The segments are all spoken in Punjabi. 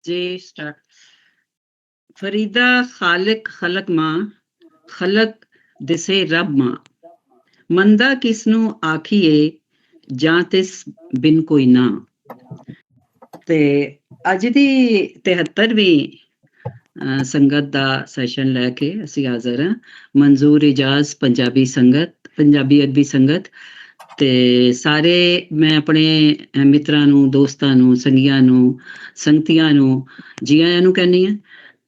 जी स्टार्ट। फरीदा खालिक खलक मां, खलक दिसे रब मां, मंदा किसनू आखिए ਜਾਂ ਤਿਸ ਬਿਨ ਕੋਈ ਨਾ। ਤੇ ਅੱਜ ਦੀ 73ਵੀਂ ਸੰਗਤ ਦਾ ਸੈਸ਼ਨ ਲੈ ਕੇ ਅਸੀਂ ਹਾਜ਼ਰ ਹਾਂ। ਮਨਜ਼ੂਰ ਇਜਾਜ਼ ਪੰਜਾਬੀ ਸੰਗਤ, ਪੰਜਾਬੀ ਅਦਬੀ ਸੰਗਤ ਤੇ ਸਾਰੇ ਮੈਂ ਆਪਣੇ ਮਿੱਤਰਾਂ ਨੂੰ, ਦੋਸਤਾਂ ਨੂੰ, ਸੰਗੀਆਂ ਨੂੰ, ਸੰਗਤੀਆਂ ਨੂੰ ਜੀ ਆਇਆਂ ਨੂੰ ਕਹਿੰਦੀ ਹਾਂ।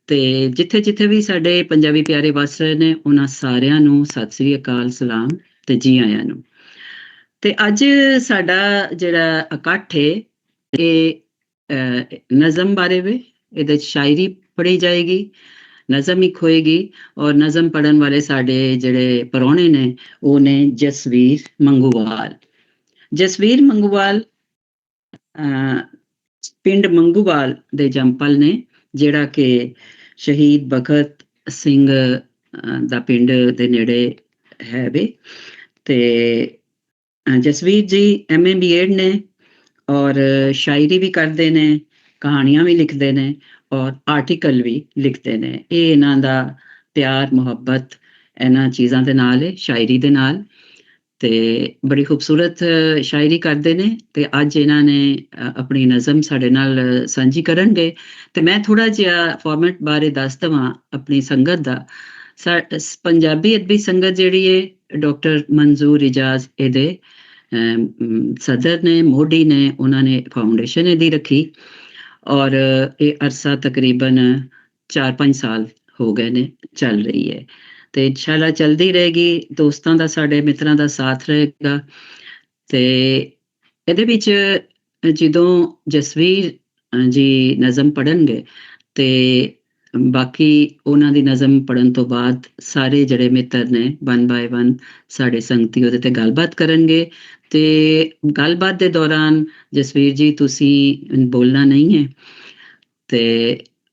ਤੇ ਜਿੱਥੇ ਜਿੱਥੇ ਵੀ ਸਾਡੇ ਪੰਜਾਬੀ ਪਿਆਰੇ ਵਸ ਰਹੇ ਨੇ ਉਹਨਾਂ ਸਾਰਿਆਂ ਨੂੰ ਸਤਿ ਸ੍ਰੀ ਅਕਾਲ, ਸਲਾਮ ਤੇ ਜੀ ਆਇਆਂ ਨੂੰ। ਤੇ ਅੱਜ ਸਾਡਾ ਜਿਹੜਾ ਇਕੱਠ ਹੈ ਇਹ ਨਜ਼ਮ ਬਾਰੇ ਵੇ। ਇਹਦੇ 'ਚ ਸ਼ਾਇਰੀ ਪੜ੍ਹੀ ਜਾਏਗੀ, ਨਜ਼ਮ ਇੱਕ ਹੋਏਗੀ ਔਰ ਨਜ਼ਮ ਪੜ੍ਹਨ ਵਾਲੇ ਸਾਡੇ ਜਿਹੜੇ ਪ੍ਰਾਹੁਣੇ ਨੇ ਉਹ ਨੇ ਜਸਵੀਰ ਮੰਗੂਵਾਲ। ਜਸਵੀਰ ਮੰਗੂਵਾਲ ਪਿੰਡ ਮੰਗੂਵਾਲ ਦੇ ਜੰਪਲ ਨੇ, ਜਿਹੜਾ ਕਿ ਸ਼ਹੀਦ ਭਗਤ ਸਿੰਘ ਦਾ ਪਿੰਡ ਦੇ ਨੇੜੇ ਹੈ ਵੇ। ਤੇ ਜਸਵੀਰ ਜੀ MA BEd ਨੇ ਔਰ ਸ਼ਾਇਰੀ ਵੀ ਕਰਦੇ ਨੇ, ਕਹਾਣੀਆਂ ਵੀ ਲਿਖਦੇ ਨੇ ਔਰ ਆਰਟੀਕਲ ਵੀ ਲਿਖਦੇ ਨੇ। ਇਹ ਇਹਨਾਂ ਦਾ ਪਿਆਰ ਮੁਹੱਬਤ ਇਹਨਾਂ ਚੀਜ਼ਾਂ ਦੇ ਨਾਲ ਹੈ, ਸ਼ਾਇਰੀ ਦੇ ਨਾਲ। ਤੇ ਬੜੀ ਖੂਬਸੂਰਤ ਸ਼ਾਇਰੀ ਕਰਦੇ ਨੇ ਤੇ ਅੱਜ ਇਹਨਾਂ ਨੇ ਆਪਣੀ ਨਜ਼ਮ ਸਾਡੇ ਨਾਲ ਸਾਂਝੀ ਕਰਨਗੇ। ਤੇ ਮੈਂ ਥੋੜਾ ਜਿਹਾ ਫਾਰਮੈਟ ਬਾਰੇ ਦੱਸ ਦੇਵਾਂ ਆਪਣੀ ਸੰਗਤ ਦਾ। ਪੰਜਾਬੀ ਅਦਬੀ ਸੰਗਤ ਜਿਹੜੀ ਹੈ ਡਾਕਟਰ ਮਨਜ਼ੂਰ ਇਜਾਜ਼ ਇਹਦੇ ਸਦਰ ਨੇ, ਮੋਢੀ ਨੇ। ਉਹਨਾਂ ਨੇ ਫਾਊਂਡੇਸ਼ਨ ਇਹਦੀ ਰੱਖੀ ਔਰ ਇਹ ਅਰਸਾ ਤਕਰੀਬਨ 4-5 ਸਾਲ ਹੋ ਗਏ ਨੇ ਚੱਲ ਰਹੀ ਹੈ ਤੇ ਇਨਸ਼ਾਅੱਲਾ ਚਲਦੀ ਰਹੇਗੀ। ਦੋਸਤਾਂ ਦਾ, ਸਾਡੇ ਮਿੱਤਰਾਂ ਦਾ ਸਾਥ ਰਹੇਗਾ। ਤੇ ਇਹਦੇ ਵਿੱਚ ਜਦੋਂ ਜਸਵੀਰ ਜੀ ਨਜ਼ਮ ਪੜ੍ਹਨਗੇ ਤੇ ਬਾਕੀ ਉਹਨਾਂ ਦੀ ਨਜ਼ਮ ਪੜ੍ਹਨ ਤੋਂ ਬਾਅਦ ਸਾਰੇ ਜਿਹੜੇ ਮਿੱਤਰ ਨੇ ਵਨ ਬਾਏ ਵਨ ਸਾਡੇ ਸੰਗਤੀ ਉਹਦੇ ਤੇ ਗੱਲਬਾਤ ਕਰਨਗੇ। ਤੇ ਗੱਲਬਾਤ ਦੇ ਦੌਰਾਨ ਜਸਵੀਰ ਜੀ ਤੁਸੀਂ ਬੋਲਣਾ ਨਹੀਂ ਹੈ ਤੇ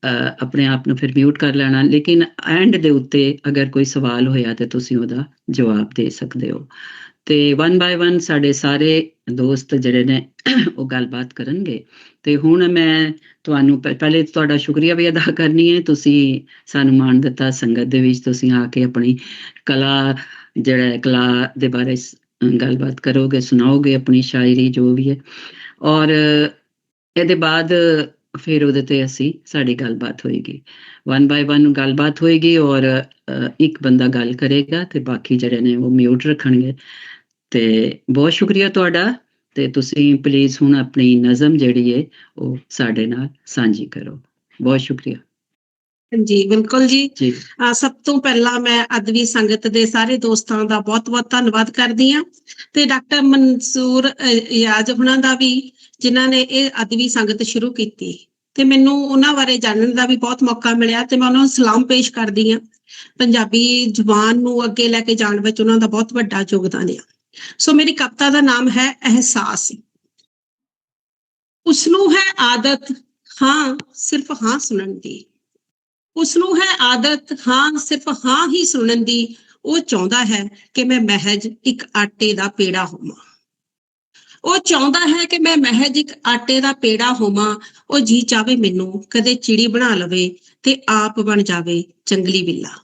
ਆਪਣੇ ਆਪ ਨੂੰ ਫਿਰ ਮਿਊਟ ਕਰ ਲੈਣਾ, ਲੇਕਿਨ ਐਂਡ ਦੇ ਉੱਤੇ ਅਗਰ ਕੋਈ ਸਵਾਲ ਹੋਇਆ ਤੇ ਤੁਸੀਂ ਉਹਦਾ ਜਵਾਬ ਦੇ ਸਕਦੇ ਹੋ। ਤੇ ਵਨ ਬਾਏ ਵਨ ਸਾਡੇ ਸਾਰੇ ਦੋਸਤ ਜਿਹੜੇ ਨੇ ਉਹ ਗੱਲਬਾਤ ਕਰਨਗੇ। ਤੇ ਹੁਣ ਮੈਂ ਤੁਹਾਨੂੰ ਪਹਿਲੇ ਤੁਹਾਡਾ ਸ਼ੁਕਰੀਆ ਵੀ ਅਦਾ ਕਰਨੀ ਹੈ, ਤੁਸੀਂ ਸਾਨੂੰ ਮਾਣ ਦਿੱਤਾ ਸੰਗਤ ਦੇ ਵਿੱਚ, ਤੁਸੀਂ ਆ ਕੇ ਆਪਣੀ ਕਲਾ ਜਿਹੜਾ ਕਲਾ ਦੇ ਬਾਰੇ ਗੱਲਬਾਤ ਕਰੋਗੇ, ਸੁਣਾਓਗੇ ਆਪਣੀ ਸ਼ਾਇਰੀ ਜੋ ਵੀ ਹੈ। ਔਰ ਇਹਦੇ ਬਾਅਦ ਫਿਰ ਉਹਦੇ ਤੇ ਸਾਡੀ ਗੱਲਬਾਤ ਹੋਏਗੀ, ਵਨ ਬਾਏ ਵਨ ਗੱਲਬਾਤ ਹੋਏਗੀ ਔਰ ਇੱਕ ਬੰਦਾ ਗੱਲ ਕਰੇਗਾ ਤੇ ਬਾਕੀ ਜਿਹੜੇ ਨੇ ਉਹ ਮਿਊਟ ਰੱਖਣਗੇ। ਤੇ ਬਹੁਤ ਸ਼ੁਕਰੀਆ ਤੁਹਾਡਾ। ਤੇ ਤੁਸੀਂ ਪਲੀਜ਼ ਹੁਣ ਆਪਣੀ ਨਜ਼ਮ ਜਿਹੜੀ ਹੈ ਉਹ ਸਾਡੇ ਨਾਲ ਸਾਂਝੀ ਕਰੋ। ਬਹੁਤ ਸ਼ੁਕਰੀਆ ਜੀ। ਬਿਲਕੁਲ ਜੀ। ਸਭ ਤੋਂ ਪਹਿਲਾਂ ਮੈਂ ਅਦਬੀ ਸੰਗਤ ਦੇ ਸਾਰੇ ਦੋਸਤਾਂ ਦਾ ਬਹੁਤ-ਬਹੁਤ ਧੰਨਵਾਦ ਕਰਦੀ ਹਾਂ ਤੇ ਡਾਕਟਰ ਮਨਜ਼ੂਰ ਇਜਾਜ਼ ਉਹਨਾਂ ਦਾ ਵੀ, ਜਿਨ੍ਹਾਂ ਨੇ ਇਹ ਅਦਬੀ ਸੰਗਤ ਸ਼ੁਰੂ ਕੀਤੀ ਤੇ ਮੈਨੂੰ ਉਹਨਾਂ ਬਾਰੇ ਜਾਣਨ ਦਾ ਵੀ ਬਹੁਤ ਮੌਕਾ ਮਿਲਿਆ ਤੇ ਮੈਂ ਉਹਨਾਂ ਨੂੰ ਸਲਾਮ ਪੇਸ਼ ਕਰਦੀ ਹਾਂ। ਪੰਜਾਬੀ ਜ਼ੁਬਾਨ ਨੂੰ ਅੱਗੇ ਲੈ ਕੇ ਜਾਣ ਵਿੱਚ ਉਹਨਾਂ ਦਾ ਬਹੁਤ ਵੱਡਾ ਯੋਗਦਾਨ ਹੈ। ਸੋ ਮੇਰੀ ਕਵਿਤਾ ਦਾ ਨਾਮ ਹੈ ਅਹਿਸਾਸ। ਉਸਨੂੰ ਹੈ ਆਦਤ ਹਾਂ ਸਿਰਫ ਹਾਂ ਸੁਣਨ ਦੀ, ਉਸਨੂੰ ਹੈ ਆਦਤ ਹਾਂ ਸਿਰਫ ਹਾਂ ਹੀ ਸੁਣਨ ਦੀ। ਉਹ ਚਾਹੁੰਦਾ ਹੈ ਕਿ ਮੈਂ ਮਹਿਜ ਇੱਕ ਆਟੇ ਦਾ ਪੇੜਾ ਹੋਵਾਂ। ਉਹ ਚਾਹੁੰਦਾ ਹੈ ਕਿ ਮੈਂ ਮਹਿਜ ਇੱਕ ਆਟੇ ਦਾ ਪੇੜਾ ਹੋਵਾਂ। ਉਹ ਜੀ ਚਾਹਵੇ ਮੈਨੂੰ ਕਦੇ ਚਿੜੀ ਬਣਾ ਲਵੇ ਤੇ ਆਪ ਬਣ ਜਾਵੇ ਜੰਗਲੀ ਬਿੱਲਾ।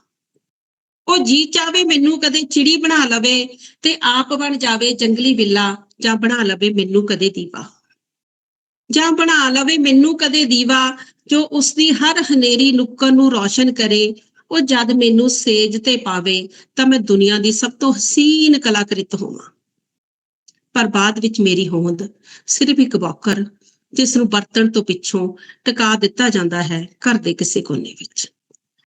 ਉਹ ਜੀ ਚਾਹਵੇ ਮੈਨੂੰ ਕਦੇ ਚਿੜੀ ਬਣਾ ਲਵੇ ਤੇ ਆਪ ਬਣ ਜਾਵੇ ਜੰਗਲੀ ਬਿੱਲਾ, ਜਾਂ ਬਣਾ ਲਵੇ ਮੈਨੂੰ ਕਦੇ ਦੀਵਾ, ਜਾਂ ਬਣਾ ਲਵੇ ਮੈਨੂੰ ਕਦੇ ਦੀਵਾ ਜੋ ਉਸਦੀ ਹਰ ਹਨੇਰੀ ਨੁੱਕਰ ਨੂੰ ਰੌਸ਼ਨ ਕਰੇ। ਉਹ ਜਦ ਮੈਨੂੰ ਸੇਜ ਤੇ ਪਾਵੇ ਤਾਂ ਮੈਂ ਦੁਨੀਆ ਦੀ ਸਭ ਤੋਂ ਹਸੀਨ ਕਲਾਕ੍ਰਿਤ ਹੋਵਾਂ। ਪਰ ਬਾਅਦ ਵਿੱਚ ਮੇਰੀ ਹੋਂਦ ਸਿਰਫ ਇੱਕ ਵੌਕਰ, ਜਿਸ ਨੂੰ ਵਰਤਣ ਤੋਂ ਪਿੱਛੋਂ ਟਿਕਾ ਦਿੱਤਾ ਜਾਂਦਾ ਹੈ ਘਰ ਦੇ ਕਿਸੇ ਕੋਨੇ ਵਿੱਚ,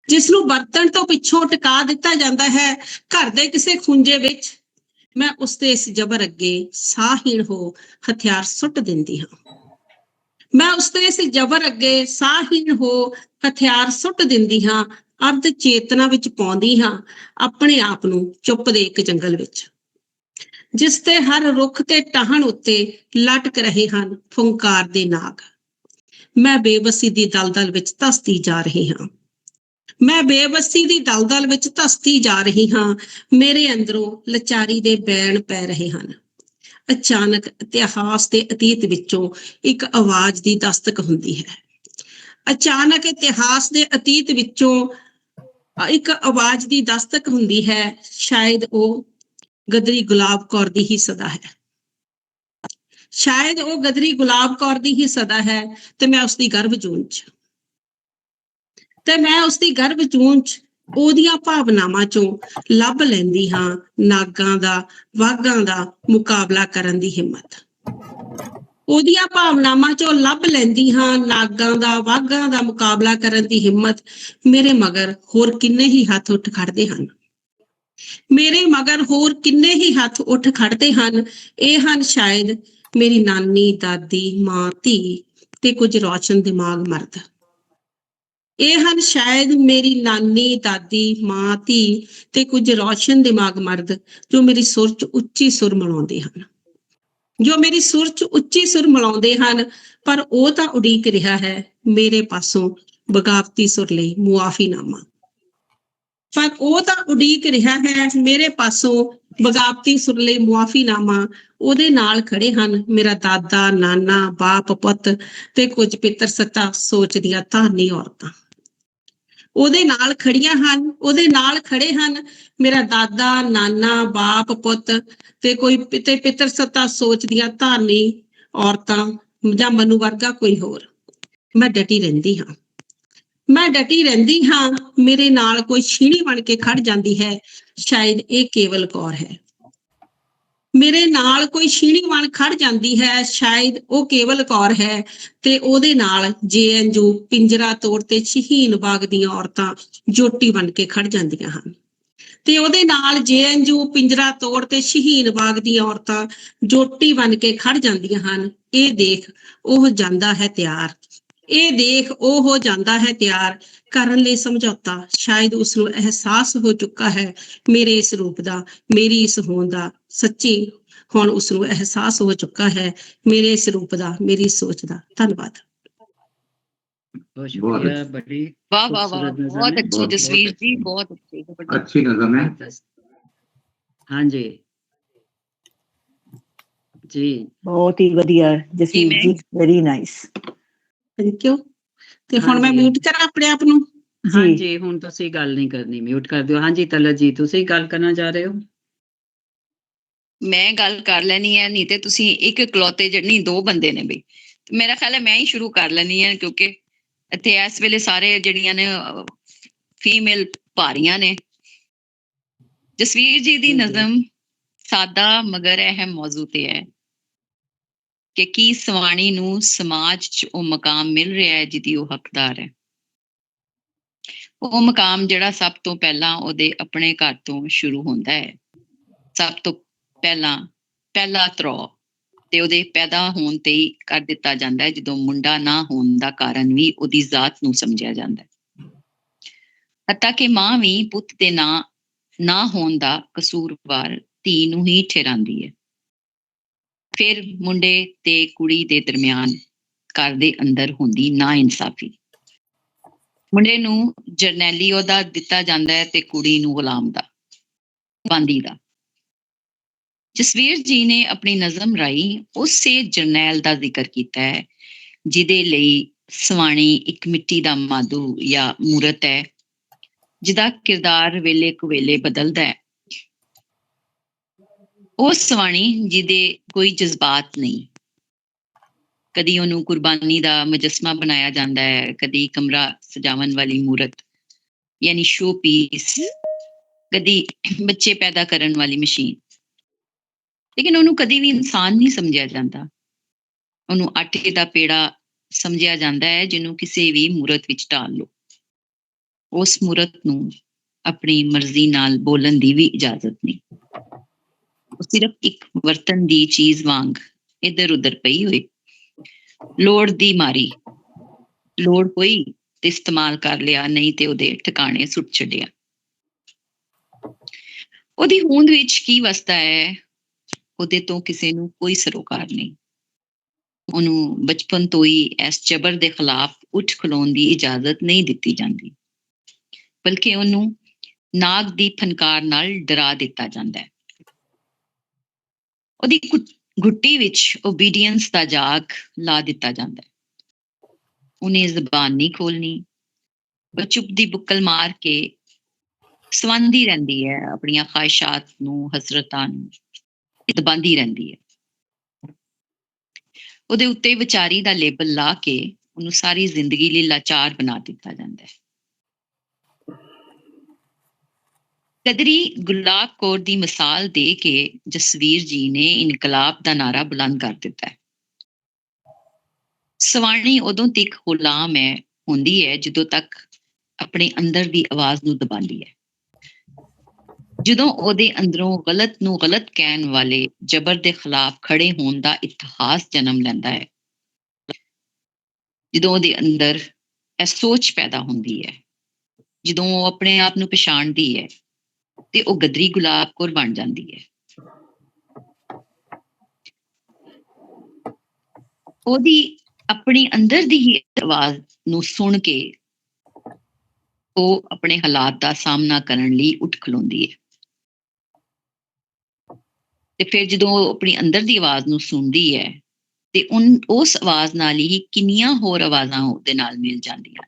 ਜਿਸ ਨੂੰ ਵਰਤਣ ਤੋਂ ਪਿੱਛੋਂ ਟਿਕਾ ਦਿੱਤਾ ਜਾਂਦਾ ਹੈ ਘਰ ਦੇ ਕਿਸੇ ਖੂੰਜੇ ਵਿੱਚ। ਮੈਂ ਉਸਦੇ ਇਸ ਜ਼ਬਰ ਅੱਗੇ ਸਾਹਹੀਣ ਹੋ ਹਥਿਆਰ ਸੁੱਟ ਦਿੰਦੀ ਹਾਂ। ਮੈਂ ਉਸਦੇ ਇਸ ਜ਼ਬਰ ਅੱਗੇ ਸਾਹਹੀਣ ਹੋ ਹਥਿਆਰ ਸੁੱਟ ਦਿੰਦੀ ਹਾਂ। ਅਰਧ ਚੇਤਨਾ ਵਿੱਚ ਪਾਉਂਦੀ ਹਾਂ ਆਪਣੇ ਆਪ ਨੂੰ ਚੁੱਪ ਦੇ ਇੱਕ ਜੰਗਲ ਵਿੱਚ, ਜਿਸ ਤੇ ਹਰ ਰੁੱਖ ਤੇ ਟਾਹਣ ਉੱਤੇ ਲਟਕ ਰਹੇ ਹਨ ਫੁੰਕਾਰ ਦੇ ਨਾਗ। ਮੈਂ ਬੇਬਸੀ ਦੀ ਦਲਦਲ ਵਿੱਚ ਧੱਸਦੀ ਜਾ ਰਹੀ ਹਾਂ। ਮੈਂ ਬੇਬਸੀ ਦੀ ਦਲਦਲ ਵਿੱਚ ਧੱਸਦੀ ਜਾ ਰਹੀ ਹਾਂ। ਮੇਰੇ ਅੰਦਰੋਂ ਲਾਚਾਰੀ ਦੇ ਬੈਣ ਪੈ ਰਹੇ ਹਨ। ਅਚਾਨਕ ਇਤਿਹਾਸ ਦੇ ਅਤੀਤ ਵਿੱਚੋਂ ਇੱਕ ਆਵਾਜ਼ ਦੀ ਦਸਤਕ ਹੁੰਦੀ ਹੈ। ਅਚਾਨਕ ਇਤਿਹਾਸ ਦੇ ਅਤੀਤ ਵਿੱਚੋਂ ਇੱਕ ਆਵਾਜ਼ ਦੀ ਦਸਤਕ ਹੁੰਦੀ ਹੈ। ਸ਼ਾਇਦ ਉਹ ਗਦਰੀ ਗੁਲਾਬ ਕੌਰ ਦੀ ਹੀ ਸਦਾ ਹੈ। ਸ਼ਾਇਦ ਉਹ ਗਦਰੀ ਗੁਲਾਬ ਕੌਰ ਦੀ ਹੀ ਸਦਾ ਹੈ ਤੇ ਮੈਂ ਉਸਦੀ ਗਰਭ ਜੂਨ ਚ ਉਹਦੀਆਂ ਭਾਵਨਾਵਾਂ ਚੋਂ ਲੱਭ ਲੈਂਦੀ ਹਾਂ ਨਾਗਾਂ ਦਾ ਵਾਘਾਂ ਦਾ ਮੁਕਾਬਲਾ ਕਰਨ ਦੀ ਹਿੰਮਤ। ਉਹਦੀਆਂ ਭਾਵਨਾਵਾਂ ਚੋਂ ਲੱਭ ਲੈਂਦੀ ਹਾਂ ਨਾਗਾਂ ਦਾ ਵਾਘਾਂ ਦਾ ਮੁਕਾਬਲਾ ਕਰਨ ਦੀ ਹਿੰਮਤ। ਮੇਰੇ ਮਗਰ ਹੋਰ ਕਿੰਨੇ ਹੀ ਹੱਥ ਉੱਠ ਖੜਦੇ ਹਨ। ਇਹ ਹਨ ਸ਼ਾਇਦ ਮੇਰੀ ਨਾਨੀ, ਦਾਦੀ, ਮਾਂ, ਧੀ ਤੇ ਕੁਝ ਰੌਸ਼ਨ ਦਿਮਾਗ ਮਰਦ। ਇਹ ਹਨ ਸ਼ਾਇਦ ਮੇਰੀ ਨਾਨੀ, ਦਾਦੀ, ਮਾਂ, ਧੀ ਤੇ ਕੁਝ ਰੌਸ਼ਨ ਦਿਮਾਗ ਮਰਦ ਜੋ ਮੇਰੀ ਸੁਰ ਚ ਉੱਚੀ ਸੁਰ ਮਿਲਾਉਂਦੇ ਹਨ। ਪਰ ਉਹ ਤਾਂ ਉਡੀਕ ਰਿਹਾ ਹੈ ਮੇਰੇ ਪਾਸੋਂ ਬਗਾਵਤੀ ਸੁਰ ਲਈ ਮੁਆਫੀਨਾਮਾ। ਉਹਦੇ ਨਾਲ ਖੜੇ ਹਨ ਮੇਰਾ ਦਾਦਾ, ਨਾਨਾ, ਬਾਪ, ਪੁੱਤ ਤੇ ਕੁਝ ਪਿੱਤਰ-ਸੱਤਾ ਸੋਚ ਦੀਆਂ ਧਾਰਨੀ ਔਰਤਾਂ। ਉਹਦੇ ਨਾਲ ਖੜੇ ਹਨ ਮੇਰਾ ਦਾਦਾ, ਨਾਨਾ, ਬਾਪ, ਪੁੱਤ ਤੇ ਪਿੱਤਰ-ਸੱਤਾ ਸੋਚ ਦੀਆਂ ਧਾਰਨੀ ਔਰਤਾਂ ਜਾਂ ਮਨੂ ਵਰਗਾ ਕੋਈ ਹੋਰ। ਮੈਂ ਡਟੀ ਰਹਿੰਦੀ ਹਾਂ। ਮੇਰੇ ਨਾਲ ਕੋਈ ਛੀਣੀ ਬਣ ਕੇ ਖੜ ਜਾਂਦੀ ਹੈ। ਸ਼ਾਇਦ ਇਹ ਕੇਵਲ ਕੌਰ ਹੈ। ਸ਼ਾਇਦ ਉਹ ਕੇਵਲ ਕੌਰ ਹੈ ਤੇ ਉਹਦੇ ਨਾਲ JNU ਪਿੰਜਰਾ ਤੋੜ ਤੇ ਸ਼ਹੀਨ ਬਾਗ ਦੀਆਂ ਔਰਤਾਂ ਜੋਟੀ ਬਣ ਕੇ ਖੜ ਜਾਂਦੀਆਂ ਹਨ। ਇਹ ਦੇਖ ਉਹ ਹੋ ਜਾਂਦਾ ਹੈ ਤਿਆਰ ਕਰਨ ਲਈ ਸਮਝੌਤਾ। ਸ਼ਾਇਦ ਉਸਨੂੰ ਅਹਿਸਾਸ ਹੋ ਚੁੱਕਾ ਹੈ ਮੇਰੇ ਇਸ ਰੂਪ ਦਾ, ਮੇਰੀ ਇਸ ਹੋਂਦ ਦਾ। ਸੱਚੀ ਹੁਣ ਉਸਨੂੰ ਅਹਿਸਾਸ ਹੋ ਚੁੱਕਾ ਹੈ ਮੇਰੇ ਇਸ ਰੂਪ ਦਾ, ਮੇਰੀ ਸੋਚ ਦਾ। ਧੰਨਵਾਦ। ਬਹੁਤ ਸ਼ੁਕਰੀਆ। ਬੜੀ ਵਾਹ ਵਾਹ ਵਾਹ, ਖੂਬਸੂਰਤ ਨਜ਼ਮ ਬਹੁਤ ਹੈ। ਅੱਛੀ ਜਸਵੀਰ ਜੀ, ਬਹੁਤ ਅੱਛੀ, अच्छी नज़म है। ਹਾਂਜੀ ਜੀ, ਬਹੁਤ ਹੀ ਵਧੀਆ ਜਸਵੀਰ ਜੀ, ਵੈਰੀ ਨਾਈਸ। Thank you. ਤੇ ਹੁਣ ਮੈਂ ਹਾਂਜੀ। ਮਿਊਟ ਕਰਾਂ ਆਪਣੇ ਆਪ ਨੂੰ? ਹਾਂਜੀ, ਹੁਣ ਤੁਸੀਂ ਗੱਲ ਨਹੀਂ ਕਰਨੀ, ਮਿਊਟ ਕਰ ਦਿਓ। ਹਾਂਜੀ ਤਲਤ ਜੀ, ਤੁਸੀਂ ਗੱਲ ਕਰਨਾ ਚਾਹ ਰਹੇ ਹੋ? ਮੈਂ ਗੱਲ ਕਰ ਲੈਣੀ ਹੈ, ਨਹੀਂ ਤੇ ਤੁਸੀਂ ਇੱਕ ਇਕਲੌਤੇ ਨਹੀਂ, ਦੋ ਬੰਦੇ ਨੇ ਬਈ। ਮੇਰਾ ਖਿਆਲ ਹੈ ਮੈਂ ਹੀ ਸ਼ੁਰੂ ਕਰ ਲੈਣੀ ਹੈ, ਕਿਉਂਕਿ ਇੱਥੇ ਇਸ ਵੇਲੇ ਸਾਰੇ ਜਿਹੜੀਆਂ ਨੇ ਫੀਮੇਲ ਭਾਰੀਆਂ ਨੇ। ਜਸਵੀਰ ਜੀ ਦੀ ਨਜ਼ਮ ਸਾਦਾ ਮਗਰ ਅਹਿਮ ਮੌਜੂ ਤੇ ਹੈ ਕਿ ਕੀ ਸਵਾਣੀ ਨੂੰ ਸਮਾਜ 'ਚ ਉਹ ਮਕਾਮ ਮਿਲ ਰਿਹਾ ਹੈ ਜਿਹਦੀ ਉਹ ਹੱਕਦਾਰ ਹੈ। ਉਹ ਮਕਾਮ ਜਿਹੜਾ ਸਭ ਤੋਂ ਪਹਿਲਾਂ ਉਹਦੇ ਆਪਣੇ ਘਰ ਤੋਂ ਸ਼ੁਰੂ ਹੁੰਦਾ ਹੈ। ਸਭ ਤੋਂ ਪਹਿਲਾ ਤਰੋ ਤੇ ਉਹਦੇ ਪੈਦਾ ਹੋਣ ਤੇ ਹੀ ਕਰ ਦਿੱਤਾ ਜਾਂਦਾ ਹੈ, ਜਦੋਂ ਮੁੰਡਾ ਨਾ ਹੋਣ ਦਾ ਕਾਰਨ ਵੀ ਉਹਦੀ ਜ਼ਾਤ ਨੂੰ ਸਮਝਿਆ ਜਾਂਦਾ ਹੈ। ਹੱਤਾਂ ਕਿ ਮਾਂ ਵੀ ਪੁੱਤ ਦੇ ਨਾ ਹੋਣ ਦਾ ਕਸੂਰਵਾਰ ਧੀ ਨੂੰ ਹੀ ਠਹਿਰਾਂਦੀ ਹੈ। ਫਿਰ ਮੁੰਡੇ ਤੇ ਕੁੜੀ ਦੇ ਦਰਮਿਆਨ ਘਰ ਦੇ ਅੰਦਰ ਹੁੰਦੀ ਨਾ ਇਨਸਾਫੀ। ਮੁੰਡੇ ਨੂੰ ਜਰਨੈਲੀ ਅਹੁਦਾ ਦਿੱਤਾ ਜਾਂਦਾ ਹੈ ਤੇ ਕੁੜੀ ਨੂੰ ਗੁਲਾਮ ਦਾ, ਬਾਂਦੀ ਦਾ। ਜਸਵੀਰ ਜੀ ਨੇ ਆਪਣੀ ਨਜ਼ਮ ਰਾਹੀਂ ਉਸੇ ਜਰਨੈਲ ਦਾ ਜ਼ਿਕਰ ਕੀਤਾ ਹੈ ਜਿਹਦੇ ਲਈ ਸਵਾਣੀ ਇੱਕ ਮਿੱਟੀ ਦਾ ਮਾਧੂ ਜਾਂ ਮੂਰਤ ਹੈ, ਜਿਹਦਾ ਕਿਰਦਾਰ ਵੇਲੇ ਕੁਵੇਲੇ ਬਦਲਦਾ ਹੈ। ਉਹ ਸਵਾਣੀ ਜਿਹਦੇ ਕੋਈ ਜਜ਼ਬਾਤ ਨਹੀਂ। ਕਦੀ ਉਹਨੂੰ ਕੁਰਬਾਨੀ ਦਾ ਮੁਜੱਸਮਾ ਬਣਾਇਆ ਜਾਂਦਾ ਹੈ, ਕਦੀ ਕਮਰਾ ਸਜਾਵਣ ਵਾਲੀ ਮੂਰਤ ਯਾਨੀ ਸ਼ੋ ਪੀਸ, ਕਦੀ ਬੱਚੇ ਪੈਦਾ ਕਰਨ ਵਾਲੀ ਮਸ਼ੀਨ। ਲੇਕਿਨ ਉਹਨੂੰ ਕਦੀ ਵੀ ਇਨਸਾਨ ਨਹੀਂ ਸਮਝਿਆ ਜਾਂਦਾ। ਉਹਨੂੰ ਆਟੇ ਦਾ ਪੇੜਾ ਸਮਝਿਆ ਜਾਂਦਾ ਹੈ ਜਿਹਨੂੰ ਕਿਸੇ ਵੀ ਮੂਰਤ ਵਿੱਚ ਢਾਲ ਲਓ। ਉਸ ਮੂਰਤ ਨੂੰ ਆਪਣੀ ਮਰਜ਼ੀ ਨਾਲ ਬੋਲਣ ਦੀ ਵੀ ਇਜਾਜ਼ਤ ਨਹੀਂ। ਉਹ ਸਿਰਫ ਇੱਕ ਵਰਤਣ ਦੀ ਚੀਜ਼ ਵਾਂਗ ਇੱਧਰ ਉੱਧਰ ਪਈ ਹੋਈ, ਲੋੜ ਦੀ ਮਾਰੀ। ਲੋੜ ਹੋਈ ਤੇ ਇਸਤੇਮਾਲ ਕਰ ਲਿਆ, ਨਹੀਂ ਤੇ ਉਹਦੇ ਠਿਕਾਣੇ ਸੁੱਟ ਛੱਡਿਆ। ਉਹਦੀ ਹੋਂਦ ਵਿੱਚ ਕੀ ਵਸਦਾ ਹੈ, ਉਹਦੇ ਤੋਂ ਕਿਸੇ ਨੂੰ ਕੋਈ ਸਰੋਕਾਰ ਨਹੀਂ। ਉਹਨੂੰ ਬਚਪਨ ਤੋਂ ਹੀ ਇਸ ਜ਼ਬਰ ਦੇ ਖਿਲਾਫ ਉੱਠ ਖਲੋਣ ਦੀ ਇਜਾਜ਼ਤ ਨਹੀਂ ਦਿੱਤੀ ਜਾਂਦੀ, ਬਲਕਿ ਉਹਨੂੰ ਨਾਗ ਦੀ ਫਨਕਾਰ ਨਾਲ ਡਰਾ ਦਿੱਤਾ ਜਾਂਦਾ ਹੈ। ਉਹਦੀ ਗੁੱਟੀ ਵਿੱਚ ਓਬੀਡੀਐਂਸ ਦਾ ਜਾਗ ਲਾ ਦਿੱਤਾ ਜਾਂਦਾ ਹੈ। ਉਹਨੇ ਜ਼ਬਾਨ ਨਹੀਂ ਖੋਲਣੀ, ਉਹ ਚੁੱਪ ਦੀ ਬੁੱਕਲ ਮਾਰ ਕੇ ਸਵਾਂਦੀ ਰਹਿੰਦੀ ਹੈ, ਆਪਣੀਆਂ ਖਾਹਿਸ਼ਾਤ ਨੂੰ, ਹਸਰਤਾਂ ਨੂੰ ਦਬਾਂਦੀ ਰਹਿੰਦੀ ਹੈ। ਉਹਦੇ ਉੱਤੇ ਵਿਚਾਰੀ ਦਾ ਲੇਬਲ ਲਾ ਕੇ ਉਹਨੂੰ ਸਾਰੀ ਜ਼ਿੰਦਗੀ ਲਈ ਲਾਚਾਰ ਬਣਾ ਦਿੱਤਾ ਜਾਂਦਾ ਹੈ। ਕਦਰੀ ਗੁਲਾਬ ਕੌਰ ਦੀ ਮਿਸਾਲ ਦੇ ਕੇ ਜਸਵੀਰ ਜੀ ਨੇ ਇਨਕਲਾਬ ਦਾ ਨਾਰਾ ਬੁਲੰਦ ਕਰ ਦਿੱਤਾ ਹੈ। ਸਵਾਣੀ ਉਦੋਂ ਤੱਕ ਗੁਲਾਮ ਹੁੰਦੀ ਹੈ ਜਦੋਂ ਤੱਕ ਆਪਣੇ ਅੰਦਰ ਦੀ ਆਵਾਜ਼ ਨੂੰ ਦਬਾਉਂਦੀ ਹੈ। ਜਦੋਂ ਉਹਦੇ ਅੰਦਰੋਂ ਗਲਤ ਨੂੰ ਗਲਤ ਕਹਿਣ ਵਾਲੇ ਜ਼ਬਰ ਦੇ ਖਿਲਾਫ ਖੜੇ ਹੋਣ ਦਾ ਇਤਿਹਾਸ ਜਨਮ ਲੈਂਦਾ ਹੈ, ਜਦੋਂ ਉਹਦੇ ਅੰਦਰ ਇਹ ਸੋਚ ਪੈਦਾ ਹੁੰਦੀ ਹੈ, ਜਦੋਂ ਉਹ ਆਪਣੇ ਆਪ ਨੂੰ ਪਛਾਣਦੀ ਹੈ, ਤੇ ਉਹ ਗਦਰੀ ਗੁਲਾਬ ਕੌਰ ਬਣ ਜਾਂਦੀ ਹੈ। ਉਹਦੀ ਆਪਣੀ ਅੰਦਰ ਦੀ ਹੀ ਆਵਾਜ਼ ਨੂੰ ਸੁਣ ਕੇ ਉਹ ਆਪਣੇ ਹਾਲਾਤ ਦਾ ਸਾਹਮਣਾ ਕਰਨ ਲਈ ਉੱਠ ਖਲੋਂਦੀ ਹੈ। ਤੇ ਫਿਰ ਜਦੋਂ ਉਹ ਆਪਣੀ ਅੰਦਰ ਦੀ ਆਵਾਜ਼ ਨੂੰ ਸੁਣਦੀ ਹੈ ਤੇ ਉਸ ਆਵਾਜ਼ ਨਾਲ ਹੀ ਕਿੰਨੀਆਂ ਹੋਰ ਆਵਾਜ਼ਾਂ ਉਹਦੇ ਨਾਲ ਮਿਲ ਜਾਂਦੀਆਂ।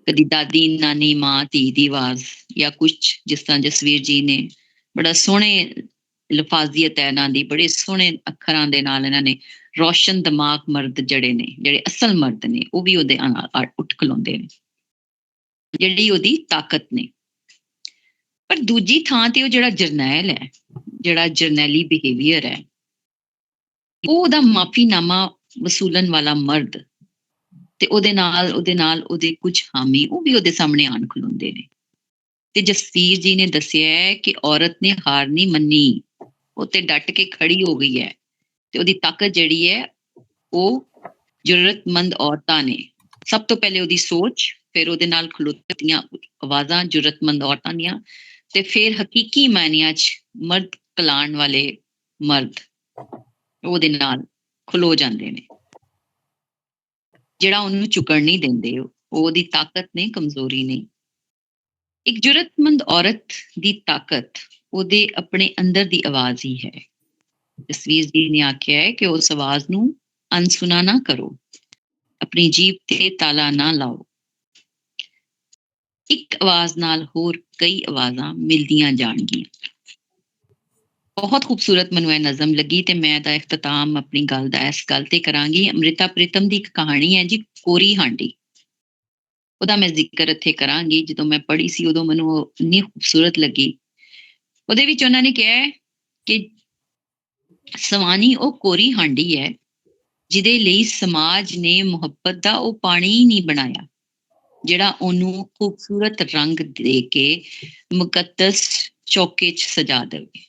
ਕਦੀ ਦਾਦੀ, ਨਾਨੀ, ਮਾਂ, ਧੀ ਦੀ ਆਵਾਜ਼, ਜਾਂ ਕੁਛ ਜਿਸ ਤਰ੍ਹਾਂ ਜਸਵੀਰ ਜੀ ਨੇ ਬੜਾ ਸੋਹਣੇ ਲਫਾਜ਼ੀਅਤ ਹੈ ਇਹਨਾਂ ਦੀ, ਬੜੇ ਸੋਹਣੇ ਅੱਖਰਾਂ ਦੇ ਨਾਲ ਇਹਨਾਂ ਨੇ ਰੋਸ਼ਨ ਦਿਮਾਗ ਮਰਦ ਜਿਹੜੇ ਅਸਲ ਮਰਦ ਨੇ, ਉਹ ਵੀ ਉਹਦੇ ਨਾਲ ਉੱਠ ਖਲੋਂਦੇ ਨੇ, ਜਿਹੜੀ ਉਹਦੀ ਤਾਕਤ ਨੇ। ਪਰ ਦੂਜੀ ਥਾਂ ਤੇ ਉਹ ਜਿਹੜਾ ਜਰਨੈਲ ਹੈ, ਜਿਹੜਾ ਜਰਨੈਲੀ ਬਿਹੇਵੀਅਰ ਹੈ, ਉਹ ਉਹਦਾ ਮਾਫੀਨਾਮਾ ਵਸੂਲਣ ਵਾਲਾ ਮਰਦ, ਤੇ ਉਹਦੇ ਨਾਲ ਉਹਦੇ ਕੁਝ ਹਾਮੀ, ਉਹ ਵੀ ਉਹਦੇ ਸਾਹਮਣੇ ਆਣ ਖਲੋਂਦੇ ਨੇ। ਤੇ ਜਸਵੀਰ ਜੀ ਨੇ ਦੱਸਿਆ ਹੈ ਕਿ ਔਰਤ ਨੇ ਹਾਰ ਨਹੀਂ ਮੰਨੀ, ਉਹ ਤੇ ਡਟ ਕੇ ਖੜੀ ਹੋ ਗਈ ਹੈ। ਤੇ ਉਹਦੀ ਤਾਕਤ ਜਿਹੜੀ ਹੈ ਉਹ ਜ਼ਰੂਰਤਮੰਦ ਔਰਤਾਂ ਨੇ। ਸਭ ਤੋਂ ਪਹਿਲੇ ਉਹਦੀ ਸੋਚ, ਫਿਰ ਉਹਦੇ ਨਾਲ ਖਲੋਤੀਆਂ ਆਵਾਜ਼ਾਂ ਜ਼ਰੂਰਤਮੰਦ ਔਰਤਾਂ ਦੀਆਂ, ਤੇ ਫਿਰ ਹਕੀਕੀ ਮਾਇਨਿਆਂ 'ਚ ਮਰਦ ਕਲਾਣ ਵਾਲੇ ਮਰਦ ਉਹਦੇ ਨਾਲ ਖਲੋ ਜਾਂਦੇ ਨੇ, ਜਿਹੜਾ ਉਹਨੂੰ ਝੁਕਣ ਨਹੀਂ ਦਿੰਦੇ। ਉਹਦੀ ਤਾਕਤ ਨਹੀਂ, ਕਮਜ਼ੋਰੀ ਨਹੀਂ। ਇੱਕ ਜ਼ਰੂਰਤਮੰਦ ਔਰਤ ਦੀ ਤਾਕਤ ਉਹਦੇ ਆਪਣੇ ਅੰਦਰ ਦੀ ਆਵਾਜ਼ ਹੀ ਹੈ। ਜਸਵੀਰ ਜੀ ਨੇ ਆਖਿਆ ਹੈ ਕਿ ਉਸ ਆਵਾਜ਼ ਨੂੰ ਅਨਸੁਣਾ ਨਾ ਕਰੋ, ਆਪਣੀ ਜੀਭ ਤੇ ਤਾਲਾ ਨਾ ਲਾਓ। ਇੱਕ ਆਵਾਜ਼ ਨਾਲ ਹੋਰ ਕਈ ਆਵਾਜ਼ਾਂ ਮਿਲਦੀਆਂ ਜਾਣਗੀਆਂ। ਬਹੁਤ ਖੂਬਸੂਰਤ ਮੈਨੂੰ ਇਹ ਨਜ਼ਮ ਲੱਗੀ, ਤੇ ਮੈਂ ਦਾ ਇਖਤਤਾਮ ਆਪਣੀ ਗੱਲ ਦਾ ਇਸ ਗੱਲ ਤੇ ਕਰਾਂਗੀ। ਅੰਮ੍ਰਿਤਾ ਪ੍ਰੀਤਮ ਦੀ ਇੱਕ ਕਹਾਣੀ ਹੈ ਜੀ, ਕੋਰੀ ਹਾਂਡੀ। ਉਹਦਾ ਮੈਂ ਜ਼ਿਕਰ ਇੱਥੇ ਕਰਾਂਗੀ। ਜਦੋਂ ਮੈਂ ਪੜ੍ਹੀ ਸੀ ਉਦੋਂ ਮੈਨੂੰ ਇੰਨੀ ਖੂਬਸੂਰਤ ਲੱਗੀ। ਉਹਦੇ ਵਿੱਚ ਉਹਨਾਂ ਨੇ ਕਿਹਾ ਕਿ ਸਵਾਣੀ ਉਹ ਕੋਰੀ ਹਾਂਡੀ ਹੈ ਜਿਹਦੇ ਲਈ ਸਮਾਜ ਨੇ ਮੁਹੱਬਤ ਦਾ ਉਹ ਪਾਣੀ ਹੀ ਨਹੀਂ ਬਣਾਇਆ, ਜਿਹੜਾ ਉਹਨੂੰ ਖੂਬਸੂਰਤ ਰੰਗ ਦੇ ਕੇ ਮੁਕੱਦਸ ਚੌਕੇ 'ਚ ਸਜਾ ਦੇਵੇ।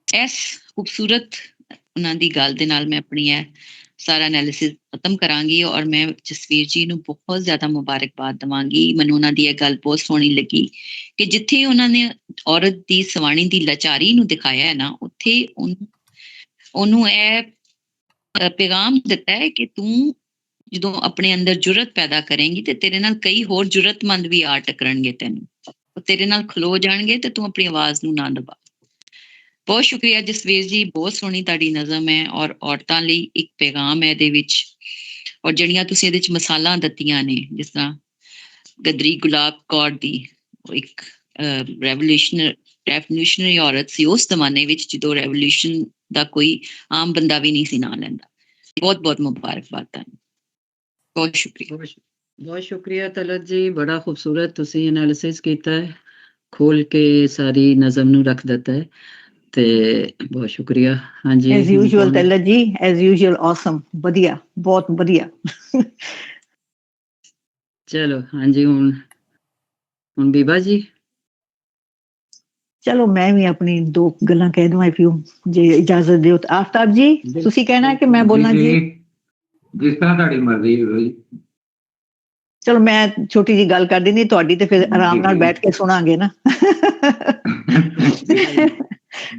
ਇਸ ਖੂਬਸੂਰਤ ਉਹਨਾਂ ਦੀ ਗੱਲ ਦੇ ਨਾਲ ਮੈਂ ਆਪਣੀ ਇਹ ਸਾਰਾ ਐਨਾਲਿਸਿਸ ਖਤਮ ਕਰਾਂਗੀ, ਔਰ ਮੈਂ ਜਸਵੀਰ ਜੀ ਨੂੰ ਬਹੁਤ ਜ਼ਿਆਦਾ ਮੁਬਾਰਕਬਾਦ ਦੇਵਾਂਗੀ। ਮੈਨੂੰ ਉਹਨਾਂ ਦੀ ਇਹ ਗੱਲ ਬਹੁਤ ਸੋਹਣੀ ਲੱਗੀ ਕਿ ਜਿੱਥੇ ਉਹਨਾਂ ਨੇ ਔਰਤ ਦੀ ਸਵਾਣੀ ਦੀ ਲਾਚਾਰੀ ਨੂੰ ਦਿਖਾਇਆ ਹੈ ਨਾ, ਉੱਥੇ ਉਹਨੂੰ ਇਹ ਪੈਗਾਮ ਦਿੱਤਾ ਹੈ ਕਿ ਤੂੰ ਜਦੋਂ ਆਪਣੇ ਅੰਦਰ ਜੁਰਤ ਪੈਦਾ ਕਰੇਂਗੀ ਤੇ ਤੇਰੇ ਨਾਲ ਕਈ ਹੋਰ ਜੁਰਤਮੰਦ ਵੀ ਆ ਟਕਰਨਗੇ, ਤੈਨੂੰ ਉਹ ਤੇਰੇ ਨਾਲ ਖਲੋ ਜਾਣਗੇ ਤੇ ਤੂੰ ਆਪਣੀ ਆਵਾਜ਼ ਨੂੰ ਨਾ ਦਬਾ। ਬਹੁਤ ਸ਼ੁਕਰੀਆ ਜਸਵੀਰ ਜੀ, ਬਹੁਤ ਸੋਹਣੀ ਤੁਹਾਡੀ ਨਜ਼ਮ ਹੈ, ਔਰ ਔਰਤਾਂ ਲਈ ਇੱਕ ਪੈਗਾਮ ਹੈ ਇਹਦੇ ਵਿੱਚ। ਔਰ ਜਿਹੜੀਆਂ ਤੁਸੀਂ ਇਹਦੇ 'ਚ ਮਿਸਾਲਾਂ ਦਿੱਤੀਆਂ ਨੇ, ਜਿਸ ਤਰ੍ਹਾਂ ਗਦਰੀ ਗੁਲਾਬ ਕੌਰ ਦੀ, ਉਹ ਇੱਕ ਰੈਵੋਲੂਸ਼ਨਰੀ ਔਰਤ ਸੀ ਉਸ ਜ਼ਮਾਨੇ ਵਿੱਚ ਜਦੋਂ ਰੈਵੋਲੂਸ਼ਨ ਦਾ ਕੋਈ ਆਮ ਬੰਦਾ ਵੀ ਨਹੀਂ ਸੀ ਨਾਂ ਲੈਂਦਾ। ਬਹੁਤ ਬਹੁਤ ਮੁਬਾਰਕਬਾਦ ਤੁਹਾਨੂੰ। ਬਹੁਤ ਸ਼ੁਕਰੀਆ। ਬਹੁਤ ਸ਼ੁਕਰੀਆ ਤਲਤ ਜੀ, ਬੜਾ ਖੂਬਸੂਰਤ ਤੁਸੀਂ ਐਨਾਲਿਸਿਸ ਕੀਤਾ ਹੈ, ਖੋਲ ਕੇ ਸਾਰੀ ਨਜ਼ਮ ਨੂੰ ਰੱਖ ਦਿੱਤਾ ਹੈ, ਤੇ ਬਹੁਤ ਸ਼ੁਕਰੀਆ। ਹਾਂਜੀ, ਐਜ਼ ਯੂਜੂਅਲ ਤਲਤ ਜੀ, ਐਜ਼ ਯੂਜੂਅਲ ਆਸਮ, ਵਧੀਆ, ਬਹੁਤ ਵਧੀਆ। ਚਲੋ ਹਾਂਜੀ, ਹੁਣ ਬੀਬਾ ਜੀ। ਚਲੋ ਮੈਂ ਵੀ ਆਪਣੀ ਦੋ ਗੱਲਾਂ ਕਹਿ ਦਵਾਂ, ਇਫ ਯੂ ਜੇ ਇਜਾਜ਼ਤ ਦਿਓ। ਆਫਤਾਬ ਜੀ ਤੁਸੀਂ ਕਹਿਣਾ ਕਿ ਮੈਂ ਬੋਲਾਂ ਜੀ? ਜਿਸ ਤਰ੍ਹਾਂ ਤੁਹਾਡੀ ਮਰਜ਼ੀ ਹੋਵੇ। ਚਲੋ ਮੈਂ ਛੋਟੀ ਜੀ ਗੱਲ ਕਰ ਦਿੰਦੀ, ਤੁਹਾਡੀ ਤੇ ਫਿਰ ਆਰਾਮ ਨਾਲ ਬੈਠ ਕੇ ਸੁਣਾਂਗੇ ਨਾ।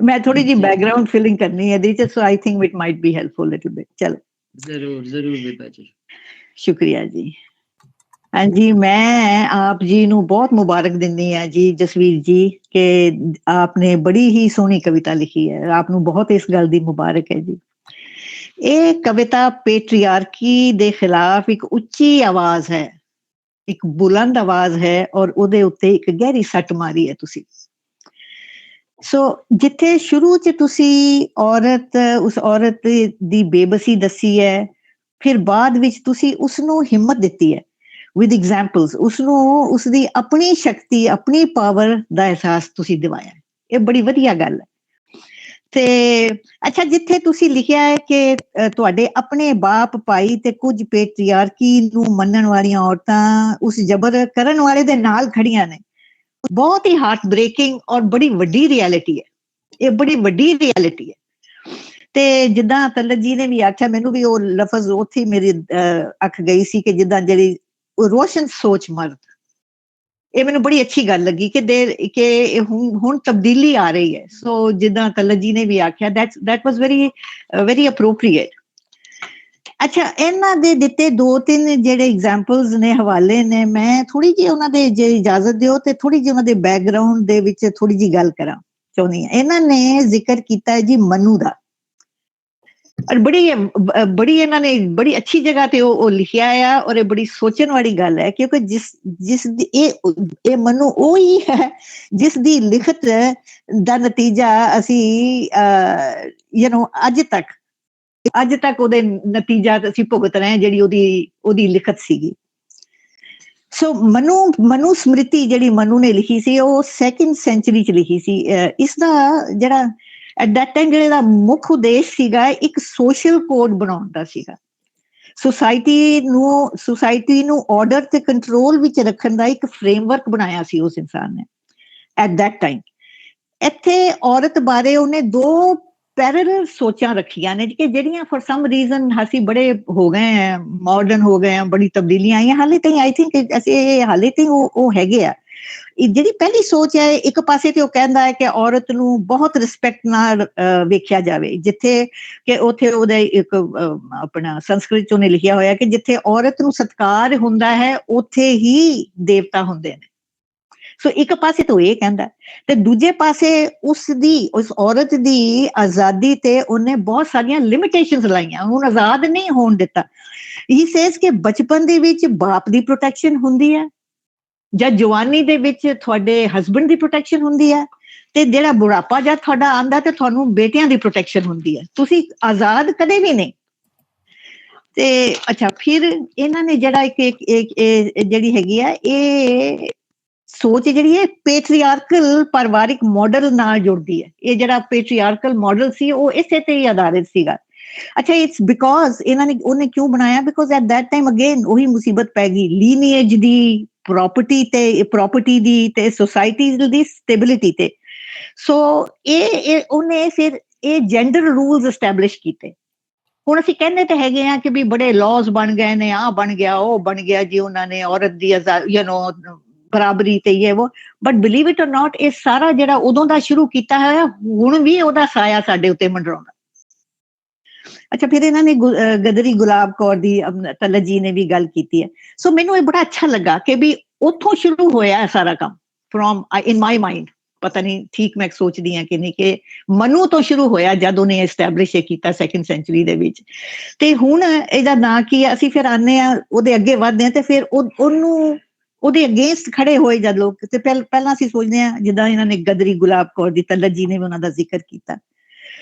ਮੈਂ ਥੋੜੀ ਜੀ ਬੈਕਗ੍ਰਾਉਂਡ ਫੀਲਿੰਗ ਕਰਨੀ ਹੈ ਇਹਦੇ 'ਚ, so I think it might be helpful little bit. ਚਲੋ ਜ਼ਰੂਰ ਬੀਬਾ ਜੀ, ਸ਼ੁਕਰੀਆ ਜੀ। ਹਾਂਜੀ, ਮੈਂ ਆਪ ਜੀ ਨੂੰ ਬਹੁਤ ਮੁਬਾਰਕ ਦਿੰਦੀ ਹਾਂ ਜੀ ਜਸਵੀਰ ਜੀ, ਕਿ ਆਪ ਨੇ ਬੜੀ ਹੀ ਸੋਹਣੀ ਕਵਿਤਾ ਲਿਖੀ ਹੈ। ਆਪ ਨੂੰ ਬਹੁਤ ਇਸ ਗੱਲ ਦੀ ਮੁਬਾਰਕ ਹੈ ਜੀ। ਇਹ ਕਵਿਤਾ ਪੇਟਰੀਆਰਕੀ ਦੇ ਖਿਲਾਫ ਇੱਕ ਉੱਚੀ ਆਵਾਜ਼ ਹੈ, ਇੱਕ ਬੁਲੰਦ ਆਵਾਜ਼ ਹੈ, ਔਰ ਉਹਦੇ ਉੱਤੇ ਇੱਕ ਗਹਿਰੀ ਸੱਟ ਮਾਰੀ ਹੈ ਤੁਸੀਂ। ਸੋ ਜਿੱਥੇ ਸ਼ੁਰੂ 'ਚ ਤੁਸੀਂ ਉਸ ਔਰਤ ਦੀ ਬੇਬਸੀ ਦੱਸੀ ਹੈ, ਫਿਰ ਬਾਅਦ ਵਿੱਚ ਤੁਸੀਂ ਉਸਨੂੰ ਹਿੰਮਤ ਦਿੱਤੀ ਹੈ ਵਿਦ ਐਗਜ਼ਾਮਪਲਸ, ਉਸਨੂੰ ਉਸਦੀ ਆਪਣੀ ਸ਼ਕਤੀ, ਆਪਣੀ ਪਾਵਰ ਦਾ ਅਹਿਸਾਸ ਤੁਸੀਂ ਦਿਵਾਇਆ। ਇਹ ਬੜੀ ਵਧੀਆ ਗੱਲ ਹੈ। ਤੇ ਅੱਛਾ, ਜਿੱਥੇ ਤੁਸੀਂ ਲਿਖਿਆ ਹੈ ਕਿ ਤੁਹਾਡੇ ਆਪਣੇ ਬਾਪ ਭਾਈ ਤੇ ਕੁਝ ਪੇਟਰੀਆਰਕੀ ਨੂੰ ਮੰਨਣ ਵਾਲੀਆਂ ਔਰਤਾਂ ਉਸ ਜਬਰ ਕਰਨ ਵਾਲੇ ਦੇ ਨਾਲ ਖੜੀਆਂ ਨੇ, ਬਹੁਤ ਹੀ ਹਾਰਟ ਬ੍ਰੇਕਿੰਗ ਔਰ ਬੜੀ ਵੱਡੀ ਰਿਐਲਿਟੀ ਹੈ। ਇਹ ਬੜੀ ਵੱਡੀ ਰਿਐਲਿਟੀ ਹੈ। ਤੇ ਜਿੱਦਾਂ ਤਲਤ ਜੀ ਨੇ ਵੀ ਆਖਿਆ, ਮੈਨੂੰ ਵੀ ਉਹ ਲਫ਼ਜ਼ ਉੱਥੇ ਮੇਰੀ ਅੱਖ ਗਈ ਸੀ ਕਿ ਜਿੱਦਾਂ ਜਿਹੜੀ ਰੋਸ਼ਨ ਸੋਚ ਮਰਦ, ਇਹ ਮੈਨੂੰ ਬੜੀ ਅੱਛੀ ਗੱਲ ਲੱਗੀ ਕਿ ਹੁਣ ਤਬਦੀਲੀ ਆ ਰਹੀ ਹੈ। ਸੋ ਜਿੱਦਾਂ ਤਲਤ ਜੀ ਨੇ ਵੀ ਆਖਿਆ, that was very appropriate। ਅੱਛਾ, ਇਹਨਾਂ ਦੇ ਦਿੱਤੇ 2-3 ਜਿਹੜੇ ਐਗਜ਼ਾਮਪਲਸ ਨੇ, ਹਵਾਲੇ ਨੇ, ਮੈਂ ਥੋੜੀ ਜਿਹੀ ਉਹਨਾਂ ਦੇ, ਜੇ ਇਜਾਜ਼ਤ ਦਿਓ ਤੇ ਥੋੜੀ ਜਿਹੀ ਉਹਨਾਂ ਦੇ ਬੈਕਗਰਾਉਂਡ ਦੇ ਵਿੱਚ ਥੋੜੀ ਜਿਹੀ ਗੱਲ ਕਰਾਂ ਚਾਹੁੰਦੀ ਹਾਂ। ਇਹਨਾਂ ਨੇ ਜ਼ਿਕਰ ਕੀਤਾ ਹੈ ਜੀ ਮਨੂ ਦਾ, ਔਰ ਬੜੀ ਇਹਨਾਂ ਨੇ ਬੜੀ ਅੱਛੀ ਜਗ੍ਹਾ ਤੇ ਉਹ ਲਿਖਿਆ ਆ, ਔਰ ਇਹ ਬੜੀ ਸੋਚਣ ਵਾਲੀ ਗੱਲ ਹੈ, ਕਿਉਂਕਿ ਜਿਸ ਦੀ ਇਹ ਮਨੂ ਉਹ ਹੀ ਹੈ ਜਿਸ ਦੀ ਲਿਖਤ ਦਾ ਨਤੀਜਾ ਅਸੀਂ ਅੱਜ ਤੱਕ ਉਹਦੇ ਨਤੀਜਾ ਅਸੀਂ ਭੁਗਤ ਰਹੇ ਹਾਂ, ਜਿਹੜੀ ਉਹਦੀ ਲਿਖਤ ਸੀਗੀ। ਸੋ ਮਨੂ ਸਮ੍ਰਿਤੀ ਜਿਹੜੀ ਮਨੂ ਨੇ ਲਿਖੀ ਸੀ, ਉਹ 2nd ਸੈਂਚੁਰੀ 'ਚ ਲਿਖੀ ਸੀ। ਇਸਦਾ ਜਿਹੜਾ ਐਟ ਦੈਟ ਟਾਈਮ ਜਿਹੜੇ ਦਾ ਮੁੱਖ ਉਦੇਸ਼ ਸੀਗਾ, ਇੱਕ ਸੋਸ਼ਲ ਕੋਡ ਬਣਾਉਣ ਦਾ ਸੀਗਾ। ਸੁਸਾਇਟੀ ਨੂੰ ਆਰਡਰ ਤੇ ਕੰਟਰੋਲ ਵਿੱਚ ਰੱਖਣ ਦਾ ਇੱਕ ਫਰੇਮਵਰਕ ਬਣਾਇਆ ਸੀ ਉਸ ਇਨਸਾਨ ਨੇ ਐਟ ਦੈਟ ਟਾਈਮ। ਇੱਥੇ ਔਰਤ ਬਾਰੇ ਉਹਨੇ 2 ਪੈਰਲਲ ਸੋਚਾਂ ਰੱਖੀਆਂ ਨੇ ਕਿ ਜਿਹੜੀਆਂ ਫॉर ਸਮ ਰੀਜ਼ਨ ਅਸੀਂ ਬੜੇ ਹੋ ਗਏ ਆ, ਮਾਡਰਨ ਹੋ ਗਏ ਆ, ਬੜੀ ਤਬਦੀਲੀਆਂ ਆਈਆਂ, ਹਾਲੇ ਤਾਈਂ ਆਈ ਥਿੰਕ ਅਸੀਂ ਹਾਲੇ ਤਾਈਂ ਉਹ ਹੈਗੇ ਆ। ਜਿਹੜੀ ਪਹਿਲੀ ਸੋਚ ਹੈ, ਇੱਕ ਪਾਸੇ ਤੇ ਉਹ ਕਹਿੰਦਾ ਹੈ ਕਿ ਔਰਤ ਨੂੰ ਬਹੁਤ ਰਿਸਪੈਕਟ ਨਾਲ ਵੇਖਿਆ ਜਾਵੇ, ਜਿੱਥੇ ਕਿ ਉੱਥੇ ਉਹਦੇ ਇੱਕ ਆਪਣਾ ਸੰਸਕ੍ਰਿਤ 'ਚ ਉਹਨੇ ਲਿਖਿਆ ਹੋਇਆ ਕਿ ਜਿੱਥੇ ਔਰਤ ਨੂੰ ਸਤਿਕਾਰ ਹੁੰਦਾ ਹੈ, ਉੱਥੇ ਹੀ ਦੇਵਤਾ ਹੁੰਦੇ ਨੇ। ਸੋ ਇੱਕ ਪਾਸੇ ਤੋਂ ਇਹ ਕਹਿੰਦਾ, ਤੇ ਦੂਜੇ ਪਾਸੇ ਉਸ ਔਰਤ ਦੀ ਆਜ਼ਾਦੀ ਤੇ ਉਹਨੇ ਬਹੁਤ ਸਾਰੀਆਂ ਲਿਮਿਟੇਸ਼ਨਸ ਲਾਈਆਂ, ਉਹਨੂੰ ਆਜ਼ਾਦ ਨਹੀਂ ਹੋਣ ਦਿੱਤਾ। ਹੀ ਸੇਜ਼ ਕਿ ਬਚਪਨ ਦੇ ਵਿੱਚ ਬਾਪ ਦੀ ਪ੍ਰੋਟੈਕਸ਼ਨ ਹੁੰਦੀ ਹੈ, ਜਾਂ ਜਵਾਨੀ ਦੇ ਵਿੱਚ ਤੁਹਾਡੇ ਹਸਬੈਂਡ ਦੀ ਪ੍ਰੋਟੈਕਸ਼ਨ ਹੁੰਦੀ ਹੈ, ਤੇ ਜਿਹੜਾ ਬੁਢਾਪਾ ਜਦ ਤੁਹਾਡਾ ਆਉਂਦਾ ਤੇ ਤੁਹਾਨੂੰ ਬੇਟਿਆਂ ਦੀ ਪ੍ਰੋਟੈਕਸ਼ਨ ਹੁੰਦੀ ਹੈ, ਤੁਸੀਂ ਆਜ਼ਾਦ ਕਦੇ ਵੀ ਨਹੀਂ। ਤੇ ਅੱਛਾ, ਫਿਰ ਇਹਨਾਂ ਨੇ ਜਿਹੜਾ ਇੱਕ ਜਿਹੜੀ ਹੈਗੀ ਆ, ਇਹ ਸੋਚ ਜਿਹੜੀ ਹੈ ਪੇਟਰੀਆਰਕਲ ਪਰਿਵਾਰਿਕ ਮਾਡਲ ਨਾਲ ਜੁੜਦੀ ਹੈ। ਇਹ ਜਿਹੜਾ ਪੇਟਰੀਆਰਕਲ ਮਾਡਲ ਸੀ, ਉਹ ਇਸੇ ਤੇ ਹੀ ਆਧਾਰਿਤ ਸੀਗਾ। ਅੱਛਾ, ਇਟਸ ਬਿਕੋਜ਼ ਉਹਨੇ ਕਿਉਂ ਬਣਾਇਆ? Because at that time again ਉਹੀ ਮੁਸੀਬਤ ਪੈ ਗਈ, ਲੀਨੀਏਜ ਦੀ, ਪ੍ਰੋਪਰਟੀ ਦੀ ਤੇ ਸੋਸਾਇਟੀ ਦੀ ਸਟੇਬਿਲਿਟੀ ਤੇ। ਸੋ ਉਹਨੇ ਫਿਰ ਇਹ ਜੈਂਡਰ ਰੂਲਸ ਐਸਟੈਬਲਿਸ਼ ਕੀਤੇ। ਹੁਣ ਅਸੀਂ ਕਹਿੰਦੇ ਤੇ ਹੈਗੇ ਆ ਕਿ ਵੀ ਬੜੇ ਲਾਜ਼ ਬਣ ਗਏ ਨੇ, ਆਹ ਬਣ ਗਿਆ, ਉਹ ਬਣ ਗਿਆ ਜੀ, ਉਹਨਾਂ ਨੇ ਔਰਤ ਦੀ ਬਰਾਬਰੀ ਤੇ ਇਹ ਉਹ, ਬਟ ਬਿਲੀਵ ਇਟ ਔਰ ਨਾਟ, ਇਹ ਸਾਰਾ ਜਿਹੜਾ ਉਦੋਂ ਦਾ ਸ਼ੁਰੂ ਕੀਤਾ ਹੋਇਆ, ਹੁਣ ਵੀ ਉਹਦਾ ਸਾਇਆ ਸਾਡੇ ਉੱਤੇ ਮੰਡਰਾਉਂਦਾ। ਅੱਛਾ, ਫਿਰ ਇਹਨਾਂ ਨੇ ਗਦਰੀ ਗੁਲਾਬ ਕੌਰ ਦੀ, ਤਲਤ ਜੀ ਨੇ ਵੀ ਗੱਲ ਕੀਤੀ ਹੈ। ਸੋ ਮੈਨੂੰ ਇਹ ਬੜਾ ਅੱਛਾ ਲੱਗਾ ਕਿ ਵੀ ਉੱਥੋਂ ਸ਼ੁਰੂ ਹੋਇਆ ਸਾਰਾ ਕੰਮ, ਫਰੋਮ ਇਨ ਮਾਈ ਮਾਈਂਡ, ਪਤਾ ਨਹੀਂ ਠੀਕ ਮੈਂ ਸੋਚਦੀ ਹਾਂ ਕਿ ਨਹੀਂ, ਕਿ ਮਨੂ ਤੋਂ ਸ਼ੁਰੂ ਹੋਇਆ ਜਦ ਉਹਨੇ ਐਸਟੈਬਲਿਸ਼ ਕੀਤਾ 2nd ਸੈਂਚੁਰੀ ਦੇ ਵਿੱਚ। ਤੇ ਹੁਣ ਇਹਦਾ ਨਾਂ ਕੀ ਹੈ? ਅਸੀਂ ਫਿਰ ਆਨੇ ਆ, ਉਹਦੇ ਅੱਗੇ ਵੱਧਦੇ ਹਾਂ, ਤੇ ਫਿਰ ਉਹਦੇ ਅਗੇਂਸਟ ਖੜੇ ਹੋਏ ਜਦ ਲੋਕ, ਤੇ ਪਹਿਲਾਂ ਅਸੀਂ ਸੋਚਦੇ ਹਾਂ, ਜਿੱਦਾਂ ਇਹਨਾਂ ਨੇ ਗਦਰੀ ਗੁਲਾਬ ਕੌਰ ਦੀ, ਤਲਤ ਜੀ ਨੇ ਵੀ ਉਹਨਾਂ ਦਾ ਜ਼ਿਕਰ ਕੀਤਾ,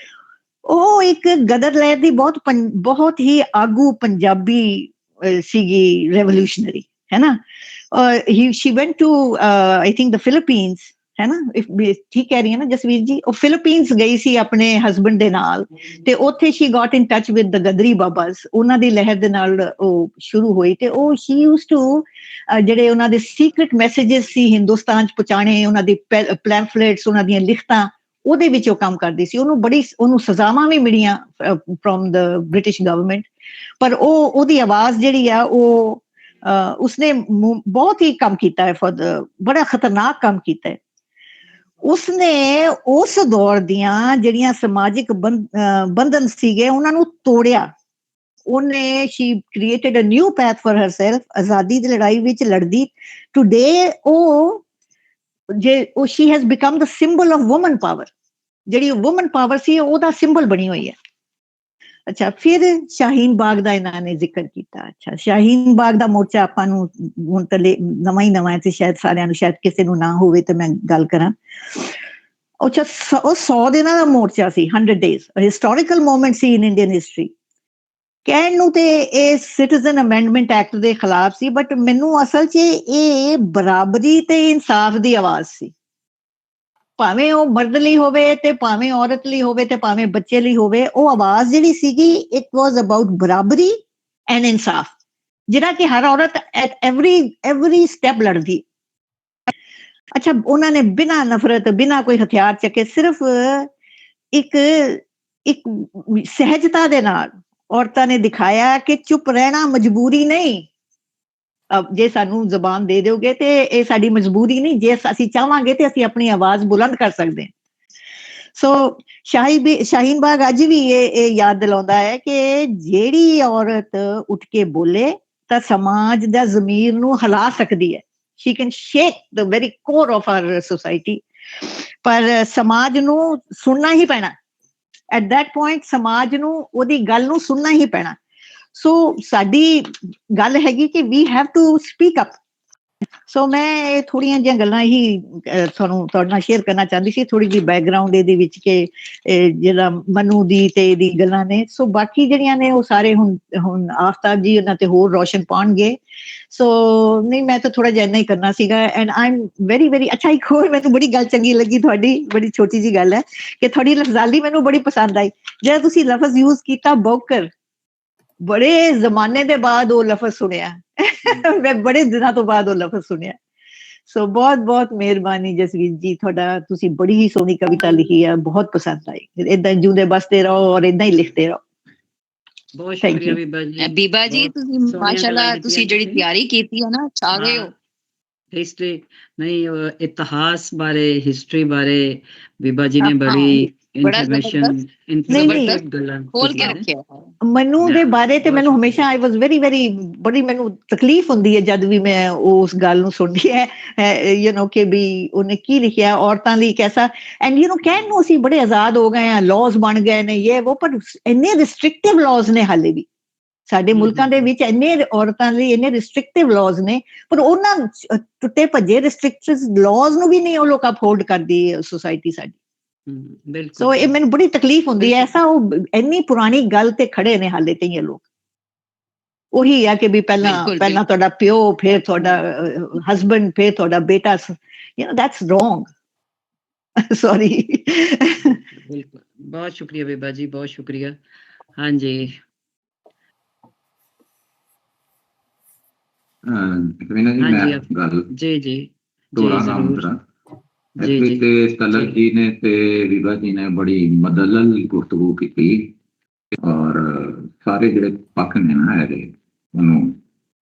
ਉਹ ਇੱਕ ਗਦਰ ਲਹਿਰ ਦੀ ਬਹੁਤ ਹੀ ਆਗੂ ਪੰਜਾਬੀ ਸੀਗੀ, ਰੈਵੋਲੂਸ਼ਨਰੀ, ਹੈ ਨਾ। She went to I think the Philippines, ਹੈ ਨਾ, ਠੀਕ ਕਹਿ ਰਹੀ ਹੈ ਨਾ ਜਸਵੀਰ ਜੀ? ਉਹ ਫਿਲੀਪੀਨਸ ਗਈ ਸੀ ਆਪਣੇ ਹਸਬੈਂਡ ਦੇ ਨਾਲ, ਤੇ ਉੱਥੇ she got in touch with the Ghadri Babas, ਉਹਨਾਂ ਦੀ ਲਹਿਰ ਦੇ ਨਾਲ ਉਹ ਸ਼ੁਰੂ ਹੋਈ। ਤੇ ਉਹ ਸ਼ੀ ਯੂਜ਼ ਟੂ ਜਿਹੜੇ ਉਹਨਾਂ ਦੇ ਸੀਕ੍ਰੇਟ ਮੈਸੇजेस ਸੀ ਹਿੰਦੁਸਤਾਨ 'ਚ ਪਹੁੰਚਾਣੇ, ਉਹਨਾਂ ਦੀ ਪੈਂਫਲੇਟਸ, ਉਹਨਾਂ ਦੀਆਂ ਲਿਖਤਾਂ, ਉਹਦੇ ਵਿੱਚ ਉਹ ਕੰਮ ਕਰਦੀ ਸੀ। ਉਹਨੂੰ ਸਜ਼ਾਵਾਂ ਵੀ ਮਿਲੀਆਂ ਫਰੋਮ ਦ ਬ੍ਰਿਟਿਸ਼ ਗਵਰਨਮੈਂਟ, ਪਰ ਉਹਦੀ ਆਵਾਜ਼ ਜਿਹੜੀ ਆ, ਉਸਨੇ ਬਹੁਤ ਹੀ ਕੰਮ ਕੀਤਾ ਹੈ, ਬੜਾ ਖਤਰਨਾਕ ਕੰਮ ਕੀਤਾ ਹੈ। ਉਸਨੇ ਉਸ ਦੌਰ ਦੀਆਂ ਜਿਹੜੀਆਂ ਸਮਾਜਿਕ ਬੰਧਨ ਸੀਗੇ, ਉਹਨਾਂ ਨੂੰ ਤੋੜਿਆ। ਉਹਨੇ she created a new path for herself, ਆਜ਼ਾਦੀ ਦੀ ਲੜਾਈ ਵਿੱਚ ਲੜਦੀ। Today she has become the symbol of woman power. ਜਿਹੜੀ ਵੂਮਨ ਪਾਵਰ ਸੀ, ਉਹਦਾ ਸਿੰਬਲ ਬਣੀ ਹੋਈ ਹੈ। ਅੱਛਾ, ਫਿਰ ਸ਼ਾਹੀਨ ਬਾਗ ਦਾ ਇਹਨਾਂ ਨੇ ਜ਼ਿਕਰ ਕੀਤਾ। ਅੱਛਾ, ਸ਼ਾਹੀਨ ਬਾਗ ਦਾ ਮੋਰਚਾ ਆਪਾਂ ਨੂੰ ਹੁਣ ਤਾਂ ਨਵਾਂ ਹੀ ਨਵਾਂ ਹੈ ਤੇ ਸ਼ਾਇਦ ਸਾਰਿਆਂ ਨੂੰ, ਸ਼ਾਇਦ ਕਿਸੇ ਨੂੰ ਨਾ ਹੋਵੇ ਤੇ ਮੈਂ ਗੱਲ ਕਰਾਂ। ਅੱਛਾ, ਉਹ 100 ਦਿਨਾਂ ਦਾ ਮੋਰਚਾ ਸੀ, 100 days, ਹਿਸਟੋਰੀਕਲ ਮੂਮੈਂਟ ਸੀ ਇਨ ਇੰਡੀਅਨ ਹਿਸਟਰੀ। ਕਹਿਣ ਨੂੰ ਤੇ ਇਹ ਸਿਟੀਜ਼ਨ ਅਮੈਂਡਮੈਂਟ ਐਕਟ ਦੇ ਖਿਲਾਫ ਸੀ, ਬਟ ਮੈਨੂੰ ਅਸਲ 'ਚ ਇਹ ਬਰਾਬਰੀ ਤੇ ਇਨਸਾਫ ਦੀ ਆਵਾਜ਼ ਸੀ। ਭਾਵੇਂ ਉਹ ਮਰਦ ਲਈ ਹੋਵੇ ਤੇ ਭਾਵੇਂ ਔਰਤ ਲਈ ਹੋਵੇ ਤੇ ਭਾਵੇਂ ਬੱਚੇ ਲਈ ਹੋਵੇ, ਉਹ ਆਵਾਜ਼ ਜਿਹੜੀ ਸੀਗੀ ਇਟ ਵਾਜ਼ ਅਬਾਊਟ ਬਰਾਬਰੀ ਐਂਡ ਇਨਸਾਫ, ਜਿਹੜਾ ਕਿ ਹਰ ਔਰਤ ਐਟ ਐਵਰੀ ਸਟੈਪ ਲੜਦੀ। ਅੱਛਾ, ਉਹਨਾਂ ਨੇ ਬਿਨਾਂ ਨਫ਼ਰਤ, ਬਿਨਾਂ ਕੋਈ ਹਥਿਆਰ ਚੱਕੇ, ਸਿਰਫ ਇੱਕ ਸਹਿਜਤਾ ਦੇ ਨਾਲ ਔਰਤਾਂ ਨੇ ਦਿਖਾਇਆ ਕਿ ਚੁੱਪ ਰਹਿਣਾ ਮਜਬੂਰੀ ਨਹੀਂ। ਜੇ ਸਾਨੂੰ ਜ਼ੁਬਾਨ ਦੇ ਦਿਓਗੇ ਤੇ ਇਹ ਸਾਡੀ ਮਜਬੂਰੀ ਨਹੀਂ, ਜੇ ਅਸੀਂ ਚਾਹਾਂਗੇ ਤੇ ਅਸੀਂ ਆਪਣੀ ਆਵਾਜ਼ ਬੁਲੰਦ ਕਰ ਸਕਦੇ ਹਾਂ। ਸੋ ਸ਼ਾਹੀਨ ਬਾਗ ਅੱਜ ਵੀ ਇਹ ਯਾਦ ਦਿਲਾਉਂਦਾ ਹੈ ਕਿ ਜਿਹੜੀ ਔਰਤ ਉੱਠ ਕੇ ਬੋਲੇ ਤਾਂ ਸਮਾਜ ਦਾ ਜ਼ਮੀਰ ਨੂੰ ਹਿਲਾ ਸਕਦੀ ਹੈ। she can shake the very core of our society, ਪਰ ਸਮਾਜ ਨੂੰ ਸੁਣਨਾ ਹੀ ਪੈਣਾ। at that point ਸਮਾਜ ਨੂੰ ਉਹਦੀ ਗੱਲ ਨੂੰ ਸੁਣਨਾ ਹੀ ਪੈਣਾ। ਸੋ ਸਾਡੀ ਗੱਲ ਹੈਗੀ ਕਿ we have to speak up। ਸੋ ਮੈਂ ਇਹ ਥੋੜੀਆਂ ਜਿਹੀਆਂ ਗੱਲਾਂ ਹੀ ਤੁਹਾਡੇ ਨਾਲ ਸ਼ੇਅਰ ਕਰਨਾ ਚਾਹੁੰਦੀ ਸੀ, ਥੋੜੀ ਜਿਹੀ ਬੈਕਗਰਾਉਂਡ ਇਹਦੇ ਵਿੱਚ ਕਿ ਜਿਹੜਾ ਮਨੂ ਦੀ ਤੇ ਇਹਦੀ ਗੱਲਾਂ ਨੇ। ਸੋ ਬਾਕੀ ਜਿਹੜੀਆਂ ਨੇ ਉਹ ਸਾਰੇ ਹੁਣ ਆਫਤਾਬ ਜੀ ਉਹਨਾਂ ਤੇ ਹੋਰ ਰੋਸ਼ਨ ਪਾਉਣਗੇ। ਸੋ ਨਹੀਂ, ਮੈਂ ਤਾਂ ਥੋੜਾ ਜਿਹਾ ਇੰਨਾ ਹੀ ਕਰਨਾ ਸੀਗਾ। And I am very very ਅੱਛਾ, ਇੱਕ ਹੋਰ ਮੈਨੂੰ ਬੜੀ ਗੱਲ ਚੰਗੀ ਲੱਗੀ ਤੁਹਾਡੀ, ਬੜੀ ਛੋਟੀ ਜਿਹੀ ਗੱਲ ਹੈ ਕਿ ਤੁਹਾਡੀ ਲਫ਼ਜ਼ਾਲੀ ਮੈਨੂੰ ਬੜੀ ਪਸੰਦ ਆਈ। ਜਿਹੜਾ ਤੁਸੀਂ ਲਫ਼ਜ਼ ਯੂਜ਼ ਕੀਤਾ ਬੌਕਰ, ਬੜੇ ਜ਼ਮਾਨੇ ਦੇ ਬਾਅਦ ਉਹ ਲਫ਼ਜ਼ ਸੁਣਿਆ ਮੈਂ, ਬੜੇ ਦਿਨਾਂ ਤੋਂ ਬਾਅਦ ਉਹ ਲਫ਼ਜ਼ ਸੁਣਿਆ। ਸੋ ਬਹੁਤ ਬਹੁਤ ਮਿਹਰਬਾਨੀ ਜਸਵੀਰ ਜੀ ਤੁਹਾਡਾ, ਤੁਸੀਂ ਬੜੀ ਹੀ ਸੋਹਣੀ ਕਵਿਤਾ ਲਿਖੀ ਹੈ, ਬਹੁਤ ਪਸੰਦ ਆਈ। ਏਦਾਂ ਜਿਉਂਦੇ ਬਸਦੇ ਰਹੋ ਔਰ ਏਦਾਂ ਹੀ ਲਿਖਦੇ ਰਹੋ। ਬਹੁਤ ਸ਼ੁਕਰੀਆ ਬੀਬਾ ਜੀ। ਬੀਬਾ ਜੀ ਤੁਸੀਂ ਮਾਸ਼ਾਅੱਲਾ, ਤੁਸੀਂ ਜਿਹੜੀ ਤਿਆਰੀ ਕੀਤੀ ਹੈ ਨਾ, ਛਾ ਗਏ ਹੋ। ਹਿਸਟਰੀ ਨਹੀਂ, ਇਤਿਹਾਸ ਬਾਰੇ, ਹਿਸਟਰੀ ਬਾਰੇ ਬੀਬਾ ਜੀ ਨੇ ਬੜੀ ਇਨਫੋਰਮੇਸ਼ਨ ਗੱਲਾਂ ਖੋਲ ਕੇ ਰੱਖਿਆ। ਮਨੂ ਦੇ ਬਾਰੇ ਤੇ ਮੈਨੂੰ ਹਮੇਸ਼ਾ ਆਈ ਵਾਸ ਵੈਰੀ ਵੈਰੀ, ਬੜੀ ਮੈਨੂੰ ਤਕਲੀਫ ਹੁੰਦੀ ਹੈ ਜਦ ਵੀ ਮੈਂ ਉਸ ਗੱਲ ਨੂੰ ਸੁਣਦੀ ਹੈ ਯੂ ਨੋ ਕਿ ਵੀ ਉਹਨੇ ਕੀ ਲਿਖਿਆ ਔਰਤਾਂ ਲਈ ਕੈਸਾ। ਐਂਡ ਯੂ ਨੋ ਕਹਿਣ ਨੂੰ ਅਸੀਂ ਬੜੇ ਆਜ਼ਾਦ ਹੋ ਗਏ ਹਾਂ, ਲਾਜ਼ ਬਣ ਗਏ ਨੇ ਇਹ ਉਹ, ਪਰ ਇੰਨੇ ਰਿਸਟ੍ਰਿਕਟਿਵ ਲਾਜ਼ ਨੇ ਹਾਲੇ ਵੀ ਸਾਡੇ ਮੁਲਕਾਂ ਦੇ ਵਿੱਚ, ਇੰਨੇ ਔਰਤਾਂ ਲਈ ਇੰਨੇ ਰਿਸਟ੍ਰਿਕਟਿਵ ਲਾਜ਼ ਨੇ, ਪਰ ਉਹਨਾਂ ਟੁੱਟੇ ਭੱਜੇ ਰਿਸਟ੍ਰਿਕਟਿਵ ਲਾਜ਼ ਨੂੰ ਵੀ ਨਹੀਂ ਉਹ ਲੋਕ ਅਪਹੋਲਡ ਕਰਦੀ ਸੋਸਾਇਟੀ ਸਾਡੀ। ਸੋ ਇਹ ਮੈਨੂੰ ਬੜੀ ਤਕਲੀਫ ਹੁੰਦੀ ਹੈ। ਐਸਾ ਉਹ ਇੰਨੀ ਪੁਰਾਣੀ ਗੱਲ ਤੇ ਖੜੇ ਨੇ ਹਾਲੇ ਤੇ ਇਹ ਲੋਕ। ਉਹੀ ਆ ਕਿ ਵੀ ਪਹਿਲਾਂ ਤੁਹਾਡਾ ਪਿਓ, ਫਿਰ ਤੁਹਾਡਾ ਹਸਬੈਂਡ, ਫਿਰ ਤੁਹਾਡਾ ਬੇਟਾ। You know that's wrong. Sorry. ਬਿਲਕੁਲ, ਬਹੁਤ ਸ਼ੁਕਰੀਆ ਬੀਬਾ ਜੀ, ਬਹੁਤ ਸ਼ੁਕਰੀਆ। ਹਾਂਜੀ ਜੀ ਤੇ ਤਲਤ ਜੀ ਨੇ ਤੇ ਬੀਬਾ ਜੀ ਨੇ ਬੜੀ ਮਦਲਲ ਗੁਫ਼ਤਗੂ ਕੀਤੀ ਔਰ ਸਾਰੇ ਜਿਹੜੇ ਪੱਖ ਨੇ ਨਾ ਇਹਦੇ ਉਹਨੂੰ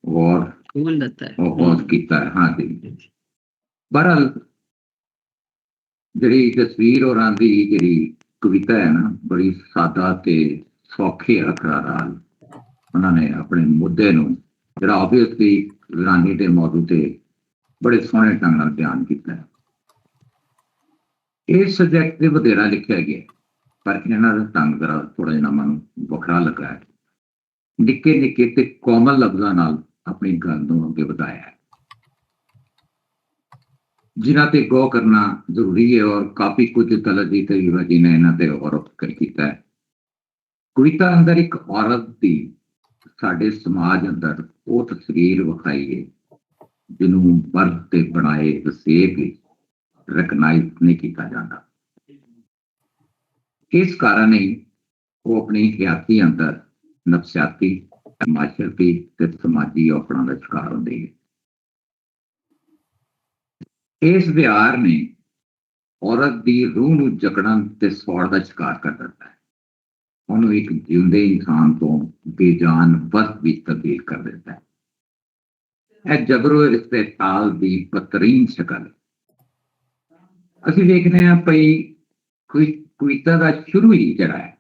ਗੌਰ ਕੀਤਾ ਹੈ। ਹਾਂ ਜੀ, ਬਹਰਹਾਲ ਜਿਹੜੀ ਜਸਵੀਰ ਹੋਰਾਂ ਦੀ ਜਿਹੜੀ ਕਵਿਤਾ ਹੈ ਨਾ, ਬੜੀ ਸਾਦਾ ਤੇ ਸੌਖੇ ਅੱਖਰਾਂ ਨਾਲ ਉਹਨਾਂ ਨੇ ਆਪਣੇ ਮੁੱਦੇ ਨੂੰ, ਜਿਹੜਾ ਆਬਵੀਅਸਲੀ ਵੀਰਾਨੀ ਦੇ ਮੌਜੂ ਤੇ ਬੜੇ ਸੋਹਣੇ ਢੰਗ ਨਾਲ ਬਿਆਨ ਕੀਤਾ ਹੈ। ਇਹ ਸਬਜੈਕਟ ਤੇ ਵਧੇਰਾ ਲਿਖਿਆ ਗਿਆ, ਪਰ ਇਹਨਾਂ ਦਾ ਢੰਗ ਜ਼ਰਾ ਥੋੜਾ ਜਿਹਾ ਮੈਨੂੰ ਵੱਖਰਾ ਲੱਗਾ ਹੈ। ਨਿੱਕੇ ਨਿੱਕੇ ਤੇ ਕੋਮਲ ਲਫ਼ਜ਼ਾਂ ਨਾਲ ਆਪਣੀ ਗੱਲ ਨੂੰ ਅੱਗੇ ਵਧਾਇਆ ਹੈ, ਜਿਨ੍ਹਾਂ ਤੇ ਗੌਰ ਕਰਨਾ ਜ਼ਰੂਰੀ ਹੈ। ਔਰ ਕਾਫੀ ਕੁਝ ਤਲਤ ਜੀ ਤੇ ਬੀਬਾ ਜੀ ਨੇ ਇਹਨਾਂ ਤੇ ਗੌਰ ਕੀਤਾ ਹੈ। ਕਵਿਤਾ ਅੰਦਰ ਇੱਕ ਔਰਤ ਦੀ ਸਾਡੇ ਸਮਾਜ ਅੰਦਰ ਉਹ ਤਸਵੀਰ ਵਿਖਾਈ ਹੈ ਜਿਹਨੂੰ ਵਰਤ ਤੇ ਬਣਾਏ ਵਸੇਬ ਲਈ ਰਿਕਗਨਾਈਜ਼ ਨਹੀਂ ਕੀਤਾ ਜਾਂਦਾ। ਇਸ ਕਾਰਨ ਹੀ ਉਹ ਆਪਣੀ ਹਯਾਤੀ ਅੰਦਰ ਨਫਸਿਆਤੀ, ਮਾਸ਼ਰਤੀ ਤੇ ਸਮਾਜੀ ਔਕੜਾਂ ਦਾ ਸ਼ਿਕਾਰ ਹੁੰਦੀ ਹੈ। ਇਸ ਵਿਹਾਰ ਨੇ ਔਰਤ ਦੀ ਰੂਹ ਨੂੰ ਜਕੜਨ ਤੇ ਸੌੜ ਦਾ ਸ਼ਿਕਾਰ ਕਰ ਦਿੱਤਾ ਹੈ। ਉਹਨੂੰ ਇੱਕ ਜਿਉਂਦੇ ਇਨਸਾਨ ਤੋਂ ਬੇਜਾਨ ਵਸਤ ਵਿੱਚ ਤਬਦੀਲ ਕਰ ਦਿੱਤਾ ਹੈ। ਇਹ ਜਬਰੋ ਇਸਤੇਤਾਲ ਦੀ ਬਦਤਰੀਨ ਸ਼ਕਲ ਹੈ। ਅਸੀਂ ਦੇਖਦੇ ਹਾਂ ਪਈ ਕਵਿਤਾ ਦਾ ਸ਼ੁਰੂ ਹੀ ਜਿਹੜਾ ਹੈ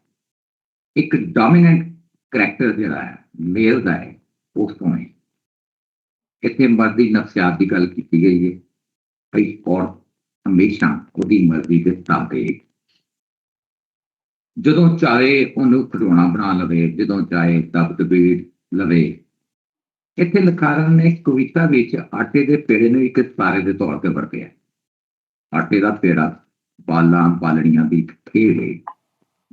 ਇੱਕ ਡੋਮੀਨੈਂਟ ਕਰੈਕਟਰ ਜਿਹੜਾ ਹੈ ਮੇਲ ਦਾ ਹੈ, ਉਸ ਤੋਂ ਹੈ। ਇੱਥੇ ਮਰਦੀ ਨਫਸਿਆਤ ਦੀ ਗੱਲ ਕੀਤੀ ਗਈ ਹੈ। ਭਈ ਔਰਤ ਹਮੇਸ਼ਾ ਉਹਦੀ ਮਰਜ਼ੀ ਦੇ ਤਾਬੇ ਜਦੋਂ ਚਾਹੇ ਉਹਨੂੰ ਖਿਡੌਣਾ ਬਣਾ ਲਵੇ, ਜਦੋਂ ਚਾਹੇ ਦਬਦਬੇ ਲਵੇ। ਇੱਥੇ ਲਿਖਾਰਨ ਨੇ ਕਵਿਤਾ ਵਿੱਚ ਆਟੇ ਦੇ ਪੇੜੇ ਨੂੰ ਇੱਕ ਤਾਰੇ ਦੇ ਤੌਰ ਤੇ ਵਰਤਿਆ। ਆਟੇ ਦਾ ਪੇੜਾ ਬਾਲਾਂ ਬਾਲਣੀਆਂ ਦੀ ਖੇਡ ਹੈ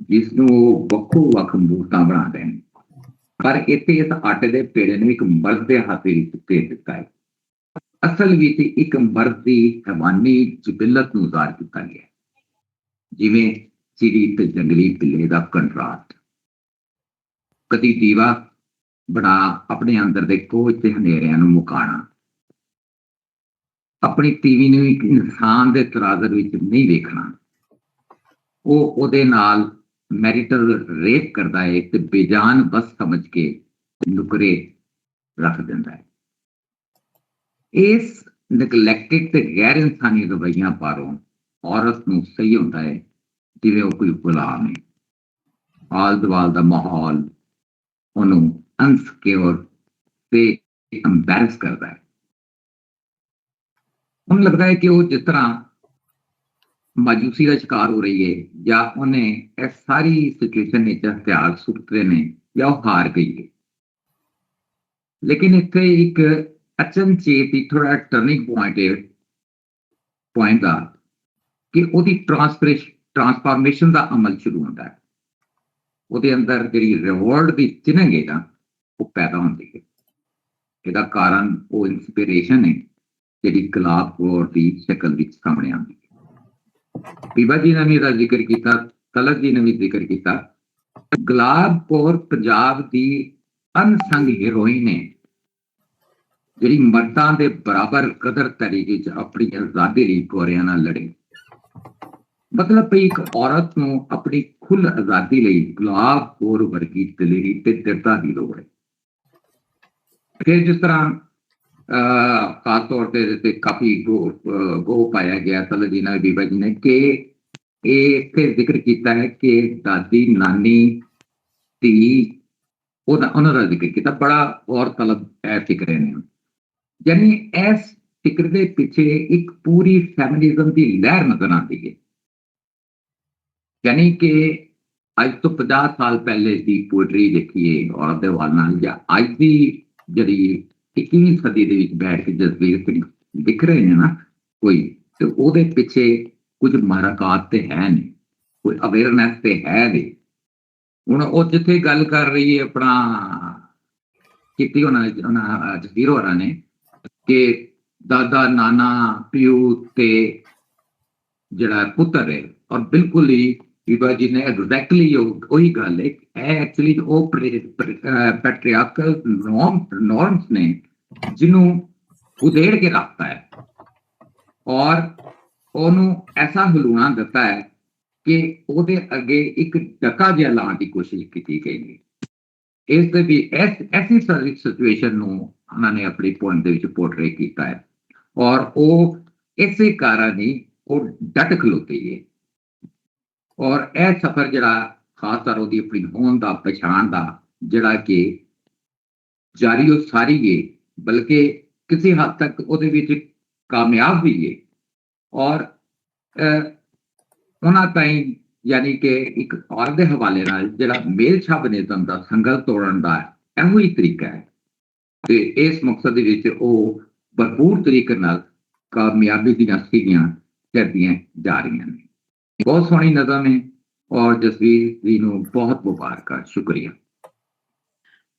ਜਿਸ ਨੂੰ ਉਹ ਵੱਖੋ ਵੱਖ ਮੂਰਤਾਂ ਬਣਾਉਂਦੇ ਨੇ, ਪਰ ਇੱਥੇ ਇਸ ਆਟੇ ਦੇ ਪੇੜੇ ਨੂੰ ਇੱਕ ਮਰਦ ਦੇ ਹੱਥ ਵਿੱਚ ਭੇਜ ਦਿੱਤਾ ਹੈ। ਅਸਲ ਵਿੱਚ ਇੱਕ ਮਰਦ ਦੀ ਹੈਵਾਨੀ ਜਿਬਿਲਤ ਨੂੰ ਜ਼ਾਹਰ ਕੀਤਾ ਗਿਆ, ਜਿਵੇਂ ਚਿੜੀ ਤੇ ਜੰਗਲੀ ਬਿੱਲੇ ਦਾ ਕੰਟਰਾਸਟ। ਕਦੀ ਦੀਵਾ ਬਣਾ ਆਪਣੇ ਅੰਦਰ ਦੇ ਕੋਝ ਤੇ ਹਨੇਰਿਆਂ ਨੂੰ ਮੁਕਾਣਾ, ਆਪਣੀ ਤੀਵੀ ਨੂੰ ਇੱਕ ਇਨਸਾਨ ਦੇ ਤਰਾਜ਼ਰ ਵਿੱਚ ਨਹੀਂ ਵੇਖਣਾ। ਉਹ ਉਹਦੇ ਨਾਲ ਮੈਰੀਟਲ ਰੇਪ ਕਰਦਾ ਹੈ ਤੇ ਬੇਜਾਨ ਬਸ ਸਮਝ ਕੇ ਨੁਕਰੇ ਰੱਖ ਦਿੰਦਾ ਹੈ। ਇਸ ਨੈਗਲੈਕਟਡ ਤੇ ਗੈਰ ਇਨਸਾਨੀ ਰਵੱਈਆਂ ਪਾਰੋਂ ਔਰਤ ਨੂੰ ਸਹੀ ਹੁੰਦਾ ਹੈ ਜਿਵੇਂ ਉਹ ਕੋਈ ਗੁਲਾਮ ਹੈ। ਆਲ ਦੁਆਲ ਦਾ ਮਾਹੌਲ ਉਹਨੂੰ ਅਨਸਿਕਿਉਰ ਤੇ ਐਮਬੈਰਸ ਕਰਦਾ ਹੈ। ਉਹਨੂੰ ਲੱਗਦਾ ਹੈ ਕਿ ਉਹ ਜਿਸ ਤਰ੍ਹਾਂ ਮਾਯੂਸੀ ਦਾ ਸ਼ਿਕਾਰ ਹੋ ਰਹੀ ਹੈ, ਜਾਂ ਉਹਨੇ ਇਹ ਸਾਰੀ ਸਿਚੁਏਸ਼ਨ ਵਿੱਚ ਹਥਿਆਰ ਸੁੱਟਦੇ ਨੇ, ਜਾਂ ਉਹ ਹਾਰ ਗਈ ਹੈ। ਲੇਕਿਨ ਇੱਥੇ ਇੱਕ ਅਚਨਚੇਤ ਹੀ ਥੋੜਾ ਟਰਨਿੰਗ ਪੁਆਇੰਟ ਦਾ ਕਿ ਉਹਦੀ ਟਰਾਂਸਫਾਰਮੇਸ਼ਨ ਦਾ ਅਮਲ ਸ਼ੁਰੂ ਹੁੰਦਾ ਹੈ। ਉਹਦੇ ਅੰਦਰ ਜਿਹੜੀ ਰਿਵੋਲਟ ਦੀ ਚਿਨ੍ਹ ਹੈ ਨਾ, ਉਹ ਪੈਦਾ ਹੁੰਦੀ ਹੈ। ਇਹਦਾ ਕਾਰਨ ਉਹ ਇਨਸਪੀਰੇਸ਼ਨ ਹੈ ਜਿਹੜੀ ਗੁਲਾਬ ਕੌਰ ਦੀ ਸ਼ਕਲ ਵਿੱਚ ਸਾਹਮਣੇ ਆਉਂਦੀ ਹੈ। ਬੀਬਾ ਜੀ ਨੇ ਵੀ ਇਹਦਾ ਜ਼ਿਕਰ ਕੀਤਾ, ਤਲਤ ਜੀ ਨੇ ਵੀ ਜ਼ਿਕਰ ਕੀਤਾ। ਗੁਲਾਬ ਕੌਰ ਪੰਜਾਬ ਦੀ ਅਨਸੰਗ ਹੀਰੋਇਨ ਹੈ ਜਿਹੜੀ ਮਰਦਾਂ ਦੇ ਬਰਾਬਰ ਕਦਰ ਤਰੀਕੇ 'ਚ ਆਪਣੀ ਆਜ਼ਾਦੀ ਲਈ ਗੋਰਿਆਂ ਨਾਲ ਲੜੇ। ਮਤਲਬ ਇੱਕ ਔਰਤ ਨੂੰ ਆਪਣੀ ਖੁੱਲ੍ਹ ਆਜ਼ਾਦੀ ਲਈ ਗੁਲਾਬ ਕੌਰ ਵਰਗੀ ਦਲੇਰੀ ਤੇ ਦ੍ਰਿੜਤਾ ਦੀ ਲੋੜ ਹੈ। ਫਿਰ ਜਿਸ ਤਰ੍ਹਾਂ ਖਾਸ ਤੌਰ ਤੇ ਕਾਫੀ ਗੋ ਪਾਇਆ ਗਿਆ ਤਲਤ ਜੀ ਨਾਲ ਬੀਬਾ ਜੀ ਨੇ ਕਿ ਇਹ ਇੱਥੇ ਜ਼ਿਕਰ ਕੀਤਾ ਹੈ ਕਿ ਦਾਦੀ, ਨਾਨੀ, ਧੀ, ਉਹਨਾਂ ਦਾ ਜ਼ਿਕਰ ਕੀਤਾ। ਬੜਾ ਔਰ ਤਲਬ ਇਹ ਫਿਕਰੇ ਨੇ, ਯਾਨੀ ਇਸ ਫਿਕਰ ਦੇ ਪਿੱਛੇ ਇੱਕ ਪੂਰੀ ਫੈਮਿਨਿਜ਼ਮ ਦੀ ਲਹਿਰ ਨਜ਼ਰ ਆਉਂਦੀ ਹੈ। ਯਾਨੀ ਕਿ ਅੱਜ ਤੋਂ 50 ਸਾਲ ਪਹਿਲੇ ਦੀ ਪੋਇਟਰੀ ਦੇਖੀਏ ਔਰਤ ਦੇ ਵੱਲ ਨਾਲ, ਜਾਂ ਅੱਜ ਦੀ ਜਿਹੜੀ 21ਵੀਂ ਸਦੀ ਦੇ ਵਿੱਚ ਬੈਠ ਕੇ ਜਜ਼ਬੇ ਦਿਖ ਰਹੇ ਨੇ ਨਾ ਕੋਈ, ਤੇ ਉਹਦੇ ਪਿੱਛੇ ਕੁਝ ਮਹਰਕਾਤ ਤੇ ਹੈ ਨਹੀਂ, ਕੋਈ ਅਵੇਅਰਨੈਸ ਤੇ ਹੈ ਨਹੀਂ। ਹੁਣ ਉਹ ਜਿੱਥੇ ਗੱਲ ਕਰ ਰਹੀ ਹੈ ਆਪਣਾ ਕੀਤੀ ਉਹਨਾਂ ਜਸਵੀਰ ਹੋਰਾਂ ਨੇ ਕਿ ਦਾਦਾ, ਨਾਨਾ, ਪਿਓ ਤੇ ਜਿਹੜਾ ਪੁੱਤਰ ਹੈ, ਔਰ ਬਿਲਕੁਲ ਹੀ ਬੀਬਾ ਜੀ ਨੇ ਐਗਜ਼ੈਕਟਲੀ ਉਹੀ ਗੱਲ ਹੈ। ਇਹ ਐਕਚੁਅਲੀ ਉਹ ਪੈਟਰੀਆਰਕਲ ਨੋਰਮਸ ਨੇ ਜਿਹਨੂੰ ਉਧੇੜ ਕੇ ਰੱਖਤਾ ਹੈ ਔਰ ਉਹਨੂੰ ਐਸਾ ਹਿਲਾਉਣਾ ਦਿੱਤਾ ਹੈ ਕਿ ਉਹਦੇ ਅੱਗੇ ਇੱਕ ਡਕਾ ਜਿਹਾ ਲਾਉਣ ਦੀ ਕੋਸ਼ਿਸ਼ ਕੀਤੀ ਗਈ ਹੈ। ਇਸ ਦੇ ਵੀ ਐਸੀ ਸਿਚੁਏਸ਼ਨ ਨੂੰ ਉਹਨਾਂ ਨੇ ਆਪਣੀ ਪੁਆਇੰਟ ਦੇ ਵਿੱਚ ਪੋਰਟਰੇ ਕੀਤਾ ਹੈ, ਔਰ ਉਹ ਇਸੇ ਕਾਰਨ ਹੀ ਉਹ ਡਟ ਖਲੋਤੀ ਹੈ। ਔਰ ਇਹ ਸਫ਼ਰ ਜਿਹੜਾ ਖਾਸ ਤੌਰ ਉਹਦੀ ਆਪਣੀ ਹੋਂਦ ਦਾ, ਪਛਾਣ ਦਾ, ਜਿਹੜਾ ਕਿ ਜਾਰੀ ਉਹ ਸਾਰੀ ਹੈ, ਬਲਕਿ ਕਿਸੇ ਹੱਦ ਤੱਕ ਉਹਦੇ ਵਿੱਚ ਕਾਮਯਾਬ ਵੀ ਹੈ। ਔਰ ਉਹਨਾਂ ਤਾਈਂ ਯਾਨੀ ਕਿ ਇੱਕ ਔਰਤ ਦੇ ਹਵਾਲੇ ਨਾਲ ਜਿਹੜਾ ਮੇਲ ਸ਼ਾਬਨਿਜ਼ਮ ਦਾ ਸੰਗਲ ਤੋੜਨ ਦਾ ਇਹੋ ਹੀ ਤਰੀਕਾ ਹੈ, ਤੇ ਇਸ ਮਕਸਦ ਦੇ ਵਿੱਚ ਉਹ ਭਰਪੂਰ ਤਰੀਕੇ ਨਾਲ ਕਾਮਯਾਬੀ ਦੀਆਂ ਸੀੜੀਆਂ ਚੜ੍ਹਦੀਆਂ ਜਾ ਰਹੀਆਂ ਨੇ। ਬਹੁਤ ਸੋਹਣੀ ਨਜ਼ਮ ਹੈ ਔਰ ਜਸਵੀਰ ਜੀ ਨੂੰ ਬਹੁਤ ਮੁਬਾਰਕਾਂ। ਸ਼ੁਕਰੀਆ,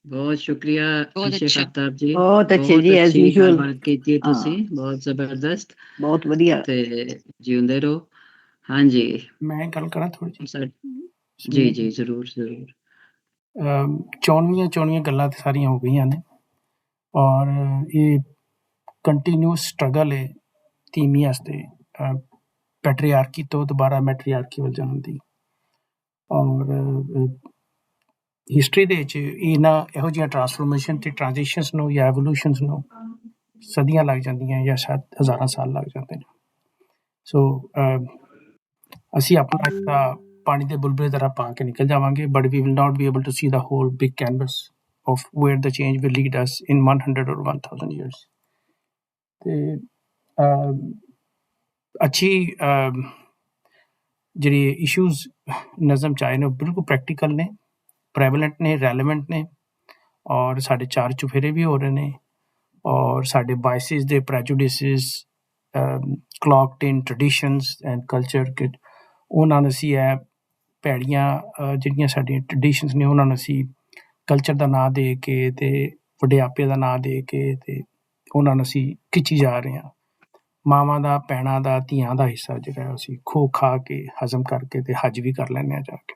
ਬਹੁਤ ਸ਼ੁਕਰੀਆ ਸ਼ੇਖ ਆਫਤਾਬ ਜੀ, ਬਹੁਤ ਅੱਛੇ ਜੀ, ਐਜ਼ ਯੂਜੂਅਲ ਗੱਲਬਾਤ ਕੀਤੀ ਤੁਸੀਂ, ਬਹੁਤ ਜ਼ਬਰਦਸਤ, ਬਹੁਤ ਵਧੀਆ ਤੇ ਜਿਉਂਦੇ ਰਹੋ। ਹਾਂਜੀ, ਮੈਂ ਗੱਲ ਕਰਾਂ ਥੋੜੀ ਜੀ ਜੀ ਜ਼ਰੂਰ ਜ਼ਰੂਰ। ਚੋਣਵੀਆਂ ਗੱਲਾਂ ਤੇ ਸਾਰੀਆਂ ਹੋ ਗਈਆਂ ਨੇ, ਔਰ ਇਹ ਕੰਟੀਨਿਊਸ ਸਟਰਗਲ ਹੈ ਤੀਵੀਂ ਵਾਸਤੇ ਪੈਟਰੀਆਰਕੀ ਤੋਂ ਦੁਬਾਰਾ ਮੈਟਰੀਆਰਕੀ ਵੱਲ ਜਾਣ ਦੀ। ਔਰ ਹਿਸਟਰੀ ਦੇ ਵਿੱਚ ਇਹੋ ਜਿਹੀਆਂ ਟਰਾਂਸਫੋਰਮੇਸ਼ਨ ਤੇ ਟ੍ਰਾਂਜੀਸ਼ਨਸ ਨੂੰ ਜਾਂ ਐਵੋਲੂਸ਼ਨਸ ਨੂੰ ਸਦੀਆਂ ਲੱਗ ਜਾਂਦੀਆਂ ਜਾਂ ਸ਼ਾਇਦ ਹਜ਼ਾਰਾਂ ਸਾਲ ਲੱਗ ਜਾਂਦੇ ਨੇ। ਸੋ ਅਸੀਂ ਆਪਣਾ ਪਾਣੀ ਦੇ ਬੁਲਬੁਲੇ ਤਰ੍ਹਾਂ ਪਾ ਕੇ ਨਿਕਲ ਜਾਵਾਂਗੇ, but we will not be able to see the whole big canvas of where the change will lead us in 100 or 1000 years। ਤੇ ਅੱਛੀ ਜਿਹੜੇ ਇਸ਼ੂਜ਼ ਨਜ਼ਮ 'ਚ ਆਏ ਨੇ ਉਹ ਬਿਲਕੁਲ ਪ੍ਰੈਕਟੀਕਲ ਨੇ, ਪ੍ਰੈਵਲੈਂਟ ਨੇ, ਰੈਲੇਵੈਂਟ ਨੇ, ਔਰ ਸਾਡੇ ਚਾਰ ਚੁਫੇਰੇ ਵੀ ਹੋ ਰਹੇ ਨੇ, ਔਰ ਸਾਡੇ ਬਾਇਸਿਸ ਦੇ ਪ੍ਰੈਜੂਡਿਸਿਸ, ਕਲੌਕਡ ਇਨ ਟ੍ਰੈਡੀਸ਼ਨਸ ਐਂਡ ਕਲਚਰ ਕਿ ਉਹਨਾਂ ਨੂੰ ਅਸੀਂ ਇਹ ਭੈੜੀਆਂ ਜਿਹੜੀਆਂ ਸਾਡੀਆਂ ਟ੍ਰੈਡੀਸ਼ਨਸ ਨੇ ਉਹਨਾਂ ਨੂੰ ਅਸੀਂ ਕਲਚਰ ਦਾ ਨਾਂ ਦੇ ਕੇ ਅਤੇ ਵਡਿਆਪੇ ਦਾ ਨਾਂ ਦੇ ਕੇ ਅਤੇ ਉਹਨਾਂ ਨੂੰ ਅਸੀਂ ਖਿੱਚੀ ਜਾ ਰਹੇ ਹਾਂ। ਮਾਵਾਂ ਦਾ, ਭੈਣਾਂ ਦਾ, ਧੀਆਂ ਦਾ ਹਿੱਸਾ ਜਿਹੜਾ ਅਸੀਂ ਖੋ ਖਾ ਕੇ ਹਜ਼ਮ ਕਰਕੇ ਅਤੇ ਹੱਜ ਵੀ ਕਰ ਲੈਂਦੇ ਹਾਂ ਜਾ ਕੇ।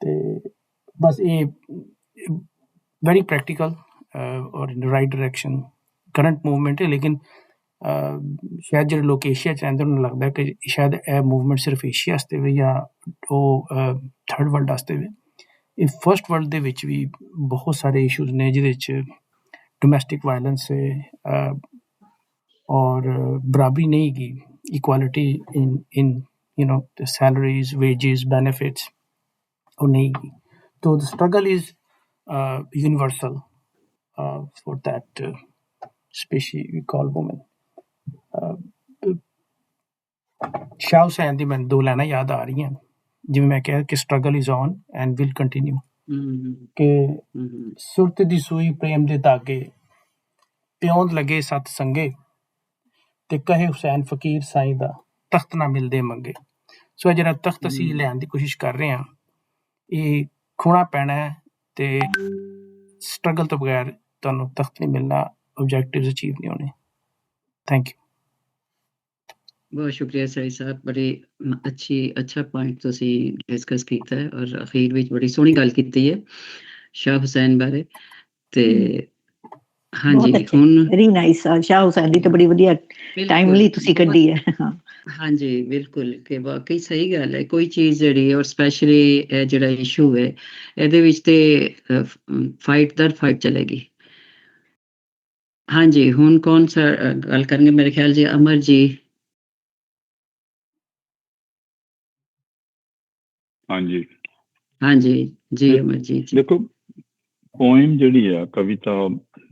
ਅਤੇ ਬਸ ਇਹ ਵੈਰੀ ਪ੍ਰੈਕਟੀਕਲ ਔਰ ਇਨ ਰਾਈਟ ਡਾਇਰੈਕਸ਼ਨ ਕਰੰਟ ਮੂਵਮੈਂਟ ਹੈ। ਲੇਕਿਨ ਸ਼ਾਇਦ ਜਿਹੜੇ ਲੋਕ ਏਸ਼ੀਆ 'ਚ ਰਹਿੰਦੇ ਉਹਨਾਂ ਨੂੰ ਲੱਗਦਾ ਕਿ ਸ਼ਾਇਦ ਇਹ ਮੂਵਮੈਂਟ ਸਿਰਫ ਏਸ਼ੀਆ ਵਾਸਤੇ ਵੀ ਜਾਂ ਉਹ ਥਰਡ ਵਰਲਡ ਵਾਸਤੇ ਵੀ। ਇਹ ਫਸਟ ਵਰਲਡ ਦੇ ਵਿੱਚ ਵੀ ਬਹੁਤ ਸਾਰੇ ਇਸ਼ੂਜ਼ ਨੇ ਜਿਹਦੇ 'ਚ ਡੋਮੈਸਟਿਕ ਵਾਇਲੈਂਸ ਹੈ ਔਰ ਬਰਾਬਰੀ ਨਹੀਂ ਹੈਗੀ, ਇਕੁਐਲਿਟੀ ਇਨ ਸੈਲਰੀਜ਼, ਵੇਜਿਸ, ਬੈਨੀਫਿਟਸ ਉਹ ਨਹੀਂ ਹੈਗੀ। So the struggle is universal for that species we call women. Shah Hussain ਦੀ ਮੈਨੂੰ ਦੋ ਲਾਈਨਾਂ ਯਾਦ ਆ ਰਹੀਆਂ, ਜਿਵੇਂ ਮੈਂ ਕਿਹਾ ਕਿ struggle is on and will continue, ਕਿ ਸੁਰਤ ਦੀ ਸੂਈ ਪ੍ਰੇਮ ਦੇ ਧਾਗੇ ਪਿਉਂਦ ਲੱਗੇ ਸੱਤ ਸੰਗੇ ਤੇ ਕਹੇ ਹੁਸੈਨ ਫਕੀਰ ਸਾਈਂ ਦਾ ਤਖਤ ਨਾ ਮਿਲਦੇ ਮੰਗੇ। ਸੋ ਇਹ ਜਿਹੜਾ ਤਖਤ ਅਸੀਂ ਲੈਣ ਦੀ ਕੋਸ਼ਿਸ਼ ਕਰ ਰਹੇ ਹਾਂ ਇਹ ਖੋਣਾ ਪੈਣਾ ਹੈ ਅਤੇ ਸਟਰਗਲ ਤੋਂ ਬਗੈਰ ਤੁਹਾਨੂੰ ਤਖਤ ਨਹੀਂ ਮਿਲਣਾ, ਓਬਜੈਕਟਿਵ ਅਚੀਵ ਨਹੀਂ ਹੋਣੇ। Thank you. ਬਹੁਤ ਸ਼ੁਕਰੀਆ ਸਾਈ ਸਾਹਿਬ, ਬੜੀ ਅੱਛਾ ਪੁਆਇੰਟ ਤੁਸੀਂ ਡਿਸਕਸ ਕੀਤਾ ਹੈ ਔਰ ਅਖੀਰ ਵਿੱਚ ਬੜੀ ਸੋਹਣੀ ਗੱਲ ਕੀਤੀ ਹੈ ਸ਼ਾਹ ਹੁਸੈਨ ਬਾਰੇ। ਤੇ ਹਾਂਜੀ ਹੁਣ ਵੈਰੀ ਨਾਈਸ, ਸ਼ਾਹ ਹੁਸੈਨ ਦੀ ਤਾਂ ਬੜੀ ਵਧੀਆ ਟਾਈਮਲੀ ਤੁਸੀਂ ਕੱਢੀ ਹੈ। ਹਾਂਜੀ ਬਿਲਕੁਲ, ਕਿ ਵਾਕਈ ਸਹੀ ਗੱਲ ਹੈ। ਕੋਈ ਚੀਜ਼ ਜਿਹੜੀ ਔਰ ਸਪੈਸ਼ਲੀ ਜਿਹੜਾ ਇਸ਼ੂ ਹੈ ਇਹਦੇ ਵਿੱਚ ਤੇ ਫਾਈਟ ਦਰ ਫਾਈਟ ਚਲੇਗੀ। ਹਾਂਜੀ ਹੁਣ ਕੌਣ ਸਾ ਗੱਲ ਕਰਨਗੇ? ਮੇਰੇ ਖਿਆਲ ਜੀ ਅਮਰ ਜੀ। ਹਾਂਜੀ ਹਾਂਜੀ ਜੀ ਅਮਰ ਜੀ। ਦੇਖੋ ਪੋਇਮ ਜਿਹੜੀ ਆ, ਕਵਿਤਾ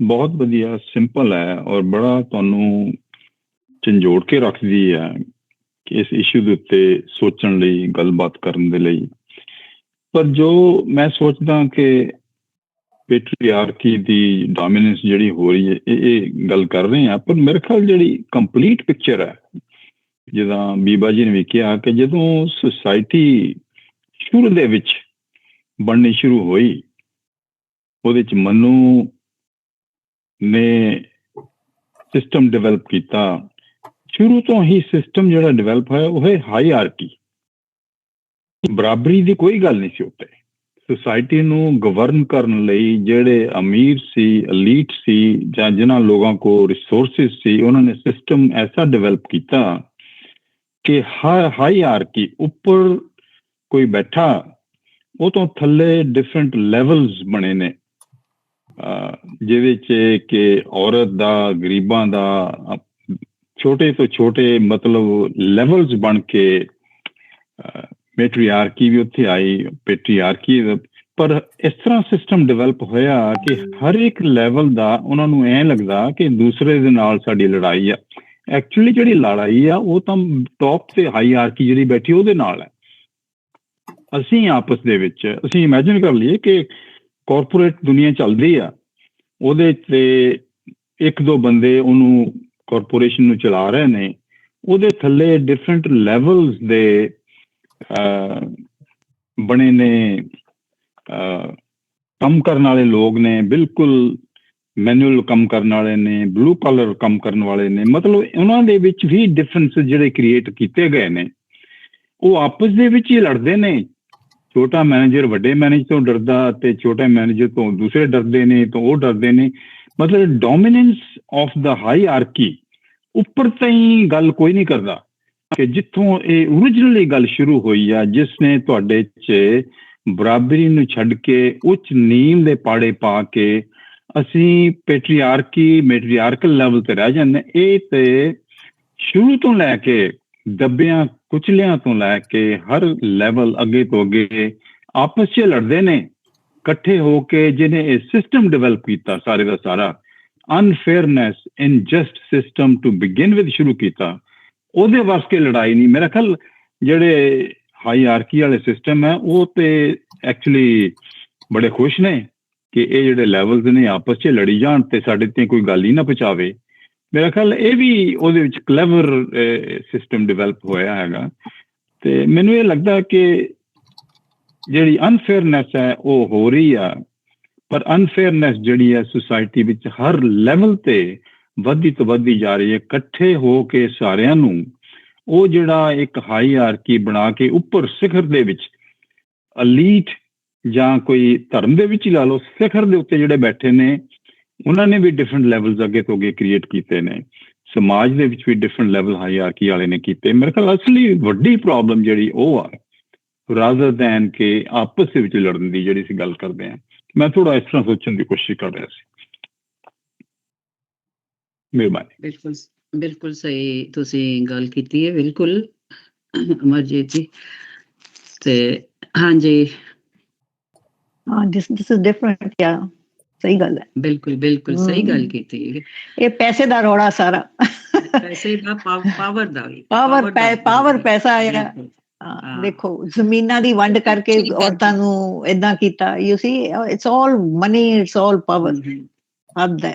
ਬਹੁਤ ਵਧੀਆ, ਸਿੰਪਲ ਹੈ ਔਰ ਬੜਾ ਤੁਹਾਨੂੰ ਝੰਜੋੜ ਕੇ ਰੱਖਦੀ ਹੈ ਕਿ ਇਸ ਇਸ਼ੂ ਦੇ ਉੱਤੇ ਸੋਚਣ ਲਈ, ਗੱਲਬਾਤ ਕਰਨ ਦੇ ਲਈ। ਪਰ ਜੋ ਮੈਂ ਸੋਚਦਾ ਕਿ ਪੈਟਰੀਆਰਕੀ ਦੀ ਡੋਮੀਨੈਂਸ ਜਿਹੜੀ ਹੋ ਰਹੀ ਹੈ, ਇਹ ਗੱਲ ਕਰ ਰਹੇ ਹਾਂ, ਪਰ ਮੇਰੇ ਖਿਆਲ ਜਿਹੜੀ ਕੰਪਲੀਟ ਪਿਕਚਰ ਹੈ, ਜਿੱਦਾਂ ਬੀਬਾ ਜੀ ਨੇ ਵੀ ਕਿਹਾ ਕਿ ਜਦੋਂ ਸੁਸਾਇਟੀ ਸ਼ੁਰੂ ਦੇ ਵਿੱਚ ਬਣਨੀ ਸ਼ੁਰੂ ਹੋਈ, ਉਹਦੇ 'ਚ ਮਨੂ ਨੇ ਸਿਸਟਮ ਡਿਵੈਲਪ ਕੀਤਾ। ਸ਼ੁਰੂ ਤੋਂ ਹੀ ਸਿਸਟਮ ਜਿਹੜਾ ਡਿਵੈਲਪ ਹੋਇਆ ਉਹ ਹੈ ਹਾਇਰਾਰਕੀ, ਬਰਾਬਰੀ ਦੀ ਕੋਈ ਗੱਲ ਨਹੀਂ ਸੀ ਉੱਤੇ। ਸੁਸਾਇਟੀ ਨੂੰ ਗਵਰਨ ਕਰਨ ਲਈ ਜਿਹੜੇ ਅਮੀਰ ਸੀ, ਅਲੀਟ ਸੀ, ਜਾਂ ਜਿਨ੍ਹਾਂ ਲੋਕਾਂ ਕੋਲ ਰਿਸੋਰਸਿਸ ਸੀ, ਉਹਨਾਂ ਨੇ ਸਿਸਟਮ ਐਸਾ ਡਿਵੈਲਪ ਕੀਤਾ ਕਿ ਹਰ ਹਾਇਰਾਰਕੀ ਉੱਪਰ ਕੋਈ ਬੈਠਾ, ਉਹ ਤੋਂ ਥੱਲੇ ਡਿਫਰੈਂਟ ਲੈਵਲਸ ਬਣੇ ਨੇ, ਜਿਹਦੇ 'ਚ ਕਿ ਔਰਤ ਦਾ, ਗਰੀਬਾਂ ਦਾ, ਛੋਟੇ ਤੋਂ ਛੋਟੇ ਮਤਲਬ ਲੈਵਲਸ ਬਣ ਕੇ ਮੈਟਰੀਆਰਕੀ ਵੀ ਉੱਥੇ ਆਈ, ਪੈਟਰੀਆਰਕੀ। ਪਰ ਇਸ ਤਰ੍ਹਾਂ ਸਿਸਟਮ ਡਿਵੈਲਪ ਹੋਇਆ ਕਿ ਹਰ ਇੱਕ ਲੈਵਲ ਦਾ ਉਹਨਾਂ ਨੂੰ ਐਂ ਲੱਗਦਾ ਕਿ ਦੂਸਰੇ ਦੇ ਨਾਲ ਸਾਡੀ ਲੜਾਈ ਆ। ਐਕਚੁਅਲੀ ਜਿਹੜੀ ਲੜਾਈ ਆ ਉਹ ਤਾਂ ਟੌਪ 'ਤੇ ਹਾਇਰਾਰਕੀ ਜਿਹੜੀ ਬੈਠੀ ਉਹਦੇ ਨਾਲ ਹੈ। ਅਸੀਂ ਆਪਸ ਦੇ ਵਿੱਚ ਅਸੀਂ ਇਮੈਜਿਨ ਕਰ ਲਈਏ ਕਿ ਕਾਰਪੋਰੇਟ ਦੁਨੀਆ ਚੱਲਦੀ ਆ, ਉਹਦੇ 'ਤੇ ਇੱਕ ਦੋ ਬੰਦੇ ਉਹਨੂੰ ਕਾਰਪੋਰੇਸ਼ਨ ਨੂੰ ਚਲਾ ਰਹੇ ਨੇ, ਉਹਦੇ ਥੱਲੇ ਡਿਫਰੈਂਟ ਲੈਵਲਸ ਦੇ ਬਣੇ ਨੇ, ਕੰਮ ਕਰਨ ਵਾਲੇ ਲੋਕ ਨੇ, ਬਿਲਕੁਲ ਮੈਨੂਅਲ ਕੰਮ ਕਰਨ ਵਾਲੇ ਨੇ, ਬਲੂ ਕਾਲਰ ਕੰਮ ਕਰਨ ਵਾਲੇ ਨੇ। ਮਤਲਬ ਉਹਨਾਂ ਦੇ ਵਿੱਚ ਵੀ ਡਿਫਰੈਂਸ ਜਿਹੜੇ ਕ੍ਰੀਏਟ ਕੀਤੇ ਗਏ ਨੇ, ਉਹ ਆਪਸ ਦੇ ਵਿੱਚ ਹੀ ਲੜਦੇ ਨੇ। ਛੋਟਾ ਮੈਨੇਜਰ ਵੱਡੇ ਮੈਨੇਜਰ ਤੋਂ ਡਰਦਾ ਅਤੇ ਛੋਟਾ ਮੈਨੇਜਰ ਤੋਂ ਦੂਸਰੇ ਡਰਦੇ ਨੇ, ਤਾਂ ਉਹ ਡਰਦੇ ਨੇ। ਮਤਲਬ ਡੋਮੀਨੈਂਸ ਆਫ ਦਾ ਹਾਇਰਾਰਕੀ ਉੱਪਰ ਤਾਈਂ ਗੱਲ ਕੋਈ ਨਹੀਂ ਕਰਦਾ ਕਿ ਜਿੱਥੋਂ ਇਹ ਓਰੀਜਨਲੀ ਗੱਲ ਸ਼ੁਰੂ ਹੋਈ ਆ, ਜਿਸ ਨੇ ਤੁਹਾਡੇ 'ਚ ਬਰਾਬਰੀ ਨੂੰ ਛੱਡ ਕੇ ਉੱਚ ਨੀਮ ਦੇ ਪਾੜੇ ਪਾ ਕੇ ਅਸੀਂ ਪੈਟਰੀਆਰਕੀ ਮੈਟਰੀਆਰਕਲ ਲੈਵਲ 'ਤੇ ਰਹਿ ਜਾਂਦੇ। ਇਹ ਤੇ ਸ਼ੁਰੂ ਤੋਂ ਲੈ ਕੇ ਦੱਬਿਆਂ ਕੁਚਲਿਆਂ ਤੋਂ ਲੈ ਕੇ ਹਰ ਲੈਵਲ ਅੱਗੇ ਤੋਂ ਅੱਗੇ ਆਪਸ 'ਚ ਲੜਦੇ ਨੇ ਇਕੱਠੇ ਹੋ ਕੇ, ਜਿਹਨੇ ਇਹ ਸਿਸਟਮ ਡਿਵੈਲਪ ਕੀਤਾ ਸਾਰੇ ਦਾ ਸਾਰਾ, unfairness in just system to begin with ਸ਼ੁਰੂ ਕੀਤਾ। ਉਹਦੇ ਵਾਸਤੇ ਲੜਾਈ ਨਹੀਂ। ਮੇਰਾ ਖਿਆਲ ਜਿਹੜੇ ਹਾਈਆਰਕੀ ਵਾਲੇ ਸਿਸਟਮ ਹੈ ਉਹ ਤੇ ਐਕਚੁਅਲੀ ਬੜੇ ਖੁਸ਼ ਨੇ ਕਿ ਇਹ ਜਿਹੜੇ ਲੈਵਲਸ ਨੇ ਆਪਸ 'ਚ ਲੜੀ ਜਾਣ ਤੇ ਸਾਡੇ ਤੇ ਕੋਈ ਗੱਲ ਹੀ ਨਾ ਪਹੁੰਚਾਵੇ। ਮੇਰਾ ਖਿਆਲ ਇਹ ਵੀ ਉਹਦੇ ਵਿੱਚ ਕਲੈਵਰ ਸਿਸਟਮ ਡਿਵੈਲਪ ਹੋਇਆ ਹੈਗਾ। ਤੇ ਮੈਨੂੰ ਇਹ ਲੱਗਦਾ ਕਿ ਜਿਹੜੀ ਅਨਫੇਅਰਨੈਸ ਹੈ ਉਹ ਹੋ ਰਹੀ ਆ, ਪਰ ਅਨਫੇਅਰਨੈਸ ਜਿਹੜੀ ਹੈ ਸੁਸਾਇਟੀ ਵਿੱਚ ਹਰ ਲੈਵਲ ਤੇ ਵੱਧਦੀ ਤੋਂ ਵੱਧਦੀ ਜਾ ਰਹੀ ਹੈ। ਇਕੱਠੇ ਹੋ ਕੇ ਸਾਰਿਆਂ ਨੂੰ ਉਹ ਜਿਹੜਾ ਇੱਕ ਹਾਈਆਰਕੀ ਬਣਾ ਕੇ ਉੱਪਰ ਸਿਖਰ ਦੇ ਵਿੱਚ ਅਲੀਟ ਜਾਂ ਕੋਈ ਧਰਮ ਦੇ ਵਿੱਚ ਹੀ ਲਾ ਲਓ, ਸਿਖਰ ਦੇ ਉੱਤੇ ਜਿਹੜੇ ਬੈਠੇ ਨੇ ਉਹਨਾਂ ਨੇ ਵੀ ਡਿਫਰੈਂਟ ਲੈਵਲਸ ਅੱਗੇ ਤੋਂ ਅੱਗੇ ਕ੍ਰੀਏਟ ਕੀਤੇ ਨੇ। ਸਮਾਜ ਦੇ ਵਿੱਚ ਵੀ ਡਿਫਰੈਂਟ ਲੈਵਲ ਹਾਈਆਰਕੀ ਵਾਲੇ ਨੇ ਕੀਤੇ। ਮੇਰੇ ਖਿਆਲ ਅਸਲੀ ਵੱਡੀ ਪ੍ਰੋਬਲਮ ਜਿਹੜੀ ਉਹ ਆ ਰਾਦਰ ਦੈਨ ਕਿ ਆਪਸ ਦੇ ਵਿੱਚ ਲੜਨ ਦੀ ਜਿਹੜੀ ਅਸੀਂ ਗੱਲ ਕਰਦੇ ਹਾਂ। ਮੈਂ ਥੋੜਾ ਇਸ ਤਰ੍ਹਾਂ ਸੋਚਣ ਦੀ ਕੋਸ਼ਿਸ਼ ਕਰ ਰਿਹਾ ਸੀ। ਮਿਹਰਬਾਨੀ। ਬਿਲਕੁਲ ਸਹੀ ਤੁਸੀਂ ਗੱਲ ਕੀਤੀ ਹੈ, ਬਿਲਕੁਲ ਅਮਰਜੀਤ ਜੀ। ਤੇ ਹਾਂਜੀ ਦਿਸ ਇਜ਼ ਡਿਫਰੈਂਟ। ਯਾ ਸਹੀ ਗੱਲ ਹੈ, ਬਿਲਕੁਲ ਸਹੀ ਗੱਲ ਕੀਤੀ। ਇਹ ਪੈਸੇ ਦਾ ਰੌਲਾ ਸਾਰਾ, ਪੈਸੇ ਦਾ, ਪਾਵਰ ਦਾ ਵੀ, ਪਾਵਰ ਪੈਸਾ ਆਇਆ। ਦੇਖੋ ਜ਼ਮੀਨਾਂ ਦੀ ਵੰਡ ਕਰਕੇ ਔਰਤਾਂ ਨੂੰ ਏਦਾਂ ਕੀਤਾ। You see it's all money, it's all power. ਹੱਦ ਹੈ।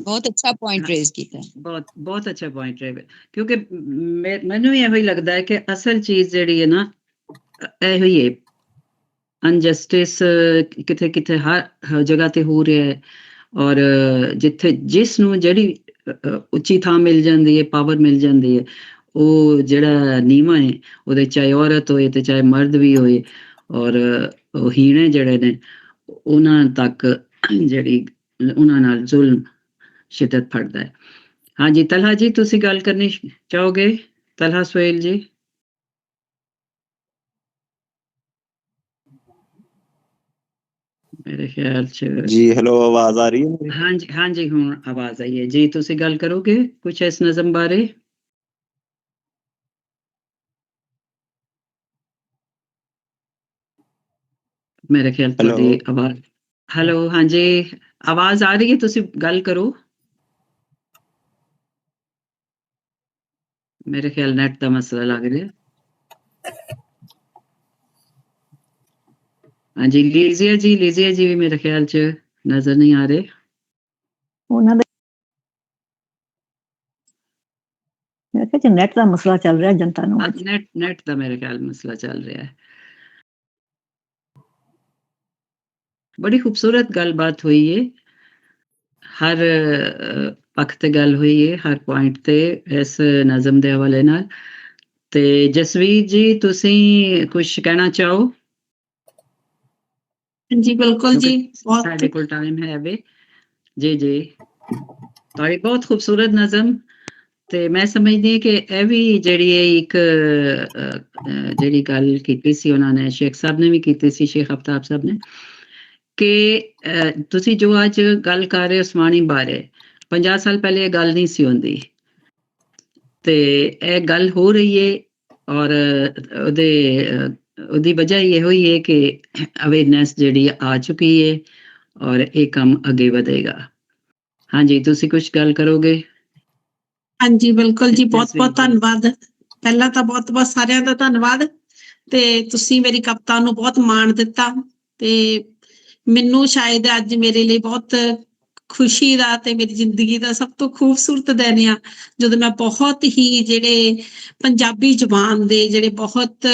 ਬਹੁਤ ਅੱਛਾ ਪੁਆਇੰਟ ਰੇਜ਼ ਕੀਤਾ, ਬਹੁਤ ਅੱਛਾ ਪੁਆਇੰਟ ਹੈ। ਕਿਉਂਕਿ ਮੈਨੂੰ ਵੀ ਇਹੋ ਹੀ ਲੱਗਦਾ ਹੈ ਕਿ ਅਸਲ ਚੀਜ਼ ਜਿਹੜੀ ਹੈ ਨਾ ਇਹੋ ਹੀ ਹੈ। ਅਨਜਸਟਿਸ ਕਿਤੇ ਕਿਤੇ ਹਰ ਜਗ੍ਹਾ ਤੇ ਹੋ ਰਿਹਾ ਹੈ, ਔਰ ਜਿੱਥੇ ਜਿਸ ਨੂੰ ਜਿਹੜੀ ਉੱਚੀ ਥਾਂ ਮਿਲ ਜਾਂਦੀ ਹੈ, ਪਾਵਰ ਮਿਲ ਜਾਂਦੀ ਹੈ, ਉਹ ਜਿਹੜਾ ਨੀਵਾਂ ਹੈ ਉਹਦੇ ਚਾਹੇ ਔਰਤ ਹੋਏ ਤੇ ਚਾਹੇ ਮਰਦ ਵੀ ਹੋਏ, ਔਰ ਉਹ ਹੀਣੇ ਜਿਹੜੇ ਨੇ ਉਹਨਾਂ ਤੱਕ ਜਿਹੜੀ ਉਹਨਾਂ ਨਾਲ ਜ਼ੁਲਮ ਸ਼ਿੱਦਤ ਫੜਦਾ ਹੈ। ਹਾਂਜੀ ਤਲਹਾ ਜੀ, ਤੁਸੀਂ ਗੱਲ ਕਰਨੀ ਚਾਹੋਗੇ? ਤਲਹਾ ਸੁਹੇਲ ਜੀ। ਮੇਰੇ ਖਿਆਲ ਚ ਜੀ ਹੈਲੋ, ਆਵਾਜ਼ ਆ ਰਹੀ ਹੈ? ਹਾਂਜੀ ਹੁਣ ਆਵਾਜ਼ ਆਈ ਹੈ ਜੀ। ਤੁਸੀਂ ਗੱਲ ਕਰੋਗੇ ਕੁਛ ਇਸ ਨਜ਼ਮ ਬਾਰੇ? ਮੇਰੇ ਖਿਆਲ ਤੁਹਾਡੀ ਆਵਾਜ਼, ਹੈਲੋ, ਹਾਂਜੀ ਆਵਾਜ਼ ਆ ਰਹੀ ਹੈ, ਤੁਸੀਂ ਗੱਲ ਕਰੋ। ਮੇਰੇ ਖਿਆਲ ਨੈਟ ਦਾ ਮਸਲਾ ਲੱਗ ਰਿਹਾ। ਹਾਂਜੀ ਲੀਜ਼ੀਆ ਜੀ ਵੀ ਮੇਰੇ ਖਿਆਲ ਚ ਨਜ਼ਰ ਨਹੀਂ ਆ ਰਹੇ। ਉਹਨਾਂ ਦਾ ਮੇਰੇ ਖਿਆਲ ਚ ਨੈਟ ਦਾ ਮਸਲਾ ਚੱਲ ਰਿਹਾ ਜਨਤਾ ਨੂੰ। ਨੈਟ ਦਾ ਮੇਰੇ ਖਿਆਲ ਮਸਲਾ ਚੱਲ ਰਿਹਾ ਹੈ। ਬੜੀ ਖੂਬਸੂਰਤ ਗੱਲਬਾਤ ਹੋਈ ਹੈ, ਹਰ ਪੱਖ ਤੇ ਗੱਲ ਹੋਈ ਹੈ, ਹਰ ਪੁਆਇੰਟ ਤੇ ਇਸ ਨਜ਼ਮ ਦੇ ਹਵਾਲੇ ਨਾਲ। ਤੇ ਜਸਵੀਰ ਜੀ, ਤੁਸੀਂ ਕੁਝ ਕਹਿਣਾ ਚਾਹੋ? ਜੀ ਬਿਲਕੁਲ ਜੀ, ਸਾਡੇ ਕੋਲ ਟਾਈਮ ਹੈ ਵੇ। ਜੀ ਤੁਹਾਡੀ ਬਹੁਤ ਖੂਬਸੂਰਤ ਨਜ਼ਮ। ਤੇ ਮੈਂ ਸਮਝਦੀ ਕਿ ਇਹ ਵੀ ਜਿਹੜੀ ਇੱਕ ਜਿਹੜੀ ਗੱਲ ਕੀਤੀ ਸੀ ਉਹਨਾਂ ਨੇ, ਸ਼ੇਖ ਸਾਹਿਬ ਨੇ ਵੀ ਕੀਤੀ ਸੀ, ਸ਼ੇਖ ਅਫਤਾਬ ਸਾਹਿਬ ਨੇ, ਕਿ ਤੁਸੀਂ ਜੋ ਅੱਜ ਗੱਲ ਕਰ ਰਹੇ ਹੋ ਉਸਮਾਨੀ ਬਾਰੇ, 50 ਸਾਲ ਪਹਿਲੇ ਇਹ ਗੱਲ ਨਹੀਂ ਸੀ ਹੁੰਦੀ ਤੇ ਇਹ ਗੱਲ ਹੋ ਰਹੀ ਹੈ। ਔਰ ਉਹਦੀ ਵਜ੍ਹਾ ਇਹੋ ਹੀ ਹੈ ਕਿ ਅਵੇਅਰਨੈਸ ਜਿਹੜੀ ਆ ਚੁੱਕੀ ਹੈ ਔਰ ਇਹ ਕੰਮ ਅੱਗੇ ਵਧੇਗਾ। ਹਾਂਜੀ ਤੁਸੀਂ ਕੁਝ ਗੱਲ ਕਰੋਗੇ? ਹਾਂਜੀ ਬਿਲਕੁਲ ਜੀ, ਬਹੁਤ ਬਹੁਤ ਧੰਨਵਾਦ। ਪਹਿਲਾਂ ਤਾਂ ਬਹੁਤ ਬਹੁਤ ਸਾਰਿਆਂ ਦਾ ਧੰਨਵਾਦ। ਤੇ ਤੁਸੀਂ ਮੇਰੀ ਕਵਿਤਾ ਨੂੰ ਬਹੁਤ ਮਾਣ ਦਿੱਤਾ ਤੇ ਮੈਨੂੰ ਸ਼ਾਇਦ ਅੱਜ ਮੇਰੇ ਲਈ ਬਹੁਤ ਖੁਸ਼ੀ ਦਾ ਤੇ ਮੇਰੀ ਜ਼ਿੰਦਗੀ ਦਾ ਸਭ ਤੋਂ ਖੂਬਸੂਰਤ ਦਿਨ ਆ, ਜਦੋਂ ਮੈਂ ਬਹੁਤ ਹੀ ਜਿਹੜੇ ਪੰਜਾਬੀ ਜ਼ੁਬਾਨ ਦੇ ਜਿਹੜੇ ਬਹੁਤ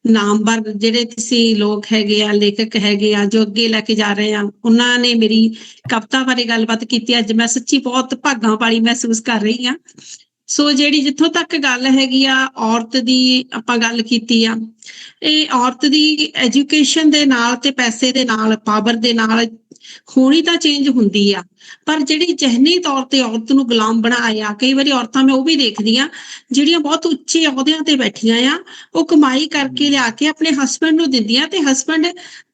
ਨਾਮਵਰ ਜਿਹੜੇ ਤੁਸੀਂ ਲੋਕ ਹੈਗੇ ਆ, ਲੇਖਕ ਹੈਗੇ ਆ, ਜੋ ਅੱਗੇ ਲੈ ਕੇ ਜਾ ਰਹੇ ਆ, ਉਹਨਾਂ ਨੇ ਮੇਰੀ ਕਵਿਤਾ ਬਾਰੇ ਗੱਲਬਾਤ ਕੀਤੀ। ਅੱਜ ਮੈਂ ਸੱਚੀ ਬਹੁਤ ਭਾਗਾਂ ਵਾਲੀ ਮਹਿਸੂਸ ਕਰ ਰਹੀ ਹਾਂ। ਸੋ ਜਿਹੜੀ ਜਿੱਥੋਂ ਤੱਕ ਗੱਲ ਹੈਗੀ ਆ ਔਰਤ ਦੀ ਆਪਾਂ ਗੱਲ ਕੀਤੀ ਆ, ਇਹ ਔਰਤ ਦੀ ਐਜੂਕੇਸ਼ਨ ਦੇ ਨਾਲ ਤੇ ਪੈਸੇ ਦੇ ਨਾਲ, ਪਾਵਰ ਦੇ ਨਾਲ ਹੋਣੀ ਤਾਂ ਚੇਂਜ ਹੁੰਦੀ ਆ, ਪਰ ਜਿਹੜੀ ਜਿਹਨੀ ਤੌਰ ਤੇ ਔਰਤ ਨੂੰ ਗੁਲਾਮ ਬਣਾਇਆ, ਕਈ ਵਾਰੀ ਔਰਤਾਂ ਮੈਂ ਉਹ ਵੀ ਦੇਖਦੀ ਆ ਜਿਹੜੀਆਂ ਬਹੁਤ ਉੱਚੇ ਅਹੁਦਿਆਂ ਤੇ ਬੈਠੀਆਂ ਆ, ਉਹ ਕਮਾਈ ਕਰਕੇ ਲਿਆ ਕੇ ਆਪਣੇ ਹਸਬੈਂਡ ਨੂੰ ਦਿੰਦੀਆਂ ਤੇ ਹਸਬੈਂਡ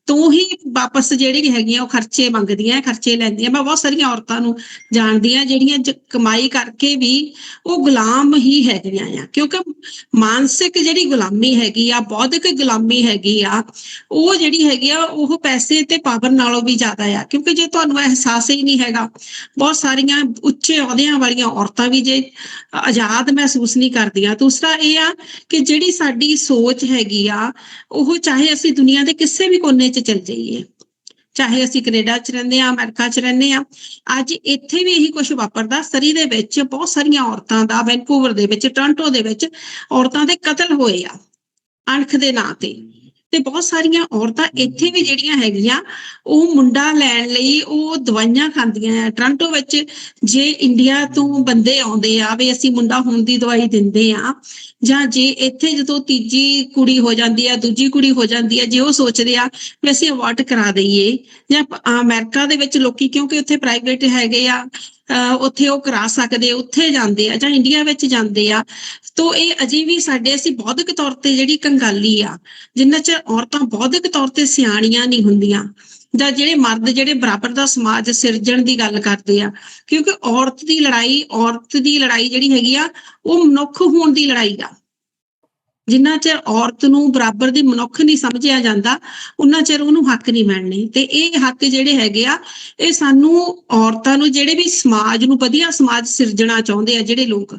ਤੋਂ ਹੀ ਵਾਪਸ ਜਿਹੜੀ ਹੈਗੀਆਂ ਉਹ ਖਰਚੇ ਮੰਗਦੀਆਂ, ਖਰਚੇ ਲੈਂਦੀਆਂ। ਮੈਂ ਬਹੁਤ ਸਾਰੀਆਂ ਔਰਤਾਂ ਨੂੰ ਜਾਣਦੀ ਹਾਂ ਜਿਹੜੀਆਂ ਕਮਾਈ ਕਰਕੇ ਵੀ ਉਹ ਗੁਲਾਮ ਹੀ ਹੈਗੀਆਂ ਆ, ਕਿਉਂਕਿ ਮਾਨਸਿਕ ਜਿਹੜੀ ਗੁਲਾਮੀ ਹੈਗੀ ਆ, ਬੌਧਿਕ ਗੁਲਾਮੀ ਹੈਗੀ ਆ, ਉਹ ਜਿਹੜੀ ਹੈਗੀ ਆ ਉਹ ਪੈਸੇ ਤੇ ਪਾਵਰ ਨਾਲੋਂ ਵੀ ਜ਼ਿਆਦਾ ਆ। ਕਿਉਂਕਿ ਜੇ ਤੁਹਾਨੂੰ ਅਹਿਸਾਸ ਹੀ ਨਹੀਂ ਹੈਗਾ, ਬਹੁਤ ਸਾਰੀਆਂ ਉੱਚੇ ਅਹੁਦਿਆਂ ਵਾਲੀਆਂ ਔਰਤਾਂ ਵੀ ਜੇ ਆਜ਼ਾਦ ਮਹਿਸੂਸ ਨਹੀਂ ਕਰਦੀਆਂ। ਦੂਸਰਾ ਇਹ ਆ ਕਿ ਜਿਹੜੀ ਸਾਡੀ ਸੋਚ ਹੈਗੀ ਆ, ਉਹ ਚਾਹੇ ਅਸੀਂ ਦੁਨੀਆ ਦੇ ਕਿਸੇ ਵੀ ਕੋਨੇ 'ਚ ਚਲ ਜਾਈਏ, ਚਾਹੇ ਅਸੀਂ ਕੈਨੇਡਾ 'ਚ ਰਹਿੰਦੇ ਹਾਂ, ਅਮਰੀਕਾ 'ਚ ਰਹਿੰਦੇ ਹਾਂ, ਅੱਜ ਇੱਥੇ ਵੀ ਇਹੀ ਕੁਝ ਵਾਪਰਦਾ। ਸਰੀ ਦੇ ਵਿੱਚ ਬਹੁਤ ਸਾਰੀਆਂ ਔਰਤਾਂ ਦਾ, ਵੈਨਕੂਵਰ ਦੇ ਵਿੱਚ, ਟੋਰਾਂਟੋ ਦੇ ਵਿੱਚ ਔਰਤਾਂ ਦੇ ਕਤਲ ਹੋਏ ਆ ਅਣਖ ਦੇ ਨਾਂ ਤੇ ਬਹੁਤ ਸਾਰੀਆਂ ਔਰਤਾਂ ਇੱਥੇ ਵੀ ਜਿਹੜੀਆਂ ਹੈਗੀਆਂ ਉਹ ਮੁੰਡਾ ਲੈਣ ਲਈ ਉਹ ਦਵਾਈਆਂ ਖਾਂਦੀਆਂ ਆ। ਟੋਰਾਂਟੋ ਵਿੱਚ ਜੇ ਇੰਡੀਆ ਤੋਂ ਬੰਦੇ ਆਉਂਦੇ ਆ ਵੀ ਅਸੀਂ ਮੁੰਡਾ ਹੋਣ ਦੀ ਦਵਾਈ ਦਿੰਦੇ ਆ, ਜਾਂ ਜੇ ਇੱਥੇ ਜਦੋਂ ਤੀਜੀ ਕੁੜੀ ਹੋ ਜਾਂਦੀ ਆ, ਦੂਜੀ ਕੁੜੀ ਹੋ ਜਾਂਦੀ ਆ, ਜੇ ਉਹ ਸੋਚਦੇ ਆ ਵੀ ਅਸੀਂ ਅਵਾਰਡ ਕਰਾ ਦਈਏ, ਜਾਂ ਅਮਰੀਕਾ ਦੇ ਵਿੱਚ ਲੋਕੀ ਕਿਉਂਕਿ ਉੱਥੇ ਪ੍ਰਾਈਵੇਟ ਹੈਗੇ ਆ, ਉੱਥੇ ਉਹ ਕਰਾ ਸਕਦੇ, ਉੱਥੇ ਜਾਂਦੇ ਆ, ਜਾਂ ਇੰਡੀਆ ਵਿੱਚ ਜਾਂਦੇ ਆ। ਤੋ ਇਹ ਅਜੇ ਵੀ ਸਾਡੇ ਅਸੀਂ ਬੌਧਿਕ ਤੌਰ ਤੇ ਜਿਹੜੀ ਕੰਗਾਲੀ ਆ, ਜਿੰਨਾ ਚਿਰ ਔਰਤਾਂ ਬੌਧਿਕ ਤੌਰ ਤੇ ਸਿਆਣੀਆਂ ਨਹੀਂ ਹੁੰਦੀਆਂ, ਜਾਂ ਜਿਹੜੇ ਮਰਦ ਜਿਹੜੇ ਬਰਾਬਰ ਦਾ ਸਮਾਜ ਸਿਰਜਣ ਦੀ ਗੱਲ ਕਰਦੇ ਆ, ਕਿਉਂਕਿ ਔਰਤ ਦੀ ਲੜਾਈ ਜਿਹੜੀ ਹੈਗੀ ਆ ਉਹ ਮਨੁੱਖ ਹੋਣ ਦੀ ਲੜਾਈ ਆ। ਜਿੰਨਾ ਚਿਰ ਔਰਤ ਨੂੰ ਬਰਾਬਰ ਦੀ ਮਨੁੱਖ ਨਹੀਂ ਸਮਝਿਆ ਜਾਂਦਾ, ਉਹਨਾਂ ਚਿਰ ਉਹਨੂੰ ਹੱਕ ਨਹੀਂ ਮਿਲਣੇ। ਤੇ ਇਹ ਹੱਕ ਜਿਹੜੇ ਹੈਗੇ ਆ, ਇਹ ਸਾਨੂੰ ਔਰਤਾਂ ਨੂੰ, ਜਿਹੜੇ ਵੀ ਸਮਾਜ ਨੂੰ ਵਧੀਆ ਸਮਾਜ ਸਿਰਜਣਾ ਚਾਹੁੰਦੇ ਆ, ਜਿਹੜੇ ਲੋਕ,